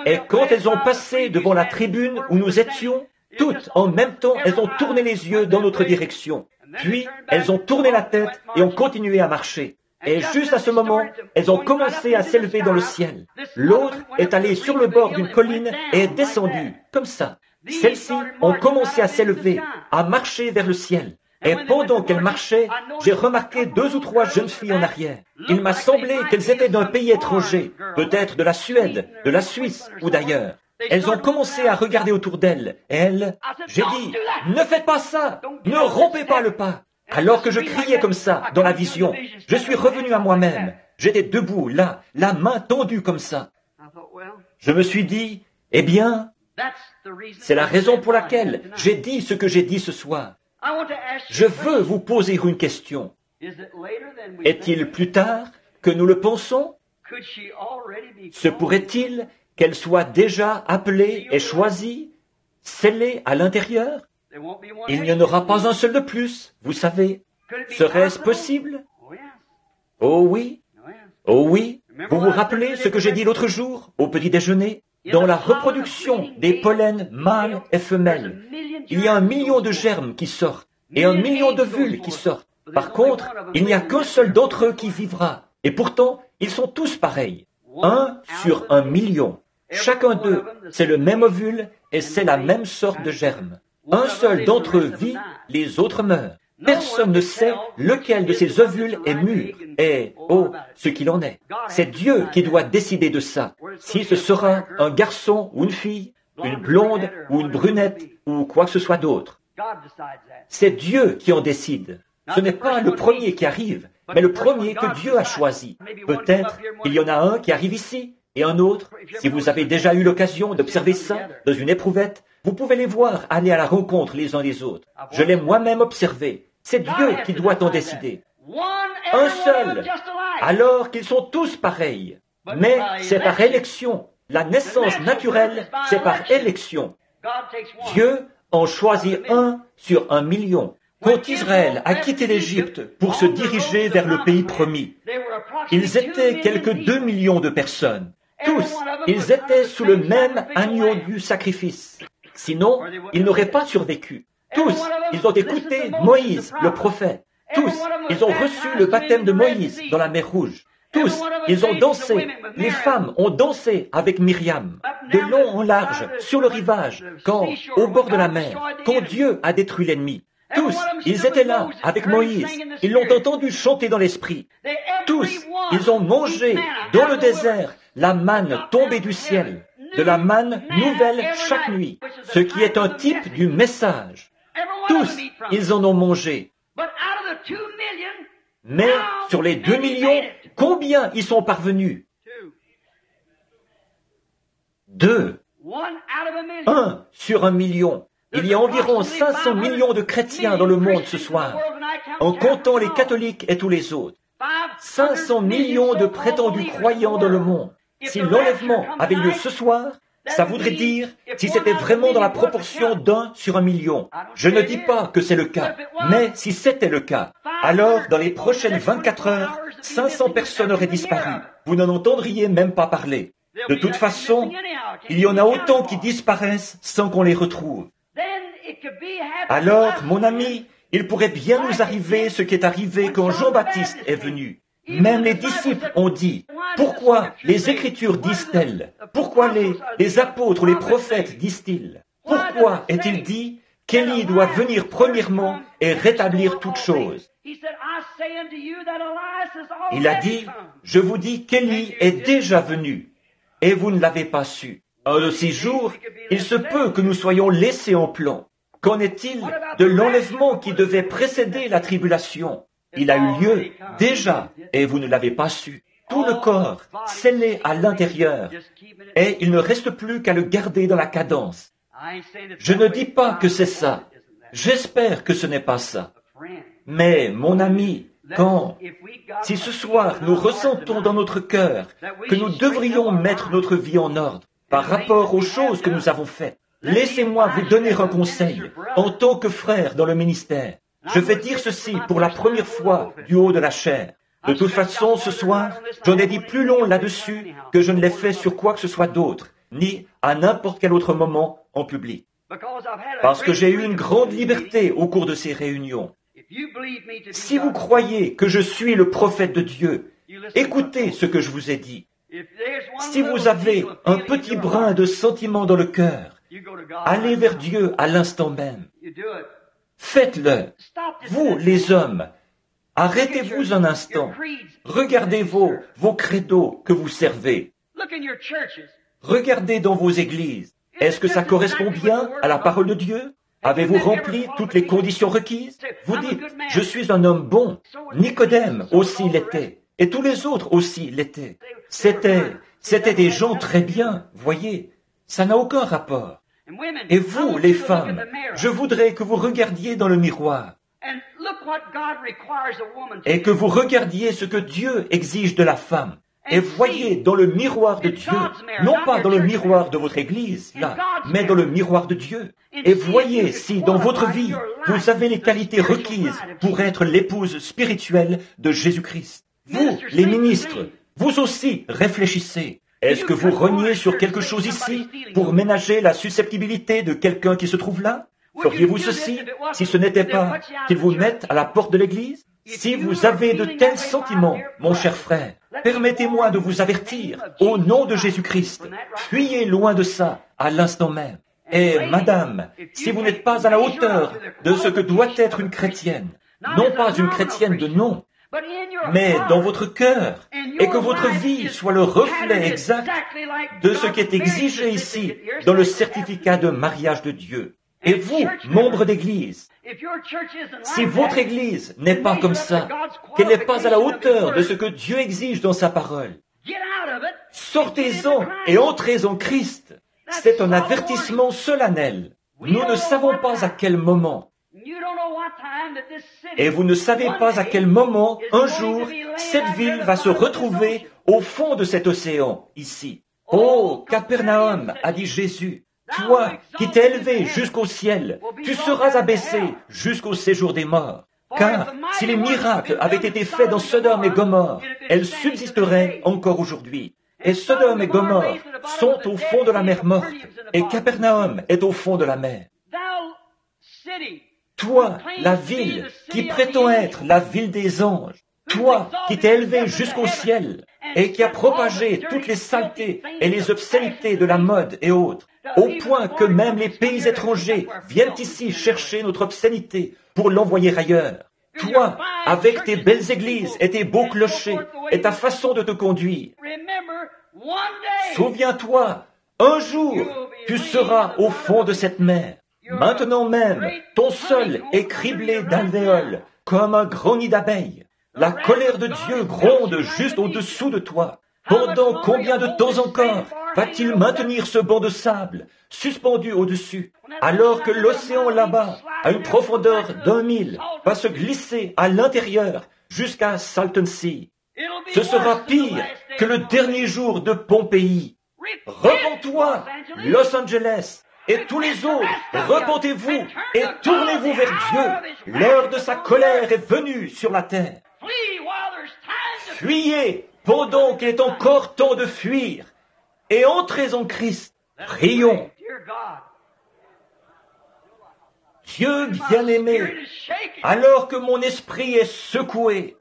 Et quand elles ont passé devant la tribune où nous étions, toutes en même temps, elles ont tourné les yeux dans notre direction. Puis, elles ont tourné la tête et ont continué à marcher. Et juste à ce moment, elles ont commencé à s'élever dans le ciel. L'autre est allée sur le bord d'une colline et est descendue, comme ça. Celles-ci ont commencé à s'élever, à marcher vers le ciel. Et pendant qu'elles marchaient, j'ai remarqué 2 ou 3 jeunes filles en arrière. Il m'a semblé qu'elles étaient d'un pays étranger, peut-être de la Suède, de la Suisse ou d'ailleurs. Elles ont commencé à regarder autour d'elles, et j'ai dit, ne faites pas ça, ne rompez pas le pas. Alors que je criais comme ça, dans la vision, je suis revenu à moi-même. J'étais debout, là, la main tendue comme ça. Je me suis dit, eh bien, c'est la raison pour laquelle j'ai dit ce que j'ai dit ce soir. Je veux vous poser une question. Est-il plus tard que nous le pensons? Se pourrait-il qu'elle soit déjà appelée et choisie, scellée à l'intérieur? Il n'y en aura pas un seul de plus, vous savez. Serait-ce possible? Oh oui, oh oui. Vous vous rappelez ce que j'ai dit l'autre jour, au petit déjeuner? Dans la reproduction des pollens mâles et femelles, il y a 1 million de germes qui sortent et 1 million d'ovules qui sortent. Par contre, il n'y a qu'un seul d'entre eux qui vivra. Et pourtant, ils sont tous pareils. 1 sur 1 million. Chacun d'eux, c'est le même ovule et c'est la même sorte de germe. Un seul d'entre eux vit, les autres meurent. Personne ne sait lequel de ces ovules est mûr et, oh, ce qu'il en est. C'est Dieu qui doit décider de ça. Si ce sera un garçon ou une fille, une blonde ou une brunette ou quoi que ce soit d'autre. C'est Dieu qui en décide. Ce n'est pas le premier qui arrive, mais le premier que Dieu a choisi. Peut-être il y en a un qui arrive ici et un autre. Si vous avez déjà eu l'occasion d'observer ça dans une éprouvette, vous pouvez les voir aller à la rencontre les uns des autres. Je l'ai moi-même observé. C'est Dieu qui doit en décider. Un seul, alors qu'ils sont tous pareils. Mais c'est par élection. La naissance naturelle, c'est par élection. Dieu en choisit 1 sur 1 million. Quand Israël a quitté l'Égypte pour se diriger vers le pays promis, ils étaient quelques 2 millions de personnes. Tous, ils étaient sous le même agneau du sacrifice. Sinon, ils n'auraient pas survécu. Tous, ils ont écouté Moïse, le prophète. Tous, ils ont reçu le baptême de Moïse dans la mer Rouge. Tous, ils ont dansé. Les femmes ont dansé avec Myriam, de long en large, sur le rivage, au bord de la mer, quand Dieu a détruit l'ennemi. Tous, ils étaient là, avec Moïse. Ils l'ont entendu chanter dans l'esprit. Tous, ils ont mangé, dans le désert, la manne tombée du ciel, de la manne nouvelle chaque nuit, ce qui est un type du message. Tous, ils en ont mangé. Mais sur les 2 millions, combien y sont parvenus? 2. 1 sur 1 million. Il y a environ 500 millions de chrétiens dans le monde ce soir, en comptant les catholiques et tous les autres. 500 millions de prétendus croyants dans le monde. Si l'enlèvement avait lieu ce soir, ça voudrait dire si c'était vraiment dans la proportion d'1 sur 1 million. Je ne dis pas que c'est le cas, mais si c'était le cas, alors dans les prochaines 24 heures, 500 personnes auraient disparu. Vous n'en entendriez même pas parler. De toute façon, il y en a autant qui disparaissent sans qu'on les retrouve. Alors, mon ami, il pourrait bien nous arriver ce qui est arrivé quand Jean-Baptiste est venu. Même les disciples ont dit, pourquoi les Écritures disent-elles? Pourquoi les apôtres ou les prophètes disent-ils? Pourquoi est-il dit qu'Élie doit venir premièrement et rétablir toutes choses? Il a dit, je vous dis qu'Élie est déjà venu, et vous ne l'avez pas su. Un de ces jours, il se peut que nous soyons laissés en plan. Qu'en est-il de l'enlèvement qui devait précéder la tribulation? Il a eu lieu déjà, et vous ne l'avez pas su. Tout le corps, scellé à l'intérieur, et il ne reste plus qu'à le garder dans la cadence. Je ne dis pas que c'est ça. J'espère que ce n'est pas ça. Mais, mon ami, si ce soir nous ressentons dans notre cœur que nous devrions mettre notre vie en ordre par rapport aux choses que nous avons faites, laissez-moi vous donner un conseil en tant que frère dans le ministère. Je vais dire ceci pour la première fois du haut de la chair. De toute façon, ce soir, j'en ai dit plus long là-dessus que je ne l'ai fait sur quoi que ce soit d'autre, ni à n'importe quel autre moment en public. Parce que j'ai eu une grande liberté au cours de ces réunions. Si vous croyez que je suis le prophète de Dieu, écoutez ce que je vous ai dit. Si vous avez un petit brin de sentiment dans le cœur, allez vers Dieu à l'instant même. Faites-le. Vous, les hommes, arrêtez-vous un instant. Regardez vos credos que vous servez. Regardez dans vos églises. Est-ce que ça correspond bien à la parole de Dieu? Avez-vous rempli toutes les conditions requises? Vous dites, je suis un homme bon. Nicodème aussi l'était. Et tous les autres aussi l'étaient. C'était des gens très bien, voyez. Ça n'a aucun rapport. Et vous, les femmes, je voudrais que vous regardiez dans le miroir. Et que vous regardiez ce que Dieu exige de la femme. Et voyez dans le miroir de Dieu, non pas dans le miroir de votre église, là, mais dans le miroir de Dieu. Et voyez si dans votre vie, vous avez les qualités requises pour être l'épouse spirituelle de Jésus-Christ. Vous, les ministres, vous aussi réfléchissez. Est-ce que vous reniez sur quelque chose ici pour ménager la susceptibilité de quelqu'un qui se trouve là? Feriez-vous ceci si ce n'était pas qu'ils vous mettent à la porte de l'église? Si vous avez de tels sentiments, mon cher frère, permettez-moi de vous avertir, au nom de Jésus-Christ, fuyez loin de ça à l'instant même. Et madame, si vous n'êtes pas à la hauteur de ce que doit être une chrétienne, non pas une chrétienne de nom, mais dans votre cœur, et que votre vie soit le reflet exact de ce qui est exigé ici dans le certificat de mariage de Dieu. Et vous, membres d'église, si votre église n'est pas comme ça, qu'elle n'est pas à la hauteur de ce que Dieu exige dans sa parole, sortez-en et entrez en Christ. C'est un avertissement solennel. Nous ne savons pas à quel moment. Et vous ne savez pas à quel moment, un jour, cette ville va se retrouver au fond de cet océan, ici. Oh, Capernaum, a dit Jésus, toi qui t'es élevé jusqu'au ciel, tu seras abaissé jusqu'au séjour des morts. Car si les miracles avaient été faits dans Sodome et Gomorrhe, elles subsisteraient encore aujourd'hui. Et Sodome et Gomorrhe sont au fond de la mer morte, et Capernaum est au fond de la mer. Toi, la ville qui prétend être la ville des anges, toi qui t'es élevé jusqu'au ciel et qui a propagé toutes les saletés et les obscénités de la mode et autres, au point que même les pays étrangers viennent ici chercher notre obscénité pour l'envoyer ailleurs. Toi, avec tes belles églises et tes beaux clochers et ta façon de te conduire, souviens-toi, un jour, tu seras au fond de cette mer. Maintenant même, ton sol est criblé d'alvéoles, comme un grand nid d'abeilles. La colère de Dieu gronde juste au-dessous de toi. Pendant combien de temps encore va-t-il maintenir ce banc de sable suspendu au-dessus, alors que l'océan là-bas, à une profondeur d'1 mille, va se glisser à l'intérieur jusqu'à Salton Sea? Ce sera pire que le dernier jour de Pompéi. Repens-toi, Los Angeles, et tous les autres, repentez-vous et tournez-vous vers Dieu. L'heure de sa colère est venue sur la terre. Fuyez pendant qu'il est encore temps de fuir et entrez en Christ. Prions. Dieu bien-aimé, alors que mon esprit est secoué,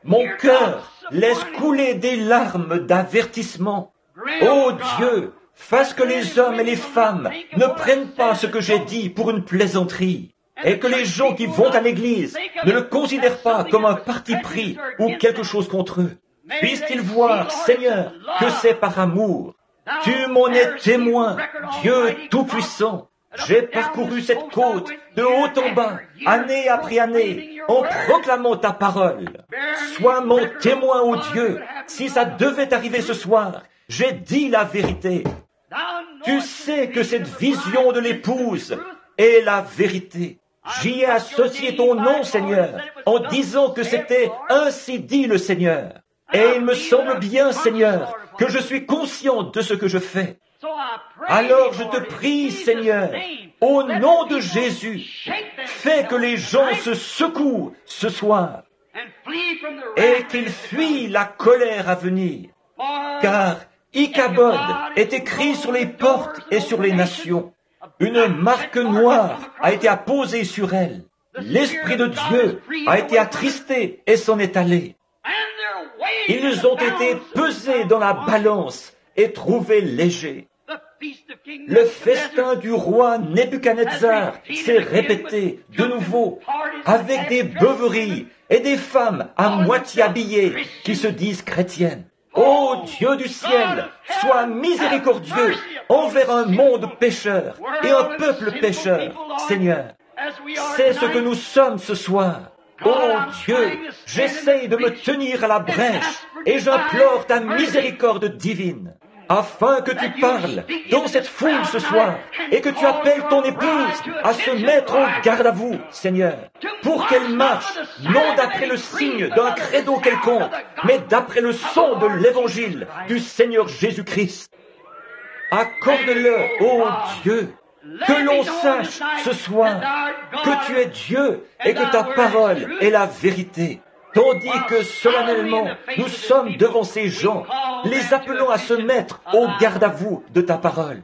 mon cœur laisse couler des larmes d'avertissement. Ô Dieu, fasse que les hommes et les femmes ne prennent pas ce que j'ai dit pour une plaisanterie, et que les gens qui vont à l'église ne le considèrent pas comme un parti pris ou quelque chose contre eux. Puissent-ils voir, Seigneur, que c'est par amour. Tu m'en es témoin, Dieu Tout-Puissant. J'ai parcouru cette côte de haut en bas, année après année, en proclamant ta parole. Sois mon témoin, ô Dieu, si ça devait arriver ce soir, j'ai dit la vérité. Tu sais que cette vision de l'épouse est la vérité. J'y ai associé ton nom, Seigneur, en disant que c'était ainsi dit le Seigneur. Et il me semble bien, Seigneur, que je suis conscient de ce que je fais. Alors je te prie, Seigneur, au nom de Jésus, fais que les gens se secouent ce soir et qu'ils fuient la colère à venir. Car Ichabod est écrit sur les portes et sur les nations. Une marque noire a été apposée sur elle. L'Esprit de Dieu a été attristé et s'en est allé. Ils ont été pesés dans la balance et trouvés légers. Le festin du roi Nebuchadnezzar s'est répété de nouveau avec des beuveries et des femmes à moitié habillées qui se disent chrétiennes. Ô Dieu du ciel, sois miséricordieux envers un monde pécheur et un peuple pécheur, Seigneur. C'est ce que nous sommes ce soir. Ô Dieu, j'essaye de me tenir à la brèche et j'implore ta miséricorde divine, afin que tu parles dans cette foule ce soir et que tu appelles ton épouse à se mettre en garde à vous, Seigneur, pour qu'elle marche, non d'après le signe d'un credo quelconque, mais d'après le son de l'évangile du Seigneur Jésus-Christ. Accorde-le, ô Dieu, que l'on sache ce soir que tu es Dieu et que ta parole est la vérité. Tandis que solennellement, nous sommes devant ces gens, les appelant à se mettre au garde à vous de ta parole.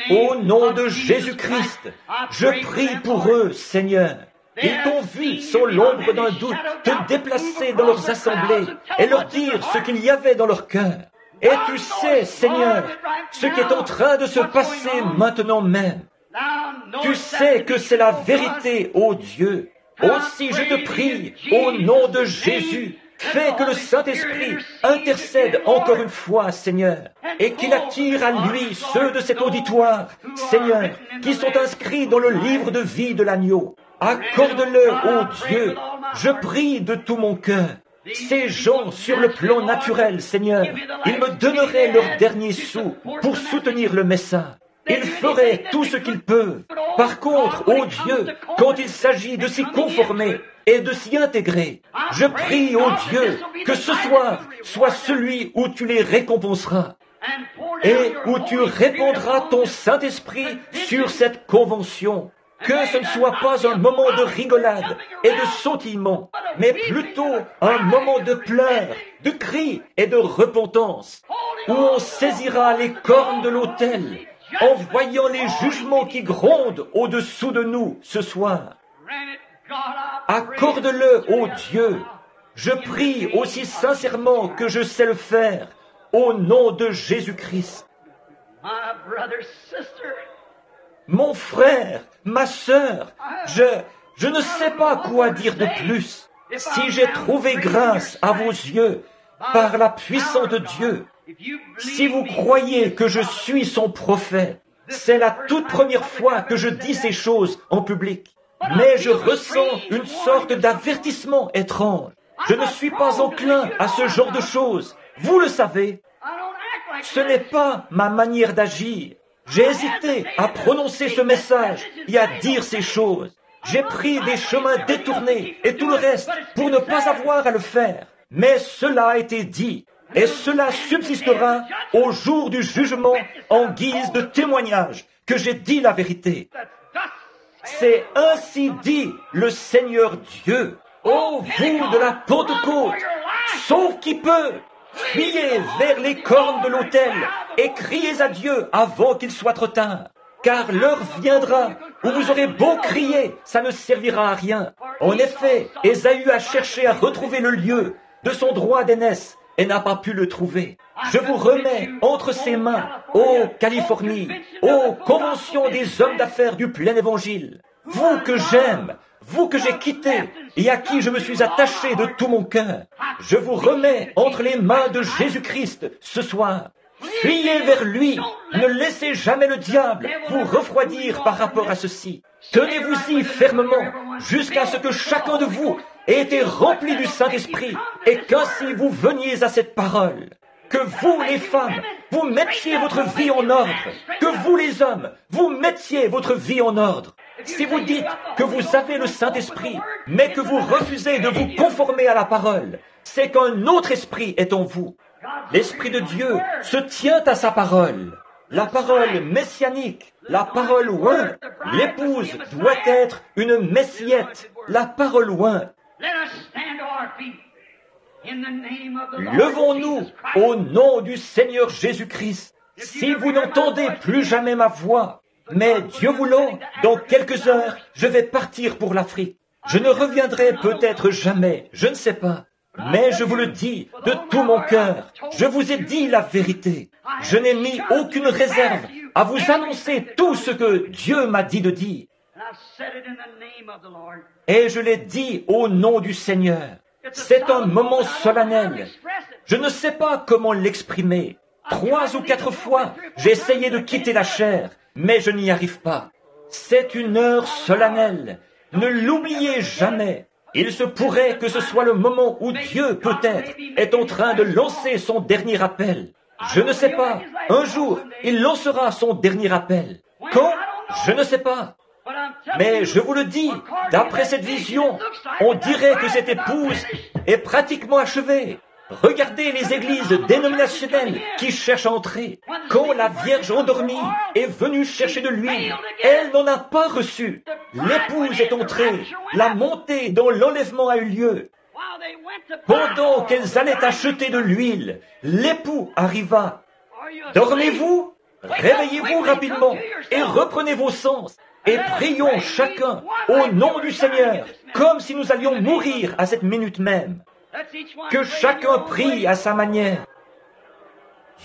Au nom de Jésus-Christ, je prie pour eux, Seigneur. Ils t'ont vu, sans l'ombre d'un doute, te déplacer dans leurs assemblées et leur dire ce qu'il y avait dans leur cœur. Et tu sais, Seigneur, ce qui est en train de se passer maintenant même. Tu sais que c'est la vérité, ô Dieu. Aussi je te prie, au nom de Jésus, fais que le Saint-Esprit intercède encore une fois, Seigneur, et qu'il attire à lui ceux de cet auditoire, Seigneur, qui sont inscrits dans le livre de vie de l'agneau. Accorde-le, ô Dieu, je prie de tout mon cœur. Ces gens, sur le plan naturel, Seigneur, ils me donneraient leur dernier sou pour soutenir le message. Ils feraient tout ce qu'ils peuvent. Par contre, ô Dieu, quand il s'agit de s'y conformer et de s'y intégrer, je prie, ô Dieu, que ce soir soit celui où tu les récompenseras et où tu répandras ton Saint-Esprit sur cette convention. Que ce ne soit pas un moment de rigolade et de sautillement, mais plutôt un moment de pleurs, de cris et de repentance, où on saisira les cornes de l'autel en voyant les jugements qui grondent au-dessous de nous ce soir. Accorde-le, ô Dieu. Je prie aussi sincèrement que je sais le faire, au nom de Jésus-Christ. Mon frère, ma sœur, je ne sais pas quoi dire de plus. Si j'ai trouvé grâce à vos yeux par la puissance de Dieu, si vous croyez que je suis son prophète, c'est la toute première fois que je dis ces choses en public. Mais je ressens une sorte d'avertissement étrange. Je ne suis pas enclin à ce genre de choses. Vous le savez. Ce n'est pas ma manière d'agir. J'ai hésité à prononcer ce message et à dire ces choses. J'ai pris des chemins détournés et tout le reste pour ne pas avoir à le faire. Mais cela a été dit. Et cela subsistera au jour du jugement en guise de témoignage que j'ai dit la vérité. C'est ainsi dit le Seigneur Dieu. Ô vous de la Pentecôte, sauf qui peut, fuyez vers les cornes de l'autel et criez à Dieu avant qu'il soit trop tard. Car l'heure viendra où vous aurez beau crier, ça ne servira à rien. En effet, Ésaü a cherché à retrouver le lieu de son droit d'aînesse et n'a pas pu le trouver. Je vous remets entre ses mains, ô Californie, ô Convention des hommes d'affaires du plein évangile, vous que j'aime, vous que j'ai quitté et à qui je me suis attaché de tout mon cœur. Je vous remets entre les mains de Jésus-Christ ce soir. Fuyez vers lui, ne laissez jamais le diable vous refroidir par rapport à ceci. Tenez-vous-y fermement jusqu'à ce que chacun de vous ait été rempli du Saint-Esprit et qu'ainsi vous veniez à cette parole. Que vous, les femmes, vous mettiez votre vie en ordre. Que vous, les hommes, vous mettiez votre vie en ordre. Si vous dites que vous avez le Saint-Esprit, mais que vous refusez de vous conformer à la parole, c'est qu'un autre esprit est en vous. L'Esprit de Dieu se tient à sa parole. La parole messianique, la parole ointe. L'épouse doit être une messiette, la parole ointe. Levons-nous au nom du Seigneur Jésus-Christ. Si vous n'entendez plus jamais ma voix, mais Dieu voulant, dans quelques heures, je vais partir pour l'Afrique. Je ne reviendrai peut-être jamais, je ne sais pas. Mais je vous le dis de tout mon cœur, je vous ai dit la vérité. Je n'ai mis aucune réserve à vous annoncer tout ce que Dieu m'a dit de dire. Et je l'ai dit au nom du Seigneur. C'est un moment solennel. Je ne sais pas comment l'exprimer. 3 ou 4 fois, j'ai essayé de quitter la chair, mais je n'y arrive pas. C'est une heure solennelle. Ne l'oubliez jamais. Il se pourrait que ce soit le moment où Dieu, peut-être, est en train de lancer son dernier appel. Je ne sais pas. Un jour, il lancera son dernier appel. Quand? Je ne sais pas. Mais je vous le dis, d'après cette vision, on dirait que cette épouse est pratiquement achevée. Regardez les églises dénominationnelles qui cherchent à entrer. Quand la Vierge endormie est venue chercher de l'huile, elle n'en a pas reçu. L'épouse est entrée. La montée dans l'enlèvement a eu lieu. Pendant qu'elles allaient acheter de l'huile, l'époux arriva. Dormez-vous? Réveillez-vous rapidement et reprenez vos sens. Et prions chacun au nom du Seigneur, comme si nous allions mourir à cette minute même. Que chacun prie à sa manière.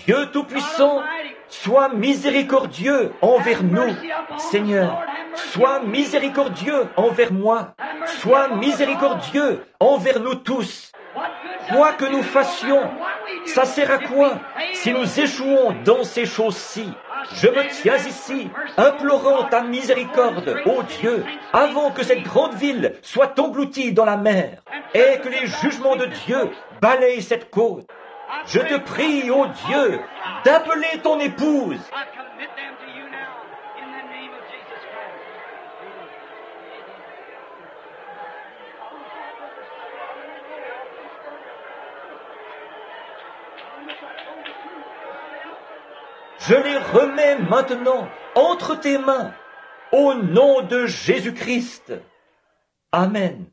Dieu Tout-Puissant, sois miséricordieux envers nous, Seigneur. Sois miséricordieux envers moi. Sois miséricordieux envers nous tous. Quoi que nous fassions, ça sert à quoi si nous échouons dans ces choses-ci? Je me tiens ici, implorant ta miséricorde, ô Dieu, avant que cette grande ville soit engloutie dans la mer, et que les jugements de Dieu balayent cette côte. Je te prie, ô Dieu, d'appeler ton épouse. Je les remets maintenant entre tes mains, au nom de Jésus-Christ. Amen.